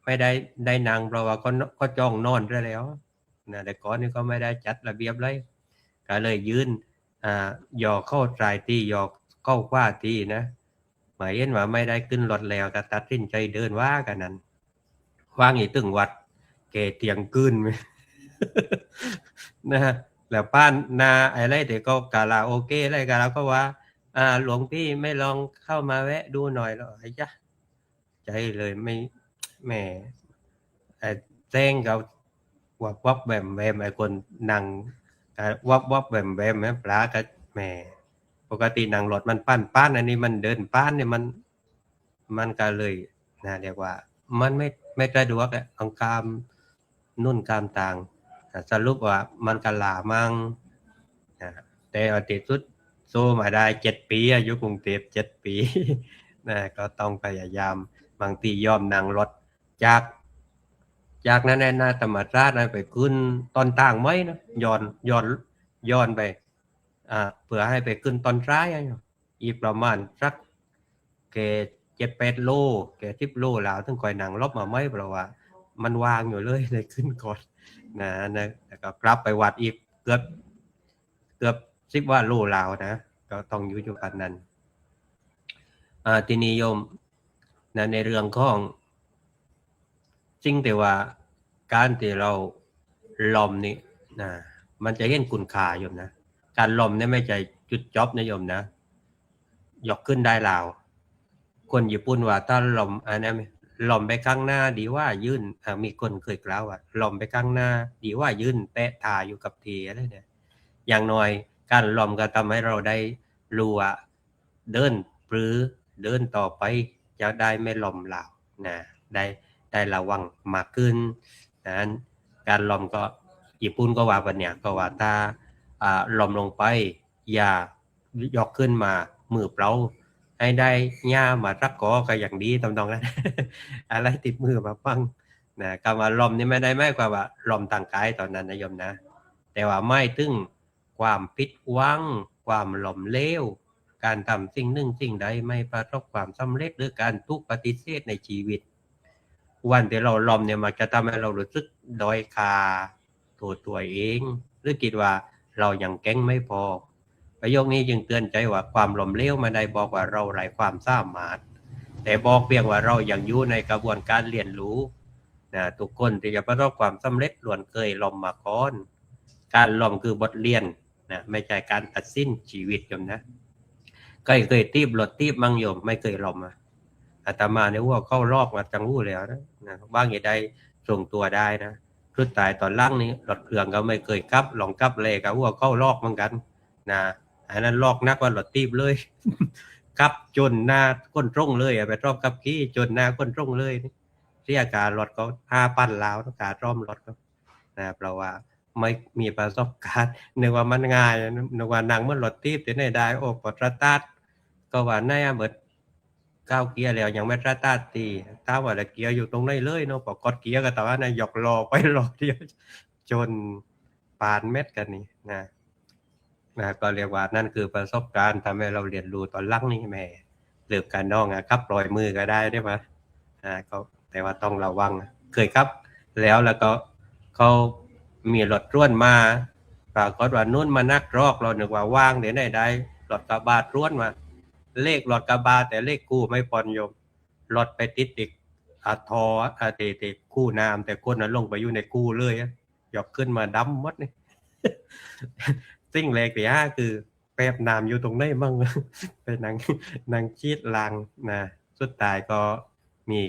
Speaker 8: ม่ได้นั่งเพราะว่าก็จ้องนอนได้แล้วแต่ก่อนนี่ก็ไม่ได้จัดระเบียบเลยก็เลยยืนย่อเข้าทรายที่ย่อเข้าขวาที่นะหมายเห็นว่าไม่ได้ขึ้นรถแล้วก็ตัดสินใจเดินว่ากันนั้นว่างอีกตึงวัดเกเตียงกืน นะแล้วป้านนาอะไรเด็กก็กาลาโอเกอะไรกันแล้วก็ว่าหลวงพี่ไม่ลองเข้ามาแวะดูหน่อยหรอไอ้จ๊ะใจเลยไม่แหมแจ้งเขาวับแวมไอ้คนนั่งวับแวมแม่ปลาก็แหมปกตินั่งรถมันป้านอันนี้มันเดินป้านเนี่ยมันก็เลยเรียกว่ามันไม่สะดวกต้องกามนุ่นกามต่างสรุปว่ามันก็ลามั่งแต่อาทิตย์สุดสู้มาได้7 ปีอยู่กรุงเทพ7 ปีก็ต้องพยายามบางทียอมนั่งรถจากนั้นนะธรรมราชไปขึ้นตอนต่างไหมนะย้อนไปเพื่อให้ไปขึ้นตอนท้ายอีกประมาณสักแค่7-8 โลแค่10 โลแล้วถึงค่อยนั่งรถมาไหมเพราะว่ามันวางอยู่เลยเลยขึ้นก่อนแล้วก็กลับไปวัดอีกเกือบ10 ว่าโลแล้วนะก็ต้องอยู่กันนั้นทีนี้โยมในเรื่องของจริงแต่ว่าการที่เราลมนี่มันจะเห็นคุณค่าโยมนะการลมนี่ไม่ใช่จุดจบนะโยมนะยกขึ้นได้แล้วคนญี่ปุ่นว่าถ้าลมอันนี้ หล่อมไปข้างหน้าดีว่ายืนมีคนเคยกล่าวว่าหล่อมไปข้างหน้าดีว่ายืนแปะทาอยู่กับทีอะไรเนี่ยอย่างน้อยการหล่อมก็ทำให้เราได้รู้ว่าเดินหรือเดินต่อไปจะได้ไม่หล่อมเหลานะได้ระวังมากขึ้นนั้นการหล่อมก็ญี่ปุ่นก็ว่าวันเนี้ยก็ว่าถ้าหล่อมลงไปอย่ายกขึ้นมามือเปล่าให้ได้หญ้ามารักกอก็อย่างดีตำนองนั้น อะไรติดมือมาฟังนะคำว่าหล่อมนี่ไม่ได้หมายความว่าหล่อมทางกายตอนนั้นนะโยมนะแต่ว่าไม่ถึงความผิดหวังความหล่อมเหลวการทำสิ่งหนึ่งสิ่งใดไม่ประสบความสำเร็จหรือการถูกปฏิเสธในชีวิตวันที่เราหล่อมเนี่ยมันจะทำให้เรารู้สึกด้อยค่าตัวเองหรือคิดว่าเรายังเก่งไม่พอประโยคนี้จึงเตือนใจว่าความหล่อมเหลวไม่ได้บอกว่าเราไร้ความสามารถแต่บอกเพียงว่าเรายังอยู่ในกระบวนการเรียนรู้นะทุกคนที่จะประสบความสำเร็จล้วนเคยหล่อมมาก่อนการหล่อมคือบทเรียนนะไม่ใช่การตัดสินชีวิตโยมนะเคยตีบหลดตีบมั่งโยมไม่เคยหล่อมอาตมาเนี่ยว่าเข้ารอบมาจังหู้แล้วนะบ้างอย่างใดส่งตัวได้นะสุดท้ายตอนล่างนี้หลดเครื่องก็ไม่เคยกลับลองกลับเลยกับว่าเข้ารอบเหมือนกันนะอันนั้นลอกนักว่าหลดตีบเลย กับจนหน้าก้นตรงเลยไปรอบกับขี้จนหน้าก้นตรงเลยเรียกการรถก็5,000แล้วการร่อมรถก็นะเพราะว่าไม่มีประสบการณ์นึกว่ามันง่ายนึกว่านั่งมันรถตีบที่ไหนได้โอ้ปตรตัดก็ว่าแน่เหมือนก้าวเกียร์แล้วยังไม่ตรตัดตีถ้าว่าเกียร์อยู่ตรงไหนเลยเนาะปกดเกียร์ก็แต่ว่านะหยอกรอไปรอเดียวจนปานเม็ดกันนี่นะก็เรียกว่านั่นคือประสบการณ์ทำให้เราเรียนรู้ตอนหลังนี่แม่เลือกการน้องครับปล่อยมือก็ได้ได้ไหมก็แต่ว่าต้องระวังเคยครับแล้วก็เขามีรถร่วนมาปรากฏว่านุ่นมานักรอกเราหนึกว่าว่างเดี๋ยวไหนได้รถกระบะร่วนมาเลขรถกระบะแต่เลขกู้ไม่ปอนโยมรถไปติดอีกทอติดคู่น้ำแต่คนนั้นลงไปอยู่ในกู้เลยยกขึ้นมาดำหมดนี่ สิ่งแรกที่คือแป๊บน้ำอยู่ตรงไหนบ้าง ไปนั่งชีดลางนะสุดท้ายก็มี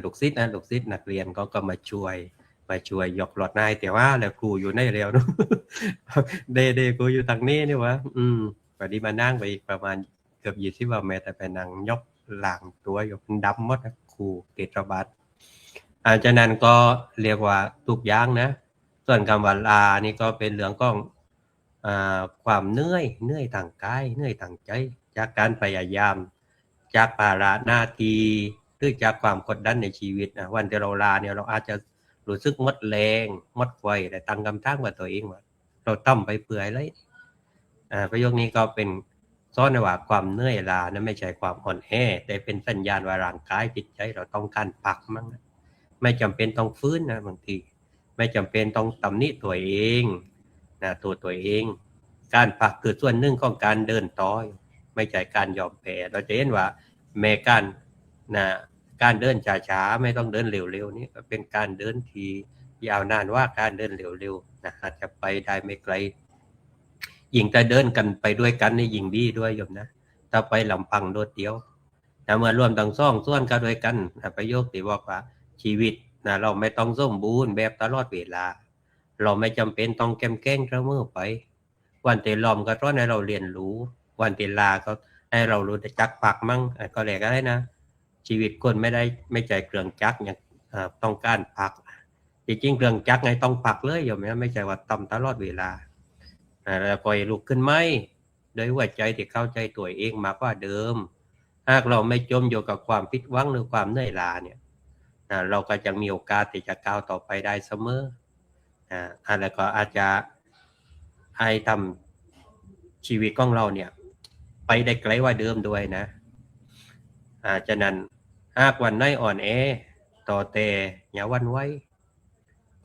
Speaker 8: ลูกศิษย์นักเรียนก็มาช่วยยกรถนายแต่ว่าแล้วครูอยู่ในแล้วเนาะ เดครูอยู่ทางนี้นี่วะพอดีมานั่งไปอีกประมาณเกือบ20 เมตรแต่ไปนั่งยกหลังตัวอยู่ดำหมดครูติดระบาดจากนั้นก็เรียกว่าทุกอย่างนะส่วนคำว่าลานี่ก็เป็นเรื่องของความเหนื่อยทางกายเหนื่อยทางใจจากการพยายามจากภาระหน้าที่หรือจากความกดดันในชีวิตนะวันที่เราลาเนี่ยเราอาจจะรู้สึกหมดแรงหมดไฟแต่ตั้งคำถามกับตัวเองว่าเราตั้มไปเปื่อยเลยประโยคนี้ก็เป็นซ้อนว่าความเหนื่อยลานั้นไม่ใช่ความอ่อนแอแต่เป็นสัญญาณว่าร่างกายจิตใจเราต้องการพักมั้งไม่จำเป็นต้องฟื้นนะบางทีไม่จำเป็นต้องตำหนิตัวเองนะตัวเองการพักคือส่วนหนึ่งของการเดินต่อไม่ใช่การยอมแพ้เราจะเห็นว่าแม้การเดินช้าๆไม่ต้องเดินเร็วๆนี่เป็นการเดินที่ยาวนานว่าการเดินเร็วๆนะอาจจะไปได้ไม่ไกลยิ่งแต่เดินกันไปด้วยกันนี่ยิ่งดีด้วยโยมนะถ้าไปลำพังโดดเดียวนะเมื่อรวมทั้งสองส่วนกันด้วยกันประโยคที่บอกว่าชีวิตนะเราไม่ต้องสมบูรณ์แบบตลอดเวลาเราไม่จำเป็นต้องแก้งเสมอไปวันที่ล้อมก็เพราะให้เราเรียนรู้วันที่ลาก็ให้เรารู้จักพักมั่งก็เรียกอะไรนะชีวิตคนไม่ใจเครื่องจักรอย่างต้องการพักจริงๆเครื่องจักรไงต้องพักเลยอยู่ไม่ใช่ว่าต่ำตลอดเวลาแล้วก็ลุกขึ้นไหมโดยหัวใจที่เข้าใจตัวเองมากกว่าเดิมหากเราไม่จมอยู่กับความผิดหวังหรือความเหนื่อยล้าเนี่ยเราก็จะมีโอกาสที่จะก้าวต่อไปได้เสมอแล้วก็อาจจะให้ทำชีวิตของเราเนี่ยไปได้ไกลกว่าเดิมด้วยนะฉะนั้นหากวันไหนอ่อนแอต่อแต่อย่าหวั่นไหว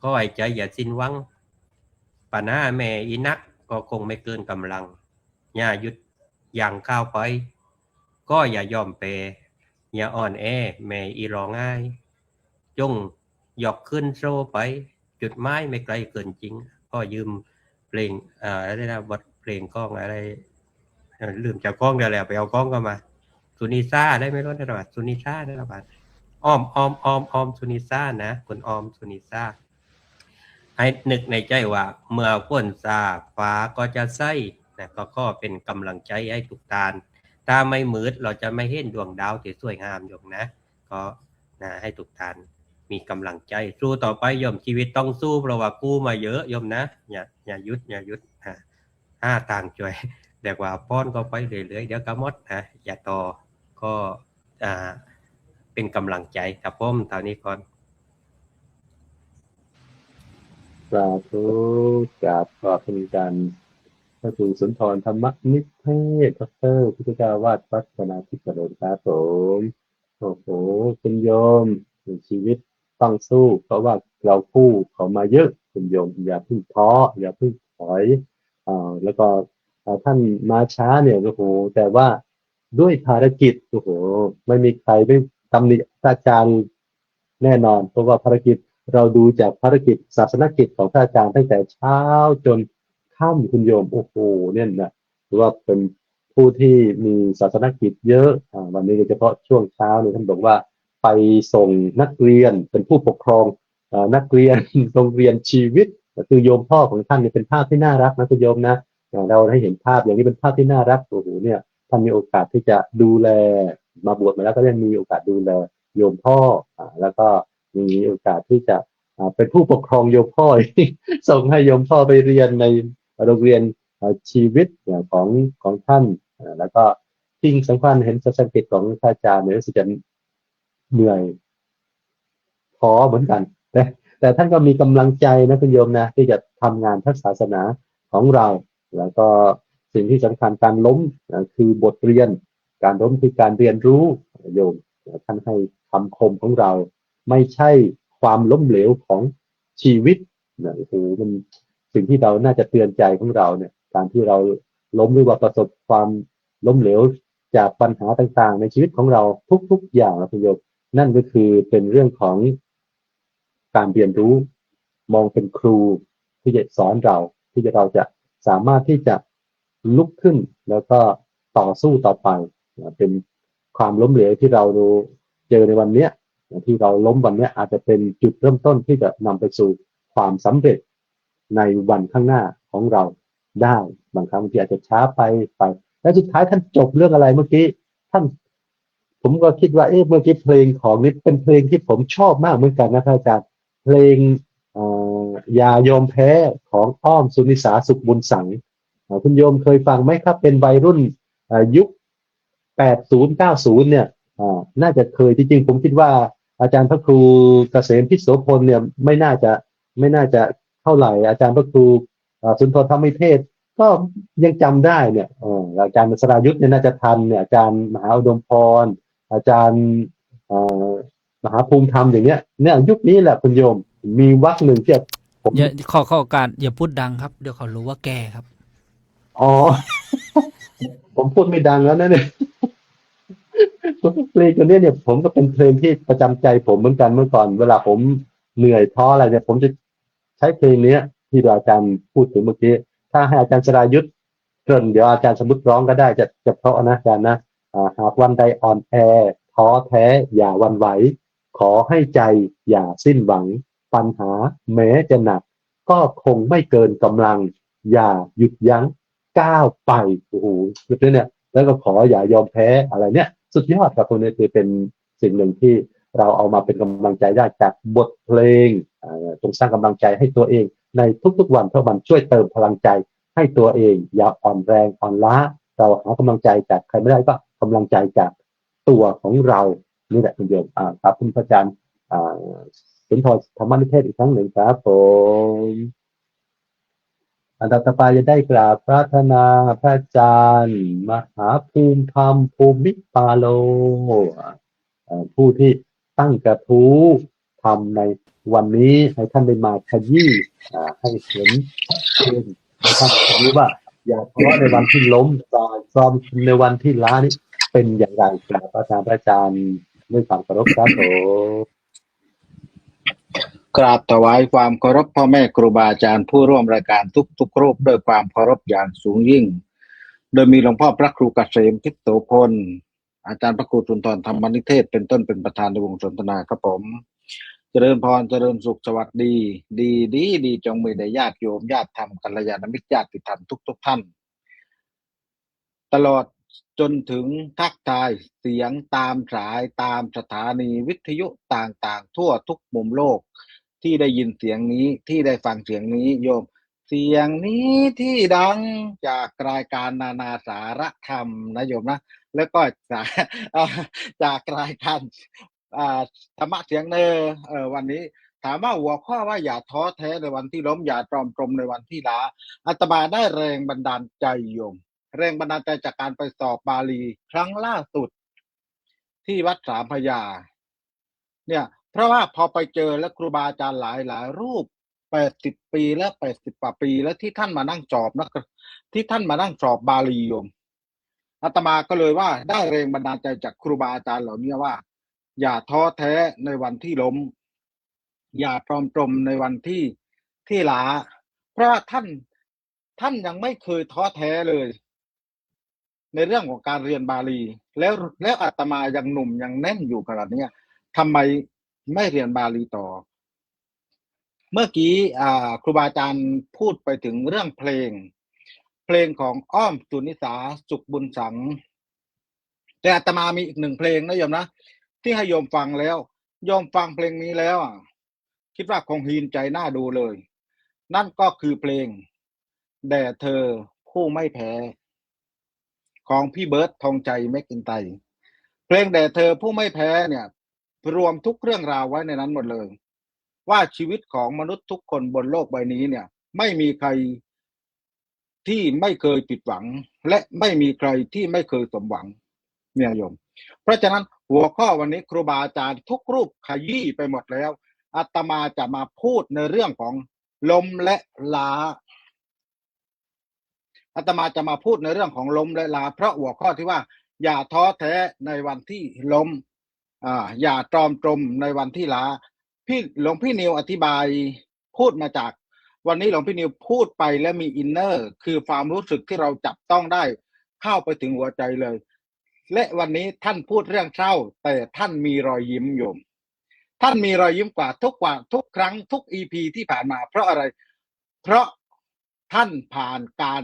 Speaker 8: ก็ให้ใจอย่าสิ้นหวังปัญหาแม่อีนักก็คงไม่เกินกำลังอย่าหยุดอย่างข้าวไปก็อย่ายอมแพ้อย่าอ่อนแอแม่อีรอง่ายจงยกขึ้นโซ่ไปจุดไม้ไม่ไกลเกินจริงก็ยืมเพลงอะไรนะบทเพลงก้องอะไรลืมจากก้องเดี๋ยวแหละไปเอาก้องก็มา สุนิซ่าได้ไหมรู้ได้หรอสุนิซ่าได้หรอบัดอ้อมสุนิซ่านะคุณอ้อมสุนิซ่าให้นึกในใจว่าเมื่อฝนซาฟ้าก็จะใสนะก็เป็นกำลังใจให้ทุกท่านถ้าไม่มืดเราจะไม่เห็นดวงดาวที่สวยงามอยู่นะก็นะให้ทุกท่านมีกำลังใจสู้ต่อไปโยมชีวิตต้องสู้เพราะว่ากู้มาเยอะโยมนะอย่าหยุดต่างช่วยแต่ว่าป้อนก็ไปเรื่อยๆเดี๋ยวก็หมดนะอย่าต่อก็เป็นกำลังใจครับผมเท่านี้ก่อน
Speaker 3: สาธุกราบขอบคุณกันพระครูสุนทรธรรมนิเทศดร.พุทธเจ้าวาดวัดพนาธิกระโดนครับผมโอ้โหคุณโยมชีวิตต้องสู้เพราะว่าเรากู้เขามาเยอะคุณโยมอย่าเพิ่งท้ออย่าเพิ่งถอยแล้วก็ท่านมาช้าเนี่ยโอ้โหแต่ว่าด้วยภารกิจโอ้โหไม่มีใครไม่ตำหนิอาจารย์แน่นอนเพราะว่าภารกิจเราดูจากภารกิจศาสนกิจของท่านอาจารย์ตั้งแต่เช้าจนค่ำคุณโยมโอ้โหเนี่ยนะถือว่าเป็นผู้ที่มีศาสนกิจเยอะวันนี้โดยเฉพาะช่วงเช้าเนี่ยท่านบอกว่าไปส่งนักเรียนเป็นผู้ปกครองนักเรียนโรงเรียนชีวิตคือโยมพ่อของท่านเนี่ยเป็นภาพที่น่ารักนะคุณโยมนะเราได้เห็นภาพอย่างนี้เป็นภาพที่น่ารักโอ้โหเนี่ยท่านมีโอกาสที่จะดูแลมาบวชมาแล้วก็ยังมีโอกาสดูแลโยมพ่อแล้วก็มีโอกาสที่จะเป็นผู้ปกครองโยมพ่อ ส่งให้โยมพ่อไปเรียนในโรงเรียนชีวิตของท่านแล้วก็สิ่งสำคัญเห็นศาสนกิจของพระอาจารย์เนี่ยรู้สึกจะเหนื่อยท้อเหมือนกันแต่ท่านก็มีกำลังใจนะคุณโยมนะที่จะทำงานพระศาสนาของเราแล้วก็สิ่งที่สำคัญการล้มคือบทเรียนการล้มคือการเรียนรู้โยมท่านให้คำคมของเราไม่ใช่ความล้มเหลวของชีวิตโอ้โหมันสิ่งที่เราน่าจะเตือนใจของเราเนี่ยการที่เราล้มหรือว่าประสบความล้มเหลวจากปัญหาต่างๆในชีวิตของเราทุกๆอย่างนะคุณโยมนั่นก็คือเป็นเรื่องของการเรียนรู้มองเป็นครูที่จะสอนเราที่เราจะสามารถที่จะลุกขึ้นแล้วก็ต่อสู้ต่อไปเป็นความล้มเหลวที่เราเจอในวันนี้ที่เราล้มวันนี้อาจจะเป็นจุดเริ่มต้นที่จะนำไปสู่ความสำเร็จในวันข้างหน้าของเราได้บางครั้งที่อาจจะช้าไปและสุดท้ายท่านจบเรื่องอะไรเมื่อกี้ท่านผมก็คิดว่าเมื่อกี้เพลงของนี้เป็นเพลงที่ผมชอบมากเหมือนกันนะท่านอาจารย์เพลงอย่ายอมแพ้ของอ้อมสุนิสาสุขบุญสังคุณโยมเคยฟังไหมครับเป็นวัยรุ่นยุค80 90เนี่ยน่าจะเคยจริงๆผมคิดว่าอาจารย์พระครูเกษมพิโสพลเนี่ยไม่น่าจะเท่าไหร่อาจารย์พระครูสุนทรธรรมนิเทศก็ยังจำได้เนี่ยอาจารย์สรายุทธเนี่ยน่าจะทันเนี่ยอาจารย์มหาอุดมพรอาจารย์มหาภูมิธรรมอย่างเนี้ยเนี่ยยุคนี้แหละคุณโยมมีวรรคหนึ่งที่ผม
Speaker 2: อย่าขอโอกาสอย่าพูดดังครับเดี๋ยวเขารู้ว่าแก่ครับ
Speaker 3: อ๋อ ผมพูดไม่ดังแล้วนะเนี่ย เพลงตัวนี้เนี่ยผมก็เป็นเพลงที่ประจำใจผมเหมือนกันเมื่อก่อนเวลาผมเหนื่อยท้ออะไรเนี่ยผมจะใช้เพลงนี้ที่อาจารย์พูดถึงเมื่อกี้ถ้าให้อาจารย์สรายุทธเกริ่นเดี๋ยวอาจารย์สมมติร้องก็ได้จะเพราะนะอาจารย์นะหากวันใดอ่อนแอท้อแท้อย่าหวั่นไหวขอให้ใจอย่าสิ้นหวังปัญหาแม้จะหนักก็คงไม่เกินกำลังอย่าหยุดยั้งก้าวไปโอ้โหจุดนี้เนี่ยแล้วก็ขออย่ายอมแพ้อะไรเนี่ยสุดยอดครับตรงนี้คือเป็นสิ่งหนึ่งที่เราเอามาเป็นกำลังใจได้จากบทเพลงจงสร้างกำลังใจให้ตัวเองในทุกๆวันเพราะมันช่วยเติมพลังใจให้ตัวเองอย่าอ่อนแรงอ่อนล้าเราหากำลังใจจากใครไม่ได้ก็กำลังใจจากตัวของเรานี่แหละคุณโยมครับคุณพระอาจารย์สุนทรธรรมนิเทศอีกครั้งหนึ่งครับผมอันดับต่อไปจะได้กราบพระธนาพระอาจารย์มหาภูมิธรรมภูมิปาโลผู้ที่ตั้งกระทู้ทำในวันนี้ให้ท่านได้มาขยี้ให้เห็นเป็นให้ท่านรู้ว่าอย่าท้อในวันที่ล้มซ้อมในวันที่ล้านี้เป็นอย่างไรกราบพระอาจารย์ด้วยความเคารพครับผม
Speaker 9: กราบถวายความเคารพพ่อแม่ครูบาอาจารย์ผู้ร่วมรายการทุกรูปด้วยความเคารพอย่างสูงยิ่งโดยมีหลวงพ่อพระครูเกษมทิพโสพล อาจารย์พระครูสุนทรธรรมนิเทศเป็นต้นเป็นประธานในวงสนทนาครับผมเจริญพรเจริญสุขสวัสดีดีจงมีแด่ญาติโยมญาติธรรมกัลยาณมิตรญาติธรรมทุกท่าน ตลอดจนถึงทักทายเสียงตามสายตามสถานีวิทยุต่างๆทั่วทุกมุมโลกที่ได้ยินเสียงนี้ที่ได้ฟังเสียงนี้โยมเสียงนี้ที่ดังจากรายการนานาสาระธรรมนะโยมนะแล้วก็จากรายการธรรมะเสียงเนอวันนี้ถามว่าหัวข้อว่าอย่าท้อแท้ในวันที่ล้มอย่าตรอมตรมในวันที่ล้าอาตมาได้แรงบันดาลใจโยมแรงบันดาลใจจากการไปสอบบาลีครั้งล่าสุดที่วัดสามพระยาเนี่ยเพราะว่าพอไปเจอแล้วครูบาอาจารย์หลายรูป80 ปีแล้ว80 กว่าปีแล้วที่ท่านมานั่งสอบนะที่ท่านมานั่งสอบบาลีโยมอาตมาก็เลยว่าได้แรงบันดาลใจจากครูบาอาจารย์เหล่านี้ว่าอย่าท้อแท้ในวันที่ล้มอย่าตรอมตรมในวันที่ล้าเพราะท่านยังไม่เคยท้อแท้เลยในเรื่องของการเรียนบาลีแล้วอาตมายังหนุ่มยังแน่นอยู่ขนาดนี้ทำไมไม่เรียนบาลีต่อเมื่อกี้ครูบาอาจารย์พูดไปถึงเรื่องเพลงของอ้อมสุนิสาสุขบุญสังแต่อาตมามีอีกหนึ่งเพลงนะโยมนะที่ให้โยมฟังแล้วโยมฟังเพลงนี้แล้วคิดว่าคงฮีนใจน่าดูเลยนั่นก็คือเพลงแด่เธอผู้ไม่แพ้ของพี่เบิร์ดธงชัยแม็กอินไตร์เพลงแด่เธอผู้ไม่แพ้เนี่ยรวมทุกเรื่องราวไว้ในนั้นหมดเลยว่าชีวิตของมนุษย์ทุกคนบนโลกใบนี้เนี่ยไม่มีใครที่ไม่เคยผิดหวังและไม่มีใครที่ไม่เคยสมหวังเนี่ยโยมเพราะฉะนั้นหัวข้อวันนี้ครูบาอาจารย์ทุกรูปขยี้ไปหมดแล้วอาตมาจะมาพูดในเรื่องของล้มและล้าอาตมาจะมาพูดในเรื่องของล้มและล้าเพราะหัวข้อที่ว่าอย่าท้อแท้ในวันที่ล้มอย่าตรอมตรมในวันที่ล้าหลวงพี่นิวอธิบายพูดมาจากวันนี้หลวงพี่นิวพูดไปและมีอินเนอร์คือความรู้สึกที่เราจับต้องได้เข้าไปถึงหัวใจเลยและวันนี้ท่านพูดเรื่องเศร้าแต่ท่านมีรอยยิ้มโยมท่านมีรอยยิ้มกว่าทุกครั้งทุก EP ที่ผ่านมาเพราะอะไรเพราะท่านผ่านการ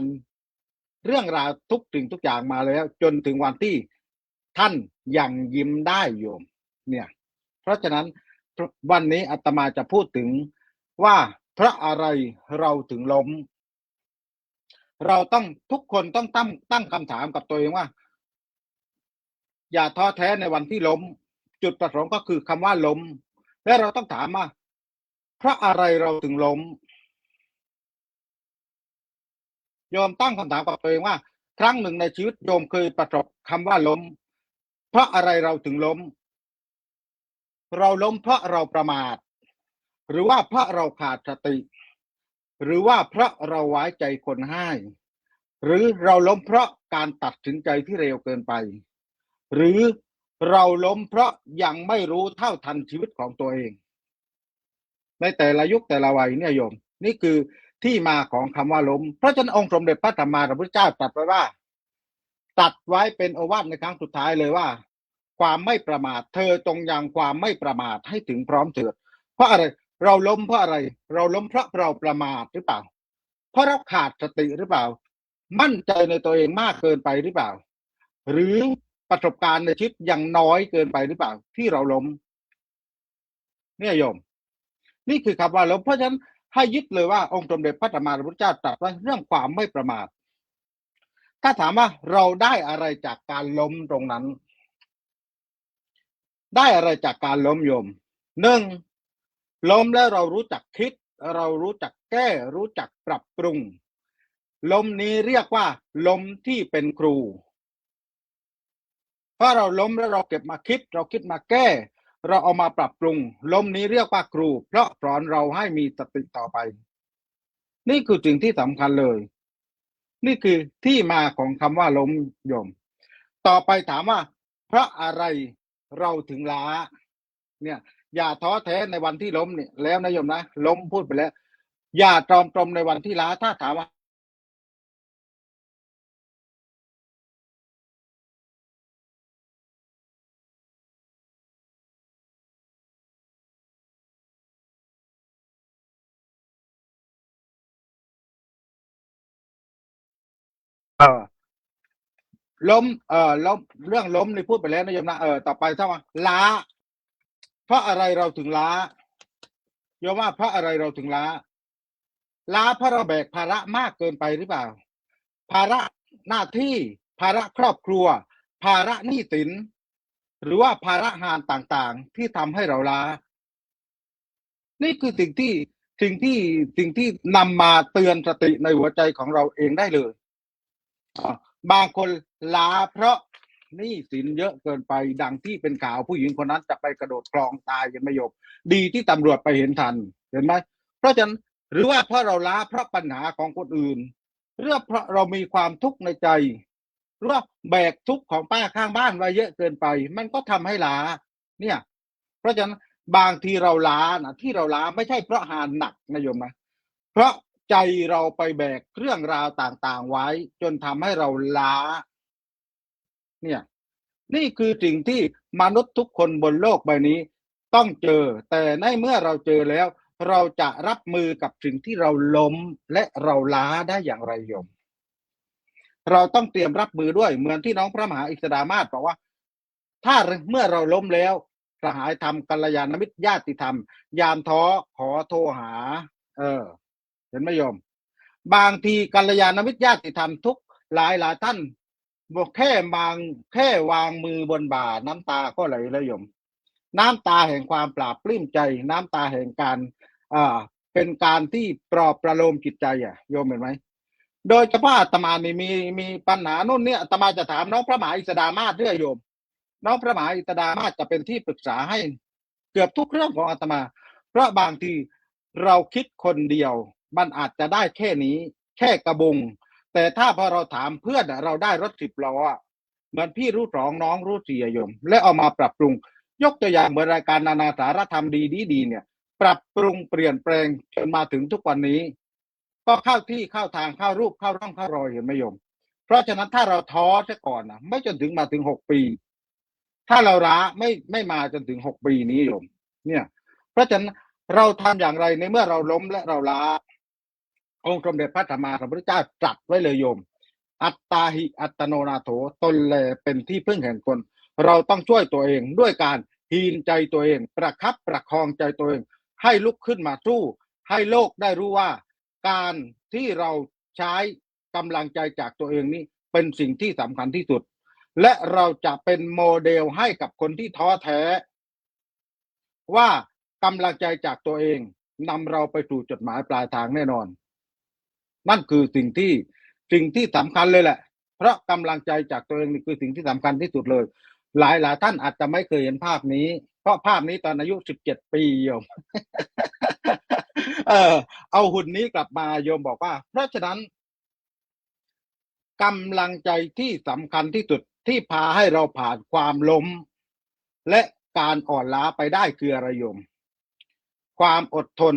Speaker 9: เรื่องราวทุกสิ่งทุกอย่างมาแล้วจนถึงวันที่ท่านยังยิ้มได้โยมเนี่ยเพราะฉะนั้นวันนี้อาตมาจะพูดถึงว่าเพราะอะไรเราถึงล้มเราต้องทุกคนต้องตั้งคำถามกับตัวเองว่าอย่าท้อแท้ในวันที่ล้มจุดประสงค์ก็คือคำว่าล้มและเราต้องถามว่าเพราะอะไรเราถึงล้มโยมตั้งคำถามกับตัวเองว่าครั้งหนึ่งในชีวิตโยมเคยประสบคำว่าล้มเพราะอะไรเราถึงล้มเราล้มเพราะเราประมาทหรือว่าเพราะเราขาดสติหรือว่าเพราะเราไว้ใจคนให้หรือเราล้มเพราะการตัดสินใจที่เร็วเกินไปหรือเราล้มเพราะยังไม่รู้เท่าทันชีวิตของตัวเองในแต่ละยุคแต่ละวัยเนี่ยโยมนี่คือที่มาของคำว่าล้มเพราะฉะนั้นองค์สมเด็จพระสัมมาสัมพุทธเจ้าตรัสไว้ว่าตัดไว้เป็นโอวาทในครั้งสุดท้ายเลยว่าความไม่ประมาทเธอจงยังความไม่ประมาทให้ถึงพร้อมเถิดเพราะอะไรเราล้มเพราะอะไรเราล้มเพราะเราประมาทหรือเปล่าเพราะเราขาดสติหรือเปล่ามั่นใจในตัวเองมากเกินไปหรือเปล่าหรือประสบการณ์ในชีวิตยังน้อยเกินไปหรือเปล่าที่เราล้มเนี่ยโยมนี่คือคำว่าล้มเพราะฉะนั้นให้ยึดเลยว่าองค์สมเด็จพระสัมมาสัมพุทธเจ้าตรัสว่าเรื่องความไม่ประมาทถ้าถามว่าเราได้อะไรจากการล้มตรงนั้นได้อะไรจากการล้มโยมหนึ่งล้มแล้วเรารู้จักคิดเรารู้จักแก้รู้จักปรับปรุงล้มนี้เรียกว่าล้มที่เป็นครูเพราะเราล้มแล้วเราเก็บมาคิดเราคิดมาแก้เราเอามาปรับปรุงล้มนี้เรียกว่าครูเพราะสอนเราให้มีสติต่อไปนี่คือสิ่งที่สำคัญเลยนี่คือที่มาของคำว่าล้มโยมต่อไปถามว่าเพราะอะไรเราถึงล้าเนี่ยอย่าท้อแท้ในวันที่ล้มเนี่ยแล้วนะโยมนะล้มพูดไปแล้วอย่าตรอมตรมในวันที่ล้าถ้าถามว่า อล้มล้มเรื่องล้มนี่พูดไปแล้วนะโยมนะต่อไปถ้าว่าล้า เพราะอะไรเราถึงล้าโยมว่าเพราะอะไรเราถึงล้าเพราะเราแบกภาระมากเกินไปหรือเปล่า ภาระหน้าที่ภาระครอบครัว ภาระหนี้สินหรือว่าภาระงานต่างๆที่ทำให้เราล้านี่คือสิ่งที่นำมาเตือนสติในหัวใจของเราเองได้เลยบางคนล้าเพราะหนี้สินเยอะเกินไปดังที่เป็นข่าวผู้หญิงคนนั้นจะไปกระโดดคลองตายยังไม่ยอมดีที่ตำรวจไปเห็นทันเห็นไหมเพราะฉะนั้นหรือว่าเพราะเราล้าเพราะปัญหาของคนอื่นหรือเพราะเรามีความทุกข์ในใจหรือว่าแบกทุกข์ของป้าข้างบ้านไว้เยอะเกินไปมันก็ทำให้ล้าเนี่ยเพราะฉะนั้นบางทีเราล้านะที่เราล้าไม่ใช่เพราะหานหนักนะโยมนะเพราะใจเราไปแบกเรื่องราวต่างๆไว้จนทำให้เราล้าเนี่ยนี่คือสิ่งที่มนุษย์ทุกคนบนโลกใบนี้ต้องเจอแต่ในเมื่อเราเจอแล้วเราจะรับมือกับสิ่งที่เราล้มและเราล้าได้อย่างไรโยมเราต้องเตรียมรับมือด้วยเหมือนที่น้องพระมหาอิสดามาศบอกว่าถ้าเมื่อเราล้มแล้วสหายธรรมกัลยาณมิตรญาติธรรมยามท้อขอโทรหาเห็นไหมโยมบางทีกัลยาณมิตรญาติธรรมทุกหลายท่านบอกแค่วางมือบนบ่าน้ำตาก็ไหลแล้วโยมน้ำตาแห่งความปราบปลื้มใจน้ำตาแห่งการเป็นการที่ปลอบประโลมจิตใจโยมเห็นไหมโดยเฉพาะอาตมานี่มีปัญหาโน่นเนี่ยอาตมาจะถามน้องพระมหาอิสดามาศเรื่อยโยมน้องพระมหาอิสดามาศจะเป็นที่ปรึกษาให้เกือบทุกเรื่องของอาตมาเพราะบางทีเราคิดคนเดียวมันอาจจะได้แค่นี้แค่กระบุงแต่ถ้าพอเราถามเพื่อนเราได้รถ10 ล้อเหมือนพี่รู้2น้องรู้4โยมและเอามาปรับปรุงยกตัวอย่างเหมือนรายการนานาสารธรรมดีเนี่ยปรับปรุงเปลี่ยนแปลงจนมาถึงทุกวันนี้ก็เข้าที่เข้าทางเข้ารูปเข้าร่องเข้ารอยเห็นไหมโยมเพราะฉะนั้นถ้าเราท้อซะก่อนนะไม่จนถึงมาถึง6 ปีถ้าเราล้าไม่มาจนถึง6 ปีนี้โยมเนี่ยเพราะฉะนั้นเราทำอย่างไรในเมื่อเราล้มและเราล้าองค์สมเด็จพระสัมมาสัมพุทธเจ้าตรัสไว้เลยโยมอัตตาหิอัตโนนาโถตนแลเป็นที่พึ่งแห่งตนเราต้องช่วยตัวเองด้วยการฮีนใจตัวเองประคับประคองใจตัวเองให้ลุกขึ้นมาสู้ให้โลกได้รู้ว่าการที่เราใช้กำลังใจจากตัวเองนี้เป็นสิ่งที่สำคัญที่สุดและเราจะเป็นโมเดลให้กับคนที่ท้อแท้ว่ากำลังใจจากตัวเองนำเราไปสู่จุดหมายปลายทางแน่นอนนั่นคือสิ่งที่สำคัญเลยแหละเพราะกำลังใจจากตัวเองนี่คือสิ่งที่สำคัญที่สุดเลยหลายท่านอาจจะไม่เคยเห็นภาพนี้เพราะภาพนี้ตอนอายุ17 ปีโยม เอาหุ่นนี้กลับมาโยมบอกว่าเพราะฉะนั้นกำลังใจที่สำคัญที่สุดที่พาให้เราผ่านความล้มและการอ่อนล้าไปได้คืออะไรโยมความอดทน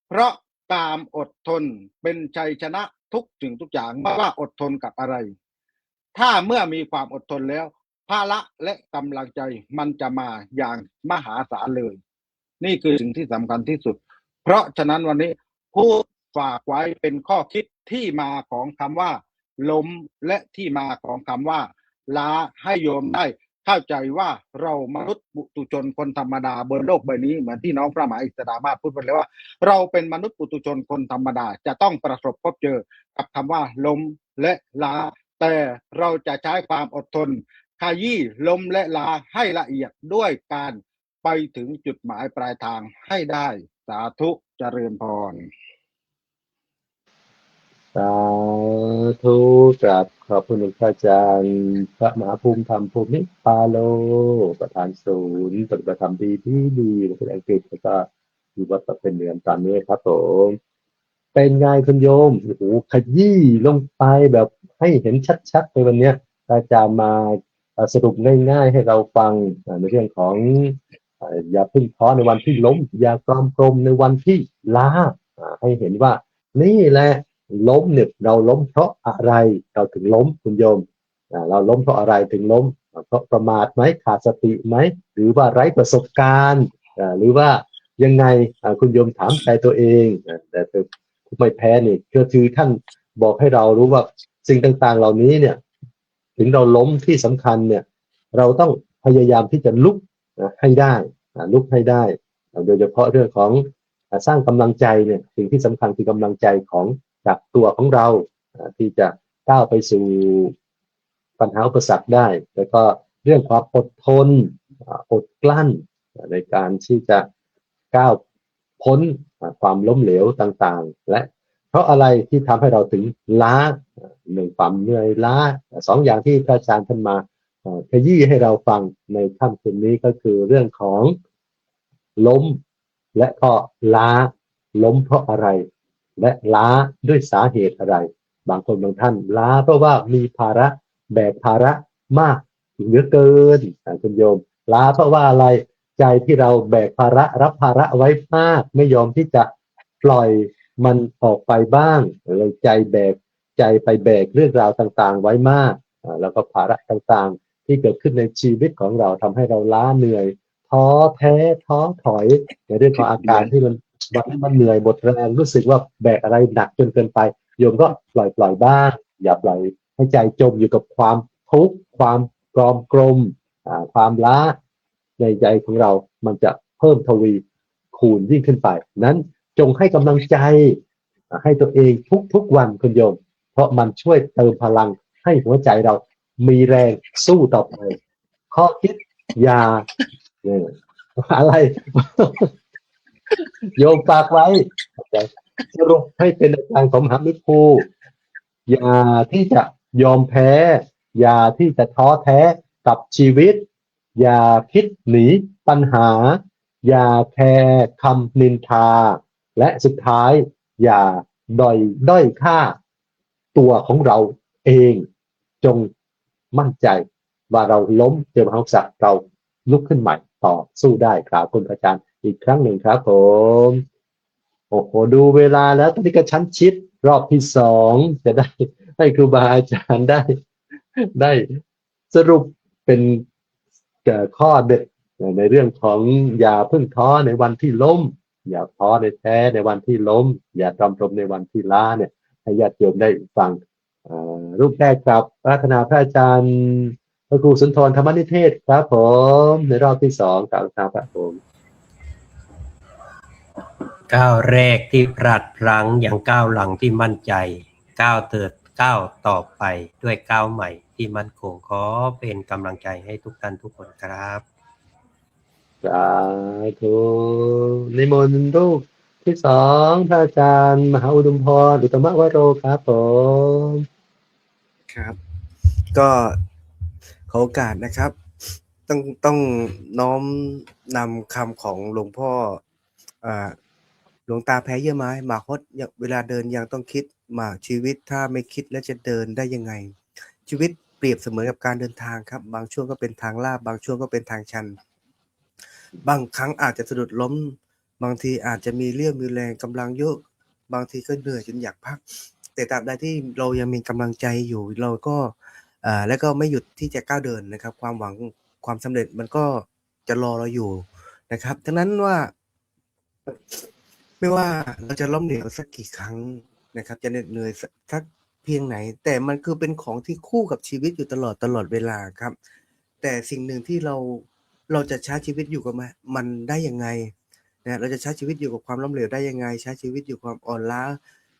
Speaker 9: เพราะการอดทนเป็นชัยชนะทุกสิ่งทุกอย่างไม่ว่าอดทนกับอะไรถ้าเมื่อมีความอดทนแล้วภาระและกำลังใจมันจะมาอย่างมหาศาลเลยนี่คือสิ่งที่สำคัญที่สุดเพราะฉะนั้นวันนี้ผู้ฝากไว้เป็นข้อคิดที่มาของคำว่าล้มและที่มาของคำว่าล้าให้โยมได้เข้าใจว่าเรามนุษย์ปุถุชนคนธรรมดาบนโลกใบนี้เหมือนที่น้องพระมหาอิสดามาศพูดไปแล้วว่าเราเป็นมนุษย์ปุถุชนคนธรรมดาจะต้องประสบพบเจอกับคำว่าล้มและล้าแต่เราจะใช้ความอดทนขยี้ล้มและล้าให้ละเอียดด้วยการไปถึงจุดหมายปลายทางให้ได้สาธุเจริญพร
Speaker 3: สาธุกราบขอบคุณพระอาจารย์พระมหาภูมิธรรมภูมิปาโลประธานศูนย์ปฏิบัติธรรมดีประเทศอังกฤษแล้วก็อยู่วัดตะเป็นเนือนตามนี้ครับผมเป็นไงคุณโยมโอ้โหขยี้ลงไปแบบให้เห็นชัดๆในวันนี้อาจารย์มาสรุปง่ายๆให้เราฟังในเรื่องของอย่าพึ่งท้อในวันที่ล้มอย่ากลอมกลมในวันที่ล้าให้เห็นว่านี่แหละล้มเนี่ยเราล้มเพราะอะไรเราถึงล้มคุณโยมเราล้มเพราะอะไรถึงล้มเพราะประมาทไหมขาดสติไหมหรือว่าไร้ประสบการณ์หรือว่ายังไงคุณโยมถามใจตัวเองแต่ไม่แพ้นี่ก็คือท่านบอกให้เรารู้ว่า สิ่งต่างๆเหล่านี้เนี่ยถึงเราล้มที่สำคัญเนี่ยเราต้องพยายามที่จะลุกให้ได้ลุกให้ได้โดยเฉพาะเรื่องของสร้างกำลังใจเนี่ยสิ่งที่สำคัญคือกำลังใจของจากตัวของเราที่จะก้าวไปสู่ปัญหาอุปสรรคได้แล้วก็เรื่องความอดทนอดกลั้นในการที่จะก้าวพ้นความล้มเหลวต่างๆและเพราะอะไรที่ทำให้เราถึงล้าหนึ่งความเหนื่อยล้าสองอย่างที่พระอาจารย์ท่านมาขยี้ให้เราฟังในค่ำคืนนี้ก็คือเรื่องของล้มและก็ล้าล้มเพราะอะไรและล้าด้วยสาเหตุอะไรบางคนบางท่านล้าเพราะว่ามีภาระแบกภาระมากเหลือเกินคุณโยมล้าเพราะว่าอะไรใจที่เราแบกภาระรับภาระไว้มากไม่ยอมที่จะปล่อยมันออกไปบ้างเลยใจไปแบกเรื่องราวต่างๆไว้มากแล้วก็ภาระต่างๆที่เกิดขึ้นในชีวิตของเราทำให้เราล้าเหนื่อยท้อแท้ท้อถอยในเรื่องของอาการที่มันเหนื่อยหมดแรงรู้สึกว่าแบกอะไรหนักจนเกินไปโยมก็ปล่อยบ้างอย่าปล่อยให้ใจจมอยู่กับความทุกข์ความกรอมกรมความล้าในใจของเรามันจะเพิ่มทวีคูณยิ่งขึ้นไปนั้นจงให้กำลังใจให้ตัวเองทุกวันคุณโยมเพราะมันช่วยเติมพลังให้หัวใจเรามีแรงสู้ต่อไปข้อคิดอย่าอะไร โยมฝากไว้สรุปให้เป็นอาจารย์ของมหาวิครูอย่าที่จะยอมแพ้อย่าที่จะท้อแท้กับชีวิตอย่าคิดหนีปัญหาอย่าแคร์คำนินทาและสุดท้ายอย่าด้อยค่าตัวของเราเองจงมั่นใจว่าเราล้มเจอมหาอุปสรรคเราลุกขึ้นใหม่ต่อสู้ได้ครับคุณอาจารย์อีกครั้งหนึ่งครับผมโอ้โหดูเวลาแล้วตอนนี้ก็ชั้นชิดรอบที่สองจะได้ให้ครูบาอาจารย์ได้สรุปเป็นข้อเด็ดในเรื่องของอย่าเพิ่งท้อในวันที่ล้มอย่าท้อในแท้ในวันที่ล้มอย่าตรอมตรมในวันที่ล้าเนี่ยให้ญาติโยมได้ฟังรูปแรกกับปรารถนาพระอาจารย์พระครูสุนทรธรรมนิเทศครับผมในรอบที่สองกับครับผม
Speaker 8: ก้าวแรกที่พลัดพลั้งอย่างก้าวหลังที่มั่นใจก้าวต่อไปด้วยก้าวใหม่ที่มั่นคงขอเป็นกำลังใจให้ทุกท่านทุกคนครับ
Speaker 3: สาธุนิมนต์รูปที่สองพระอาจารย์มหาอุดมพรอุตตมวโรครับผม
Speaker 5: ครับก็ขอโอกาสนะครับต้องน้อมนำคำของหลวงพ่อหลวงตาแพ้เยื่อไม้หมากฮดเวลาเดินยังต้องคิดหมากชีวิตถ้าไม่คิดแล้วจะเดินได้ยังไงชีวิตเปรียบเสมือนกับการเดินทางครับบางช่วงก็เป็นทางลาบบางช่วงก็เป็นทางชันบางครั้งอาจจะสะดุดล้มบางทีอาจจะมีเรี่ยวมีแรงกำลังเยอะบางทีก็เหนื่อยจนอยากพักแต่ตราบใดที่เรายังมีกำลังใจอยู่เราก็แล้วก็ไม่หยุดที่จะก้าวเดินนะครับความหวังความสำเร็จมันก็จะรอเราอยู่นะครับดังนั้นว่าไม่ว่าเราจะล้มเหลวสักกี่ครั้งนะครับจะเหน็ดเหนื่อยสักเพียงไหนแต่มันคือเป็นของที่คู่กับชีวิตอยู่ตลอดเวลาครับแต่สิ่งหนึ่งที่เราจะใช้ชีวิตอยู่กับมันได้ยังไงนะเราจะใช้ชีวิตอยู่กับความล้มเหลวได้ยังไงใช้ชีวิตอยู่กับความอ่อนล้า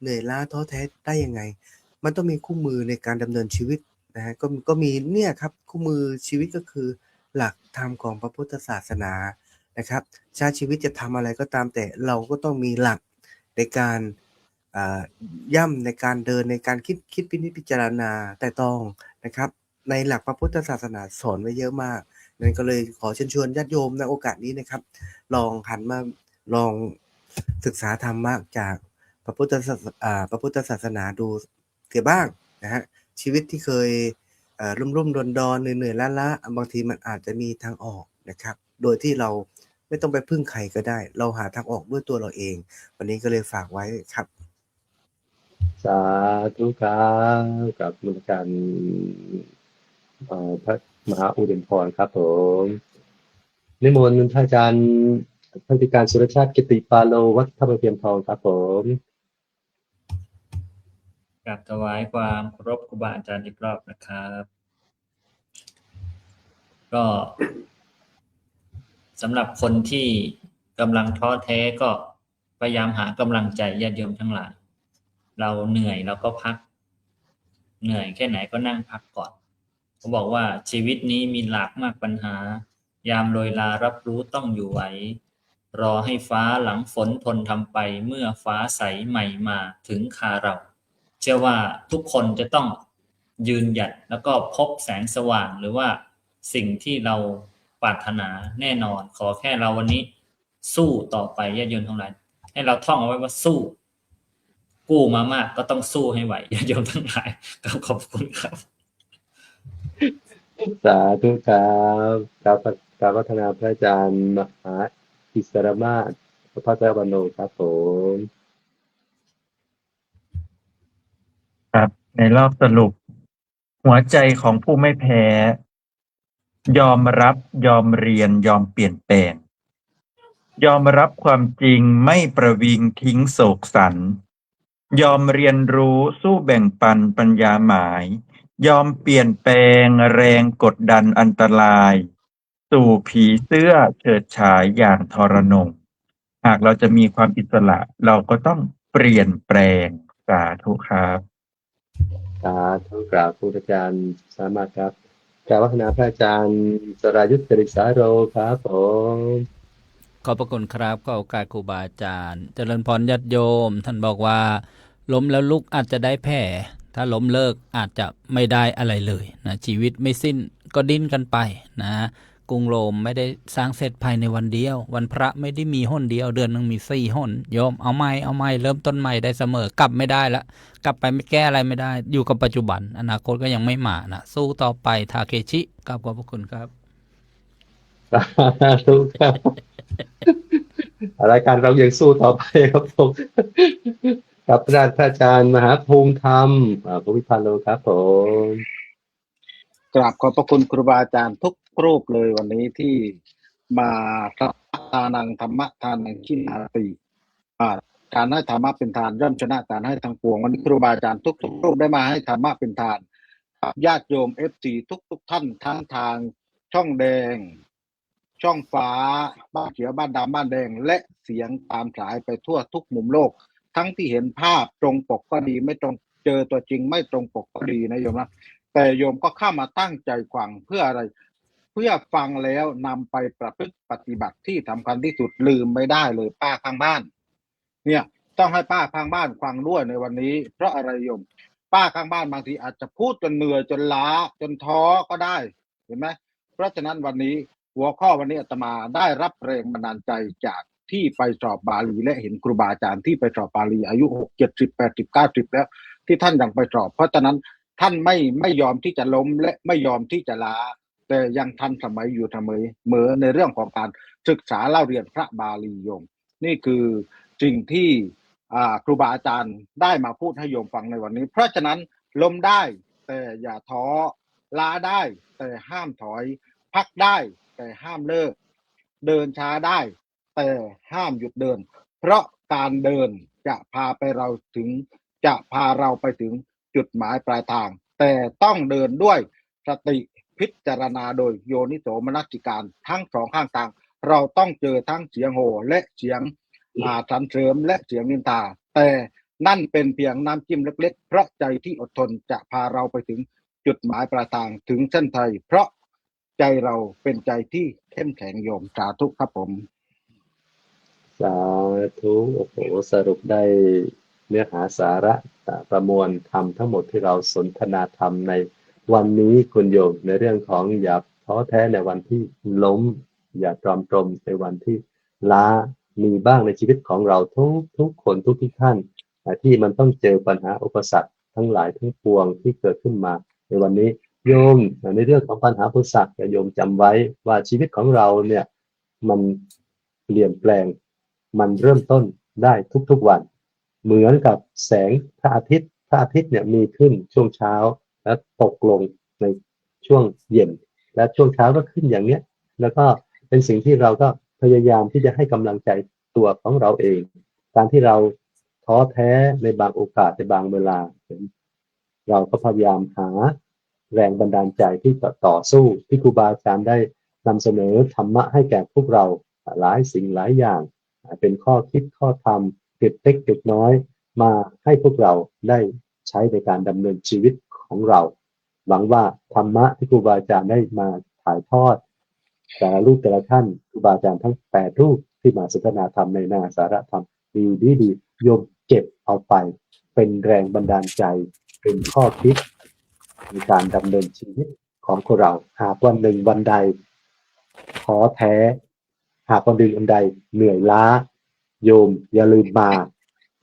Speaker 5: เหนื่อยล้าท้อแท้ได้ยังไงมันต้องมีคู่มือในการดำเนินชีวิตนะฮะก็มีเนี่ยครับคู่มือชีวิตก็คือหลักธรรมของพระพุทธศาสนานะครับใช้ชีวิตจะทำอะไรก็ตามแต่เราก็ต้องมีหลักในการย่ำในการเดินในการคิดพิจารณาแต่ต้องนะครับในหลักพระพุทธศาสนาสอนไว้เยอะมากนั้นก็เลยขอเชิญชวนญาติโยมในโอกาสนี้นะครับลองหันมาลองศึกษาธรรมะจากพระพุทธศาสนาดูเสียบ้างนะฮะชีวิตที่เคยรุ่มดอนเหนื่อยล้าบางทีมันอาจจะมีทางออกนะครับโดยที่เราไม่ต้องไปพึ่งใครก็ได้เราหาทางออกด้วยตัวเราเองวันนี้ก็เลยฝากไว้ครับ
Speaker 3: สาธุครับกับมุขการพระมหาอุดมพรครับผมนิมนต์พระอาจารย์ท่านธิการสุรชาติกิติปาโลวัดธรรมเพียรทองครับผม
Speaker 7: ก ราบถวายความเคารพครูบาอาจารย์อีกรอบนะครับ ก็สำหรับคนที่กำลังท้อแท้ก็พยายามหากำลังใจญาติโยมทั้งหลาย เราเหนื่อยเราก็พัก เหนื่อยแค่ไหนก็นั่งพักก่อนเขาบอกว่าชีวิตนี้มีหลากมากปัญหา ยามโรยลารับรู้ต้องอยู่ไหวรอให้ฟ้าหลังฝนทนทำไปเมื่อฟ้าใสใหม่มาถึงคาเรา เชื่อว่าทุกคนจะต้องยืนหยัดแล้วก็พบแสงสว่างหรือว่าสิ่งที่เราปรารถนาแน่นอนขอแค่เราวันนี้สู้ต่อไปญาติโยมทั้งหลายให้เราท่องเอาไว้ว่าสู้กู้มามากก็ต้องสู้ให้ไหวญาติโยมทั้งหลายขอบคุณครับ
Speaker 3: สาธุครับการพัฒนาพระอาจารย์มหาอิสรมาศพระเจ้าวันโนครับผม
Speaker 6: ครับในรอบสรุป หัวใจของผู้ไม่แพ้ ยอมรับยอมเรียนยอมเปลี่ยนแปลง ยอมรับความจริงไม่ประวิงทิ้งโศกสัน ยอมเรียนรู้สู้แบ่งปันปัญญาหมาย ยอมเปลี่ยนแปลงแรงกดดันอันตราย สู่ผีเสื้อเฉิดฉายอย่างทรนง หากเราจะมีความอิสระเราก็ต้องเปลี่ยนแปลงสาธุครับ
Speaker 3: สาธุกราบครูอาจารย์สามารถครับการพัฒนาพระอาจารย์สรายุทธจริตสาโรครับผม
Speaker 2: ขอบพระคุณครับก็โอกาสครูบาอาจารย์เจริญพรญาติโยมท่านบอกว่าล้มแล้วลุกอาจจะได้แผลถ้าล้มเลิกอาจจะไม่ได้อะไรเลยนะชีวิตไม่สิ้นก็ดิ้นกันไปนะกรุงโรมไม่ได้สร้างเสร็จภายในวันเดียววันพระไม่ได้มีหนเดียวเดือนนึงมี4 หนโยมเอาใหม่เริ่มต้นใหม่ได้เสมอกลับไม่ได้ละกลับไปไม่แก้อะไรไม่ได้อยู่กับปัจจุบันอนาคตก็ยังไม่มานะสู้ต่อไปทาเคชิขอบพระคุณครับ
Speaker 3: สาธุครับรายการเรายังสู้ต่อไปครับผมกับพระอาจารย์มหาภูมิธรรมภูมิพันธ์โลครับผม
Speaker 9: กราบขอบพระคุณครูบาอาจารย์ทุกรูปเลยวันนี้ที่มาทานังธรรมะทานังชินาติการให้ธรรมะเป็นทานย่อมชนะการให้ทางปวงวันนี้ครูบาอาจารย์ทุกรูปได้มาให้ธรรมะเป็นทานญาติโยม FC ทุกท่านทั้งทางช่องแดงช่องฟ้าบ้านเขียวบ้านดำบ้านแดงและเสียงตามสายไปทั่วทุกมุมโลกทั้งที่เห็นภาพตรงปกก็ดีไม่ตรงเจอตัวจริงไม่ตรงปกก็ดีนะโยมนะแต่โยมก็เข้ามาตั้งใจฟังเพื่ออะไรเพื่อฟังแล้วนำไปประพฤติปฏิบัติที่สำคัญที่สุดลืมไม่ได้เลยป้าข้างบ้านเนี่ยต้องให้ป้าข้างบ้านฟังด้วยในวันนี้เพราะอะไรโยมป้าข้างบ้านบางทีอาจจะพูดจนเหนื่อยจนล้าจนท้อก็ได้เห็นไหมเพราะฉะนั้นวันนี้หัวข้อวันนี้อาตมาได้รับแรงบันดาลใจจากที่ไปสอบบาลีและเห็นครูบาอาจารย์ที่ไปสอบบาลีอายุ60 70 80 90แล้วที่ท่านยังไปสอบเพราะฉะนั้นท่านไม่ยอมที่จะล้มและไม่ยอมที่จะล้าแต่ยังทันสมัยอยู่เสมอในเรื่องของการศึกษาเล่าเรียนพระบาลีโยมนี่คือสิ่งที่ครูบาอาจารย์ได้มาพูดให้โยมฟังในวันนี้เพราะฉะนั้นล้มได้แต่อย่าท้อล้าได้แต่ห้ามถอยพักได้แต่ห้ามเลิกเดินช้าได้แต่ห้ามหยุดเดินเพราะการเดินจะพาเราไปถึงจุดหมายปลายทางแต่ต้องเดินด้วยสติพิจารณาโดยโยนิโสมนสิการทั้งสองข้างทางเราต้องเจอทั้งเสียงโห่และเสียงสรรเสริญและเสียงนินทาแต่นั่นเป็นเพียงน้ำจิ้มเล็กๆเพราะใจที่อดทนจะพาเราไปถึงจุดหมายปลายทางถึงเส้นชัยเพราะใจเราเป็นใจที่เข้มแข็งโยมสาธุครับผม
Speaker 3: สาธุโอ้โหสรุปได้เนื้อหาสาระประมวลธรรมทั้งหมดที่เราสนทนาธรรมในวันนี้คุณโยมในเรื่องของอย่าท้อแท้ในวันที่ล้มอย่าตรอมตรมในวันที่ล้ามีบ้างในชีวิตของเราทุกคนทุกท่านที่มันต้องเจอปัญหาอุปสรรคทั้งหลายทั้งปวงที่เกิดขึ้นมาในวันนี้โยมในเรื่องของปัญหาอุปสรรคโยมจำไว้ว่าชีวิตของเราเนี่ยมันเปลี่ยนแปลงมันเริ่มต้นได้ทุกวันเหมือนกับแสงพระอาทิตย์เนี่ยมีขึ้นช่วงเช้าแล้วตกลงในช่วงเย็นและช่วงเช้าก็ขึ้นอย่างเนี้ยแล้วก็เป็นสิ่งที่เราก็พยายามที่จะให้กำลังใจตัวของเราเองการที่เราท้อแท้ในบางโอกาสในบางเวลา เราก็พยายามหาแรงบันดาลใจที่จะต่อสู้ที่ครูบาอาจารย์ได้นำเสนอธรรมะให้แก่พวกเราหลายสิ่งหลายอย่างเป็นข้อคิดข้อธรรมเกร็ดเล็กเกร็ดน้อยมาให้พวกเราได้ใช้ในการดำเนินชีวิตของเราหวังว่าธรรมะที่ครูบาอาจารย์ได้มาถ่ายทอดแต่ละรูปแต่ละท่านครูบาอาจารย์ทั้ง8รูปที่มาสนทนาธรรมในหน้าสาระธรรมดีโยมเก็บเอาไปเป็นแรงบันดาลใจเป็นข้อคิดในการดำเนินชีวิตของพวกเราหากวันหนึ่งวันใดท้อแท้หากวันหนึ่งวันใดเหนื่อยล้าโยมอย่าลืมมา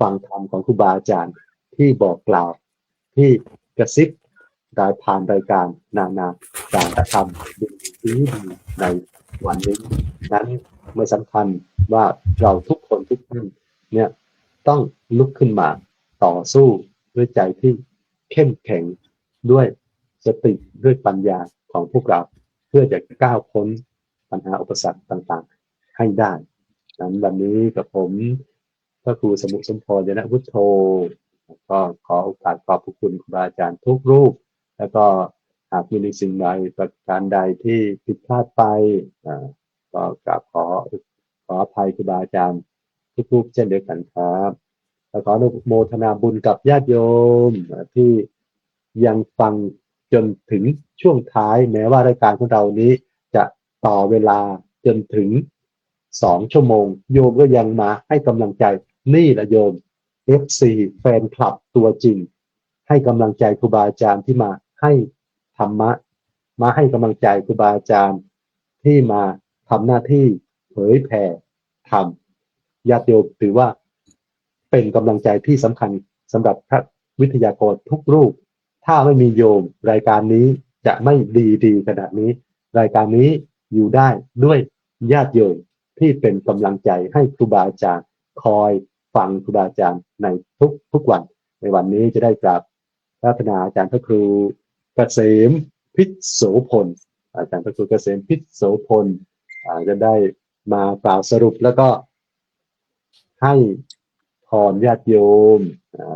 Speaker 3: ฟังธรรมของครูบาอาจารย์ที่บอกกล่าวที่กระซิบได้ผ่านรายการนาสาระธรรมดีในวันนี้นั้นไม่สำคัญว่าเราทุกคนทุกท่านเนี่ยต้องลุกขึ้นมาต่อสู้ด้วยใจที่เข้มแข็งด้วยสติด้วยปัญญาของพวกเราเพื่อจะก้าวพ้นปัญหาอุปสรรคต่างๆให้ได้นั้นวันนี้กับผมพระครูสมุสมพรยนพุทโธก็ขอโอกาสขอบคุณครูบาอาจารย์ทุกรูปแล้วก็หากมีสิ่งใดประการใดที่ผิดพลาดไปก็กราบขออภัยครูบาอาจารย์ทุกรูปเช่นเดียวกันครับและขออนุโมทนาบุญกับญาติโยมที่ยังฟังจนถึงช่วงท้ายแม้ว่ารายการของเรานี้จะต่อเวลาจนถึง2 ชั่วโมงโยมก็ยังมาให้กำลังใจนี่แหละโยม FC แฟนคลับตัวจริงให้กำลังใจครูบาอาจารย์ที่มาให้ธรรมะมาให้กำลังใจครูบาอาจารย์ที่มาทำหน้าที่เผยแผ่ธรรมญาติโยมถือว่าเป็นกำลังใจที่สำคัญสำหรับพระวิทยากรทุกรูปถ้าไม่มีโยมรายการนี้จะไม่ดีขนาดนี้รายการนี้อยู่ได้ด้วยญาติโยมที่เป็นกำลังใจให้ครูบาอาจารย์คอยฟังครูบาอาจารย์ในทุกวันในวันนี้จะได้กราบพัฒนาอาจารย์พระครูเกษมพิษโสพลอาจารย์พระครูเกษมพิษโสพลจะได้มากล่าวสรุปแล้วก็ให้พรญาติโยม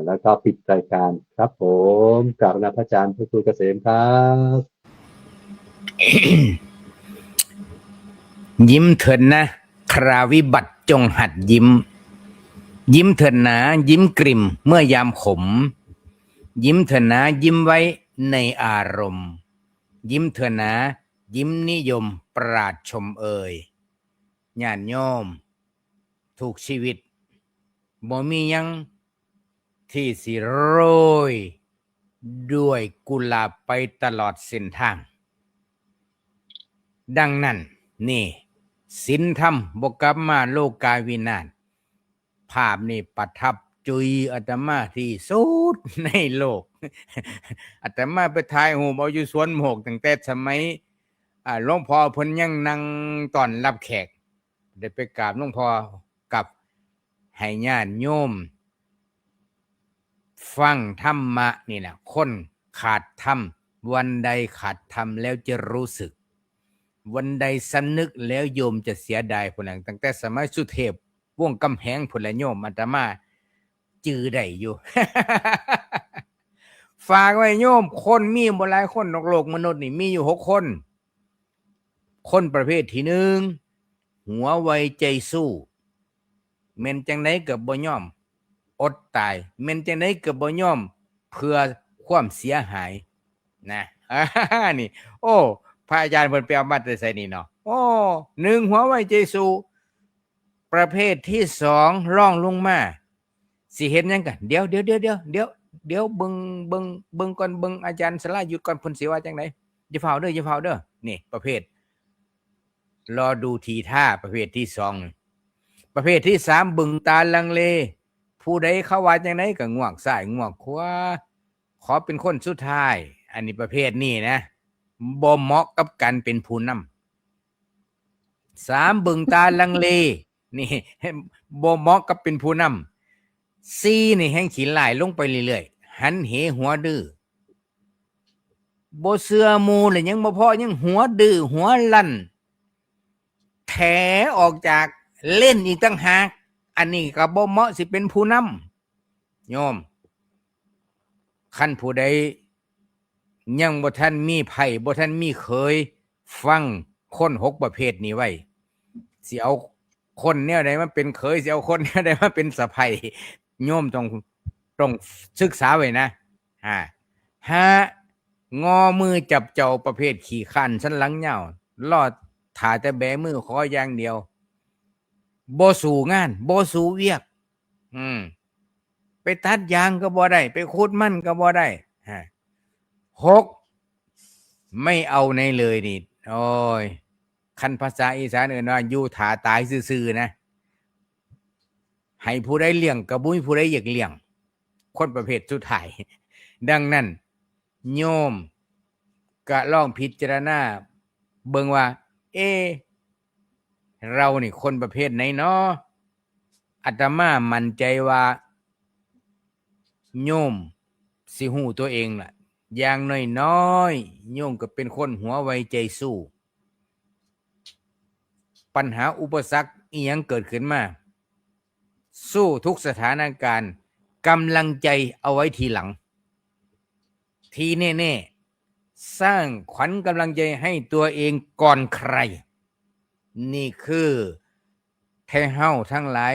Speaker 3: แล้วก็ปิดรายการครับผมกราบพระอาจารย์พระครูเกษมครับ
Speaker 4: ยิ้มเถิดนะคราวิบัติจงหัดยิ้มยิ้มเถิดนะยิ้มกริ่มเมื่อยามขมยิ้มเถิดนะยิ้มไว้ในอารมณ์ยิ้มเถิดนะยิ้มนิยมปราดชมเอ่ยญาติโยมถูกชีวิตบ่มียังที่สิโรยด้วยกุหลาบไปตลอดเส้นทางดังนั้นนี่ศีลธรรมบกลับมาโลกาวินาศภาพนี่ประทับจุยอาตมาที่สุดในโลก อาตมาไปถ่ายรูปเอาอยู่สวนโมกตั้งแต่สมัยหลวงพ่อเพิ่นยังนั่งต้อนรับแขกได้ไปกราบหลวงพ่อกับให้ญาติโยมฟังธรรมะนี่นะคนขาดธรรมวันใดขาดธรรมแล้วจะรู้สึกวันใดสำนึกแล้วโยมจะเสียดายพุ่นน่ะตั้งแต่สมัยสุเทพวงกำแหงพุ่นละโยมอาตมาจื้อได้อยู่ ฝากไว้โยมคนมีบ่หลายคนนอกโลกมนุษย์นี่มีอยู่6 คนคนประเภทที่1หัวไวใจสู้แม่นจังได๋ก็บ่ยอมอดตายแม่นจังได๋ก็บ่ยอมเพื่อความเสียหายนะ นี่โอ้พระอาจารย์เพิ่นไปเอามาแต่ไสนี่เนาะโอ้1หัวไวใจสู้ประเภทที่2รองลงมาสิเฮ็ดหยังกันเดี๋ยวเบิ่งก่อนเบิ่งอาจารย์สลาหยุดก่อนเพิ่นสิว่าจังได๋อย่าเฝ้าเด้อนี่ประเภทรอดูทีท่าประเภทที่2ประเภทที่3บึงตาลังเลผู้ใดเขาว่าจังได๋ก็ง่วงซ้ายง่วงขวาขอเป็นคนสุดท้ายอันนี้ประเภทนี้นะบ่เหมาะกับการเป็นผู้นำ3บึงตาลังเลนี่บ่เหมาะกับเป็นผู้นำ4นี่แห่งขี้หลายลงไปเรื่อยๆหันเหหัวดื้อบ่เชื่อหมู่แล้วยังบ่พอยังหัวดื้อหัวลั่นแถออกจากเล่นอีกต่างหากอันนี้ก็บ่เหมาะสิเป็นผู้นำโยมคันผู้ใด ยังบ่ทันมีไผบ่ทันมีเคยฟังคน6ประเภทนี้ไว้สิเอาคนแนวใดมาเป็นเคยสิเอาคนแนวใดมาเป็นสะใภ้โยมต้องศึกษาไว้นะหางอมือจับเจ้าประเภทขี้คร้านสันหลังยาวรอท่าแต่แบมือขออย่างเดียวบ่สู่งานบ่สู่เวียกไปตัดยางก็บ่ได้ไปขุดมันก็บ่ได้6ไม่เอาในเลยนี่โอ้ยคันภาษาอีสานเอิ้นว่าอยู่ท่าตายซื่อๆนะให้ผู้ใดเลี้ยงก็บ่มีผู้ใดอยากเลี้ยงคนประเภทสุดท้ายดังนั้นโยมก็ลองพิจารณาเบิ่งว่าเรานี่คนประเภทไหนเนาะอาตมามั่นใจว่าโยมสิฮู้ตัวเองล่ะอย่างน้อยๆโยมก็เป็นคนหัวไวใจสู้ปัญหาอุปสรรคอีหยังเกิดขึ้นมาสู้ทุกสถานการณ์กำลังใจเอาไว้ทีหลังทีแน่ๆสร้างขวัญกำลังใจให้ตัวเองก่อนใครนี่คือไทเฮาทั้งหลาย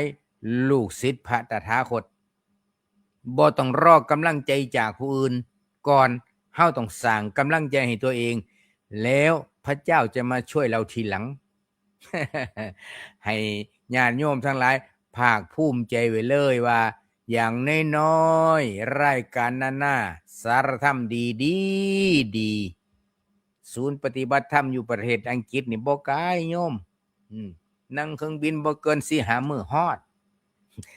Speaker 4: ลูกศิษย์พระตถาคตบ่ต้องรอกำลังใจจากผู้อื่นก่อนเฮาต้องสร้างกำลังใจให้ตัวเองแล้วพระเจ้าจะมาช่วยเราทีหลัง ให้ญาติโยมทั้งหลายภาคภูมิใจไว้เลยว่าอย่างน้อยๆรายการนั้นน่ะสารธรรมดีศูนย์ปฏิบัติธรรมอยู่ประเทศอังกฤษนี่บ่ไกลโยมนั่งเครื่องบินบ่เกิน4-5 มื้อฮอด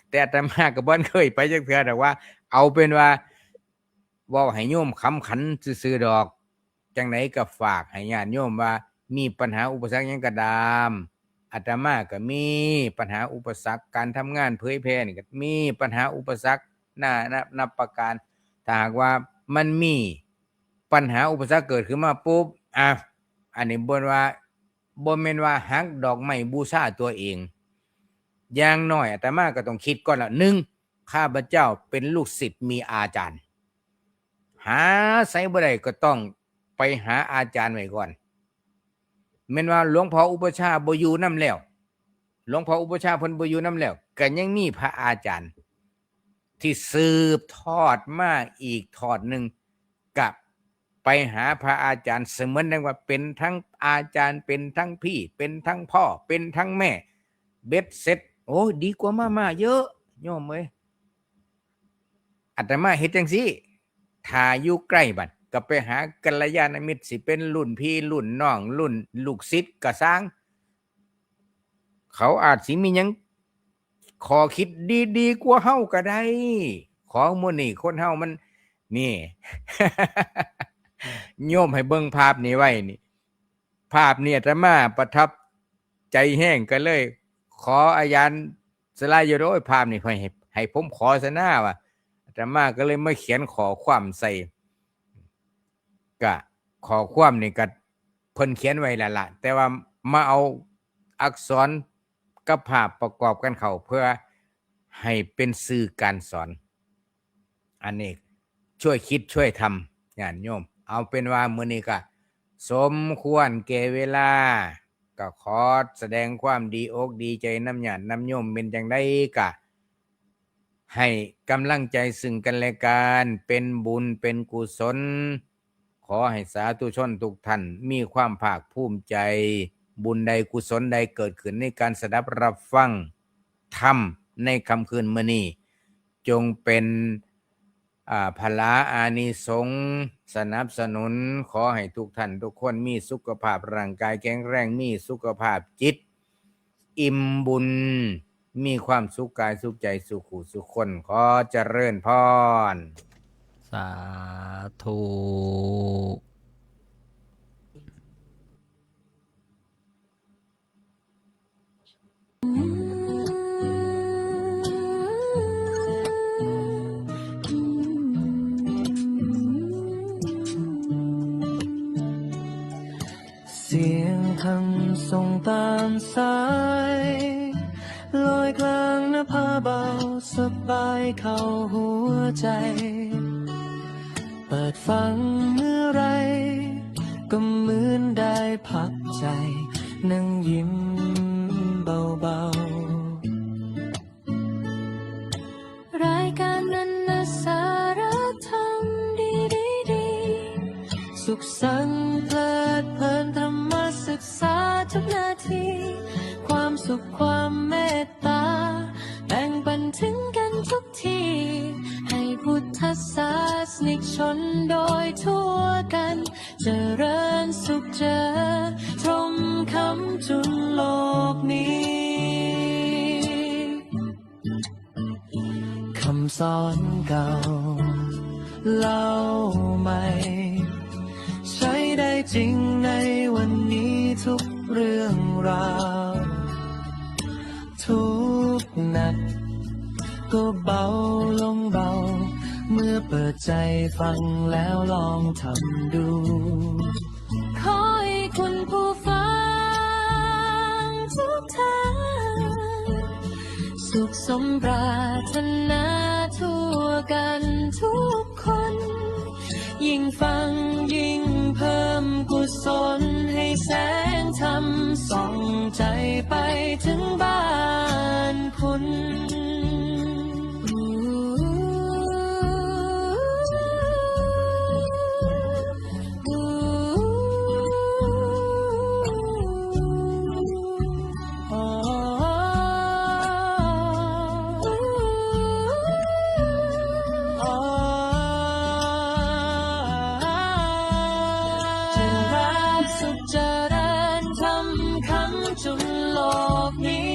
Speaker 4: แต่อาตมาก็บ่เคยไปจักเทื่อดอกว่าเอาเป็นว่าเว้าให้โยมขำขันซื่อๆดอกจังไหนก็ฝากให้ญาติโยมว่ามีปัญหาอุปสรรคหยังก็ตามอาตมาก็มีปัญหาอุปสรรคการทำงานเผยแพร่นี่ก็มีปัญหาอุปสรรคนับประการถ้าหากว่ามันมีปัญหาอุปสรรคเกิดขึ้นมาปุ๊บอันนี้บ่แม่นว่าหักดอกไม้บูชาตัวเองอย่างน้อยอาตมาก็ต้องคิดก่อนละ1ข้าพเจ้าเป็นลูกศิษย์มีอาจารย์หาไสบ่ได้ก็ต้องไปหาอาจารย์ไว้ก่อนแม่นว่าหลวงพ่ออุปชาบ่อยู่นำแล้วหลวงพ่ออุปชาเพิ่นบ่อยู่นำแล้วก็ยังมีพระอาจารย์ที่สืบทอดมาอีกทอดหนึ่งกับไปหาพระอาจารย์เสมือนดังว่าเป็นทั้งอาจารย์เป็นทั้งพี่เป็นทั้งพ่อเป็นทั้งแม่เบ็ดเสร็จโอ้ดีกว่ามาเยอะโยมเอ้ยอาตมาเฮ็ดจังซี่ถ้าอยู่ใกล้บัดก็ไปหากัลยาณมิตรสิเป็นรุ่นพี่รุ่นน้องรุ่นลูกศิษย์ก็สร้างเขาอาจสิมีหยังขอคิดดีๆกว่าเฮาก็ได้ของมื้อนี้คนเฮามันนี่ โยมให้เบิ่งภาพนี้ไว้นี่ภาพนี้อาตมาประทับใจแห้งก็เลยขออาจารย์สลายอยู่โดยภาพนี้ให้ผมขอซะหน้าว่าอาตมาก็เลยมาเขียนขอความใส่ก็ขอความนี่ก็เพิ่นเขียนไว้แล้วล่ะแต่ว่ามาเอาอักษรกับภาพประกอบกันเข้าเพื่อให้เป็นสื่อการสอนอันนี้ช่วยคิดช่วยทำญาติโยมเอาเป็นว่ามื้อนี้ก็สมควรแก่เวลาก็ขอแสดงความดีอกดีใจน้ำญาติน้ำโยมเป็นจังได๋ก็ให้กำลังใจซึ่งกันและกันเป็นบุญเป็นกุศลขอให้สาธุชนทุกท่านมีความภาคภูมิใจบุญใดกุศลใดเกิดขึ้นในการสดับรับฟังธรรมในค่ำคืนมื้อนี้จงเป็นพลาอานิสงส์สนับสนุนขอให้ทุกท่านทุกคนมีสุขภาพร่างกายแข็งแรงมีสุขภาพจิตอิ่มบุญมีความสุขกายสุขใจสุขหูสุขคนขอเจริญพร
Speaker 2: สาธุ
Speaker 1: เสียงคำส่งตามสายลอยกลางนภาเบาสบายเข้าหัวใจเปิด ดฟังเมื่อไรก็เหมือนได้พักใจนั่งยิ้มเบาๆรายการนั้นนะสาระธรรมดีสุขสันต์เพลิดเพลินธรรมศึกษาทุกนาทีความสุขความเมตตาแบ่งปันถึงกันทุกทีให้พุทธศาสนิกชนโดยทั่วกันเจริญสุขเจอตรงคำจุนโลกนี้คำสอนเก่าเล่าใหม่ใช้ได้จริงในวันนี้ทุกเรื่องราวทุกหนักก็เบาลงเบาเมื่อเปิดใจฟังแล้วลองทำดูขอให้คุณผู้ฟังทุกท่านสุขสมปรารถนาทั่วกันทุกคนยิ่งฟังยิ่งเพิ่มกุศลให้แสงธรรมส่องใจไปถึงบ้านคุณจุนโลกนี้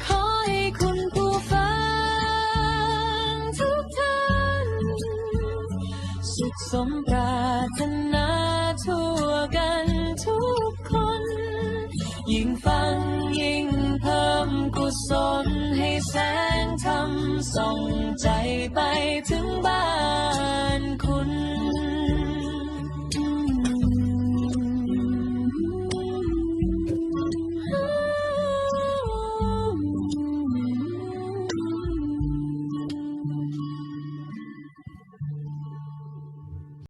Speaker 1: ขอให้คุณผู้ฟังทุกท่านสุขสมปรารถนาทั่วกันทุกคนยิ่งฟังยิ่งเพิ่มกุศลให้แสงธรรมส่องใจไปถึงบ้านคุณ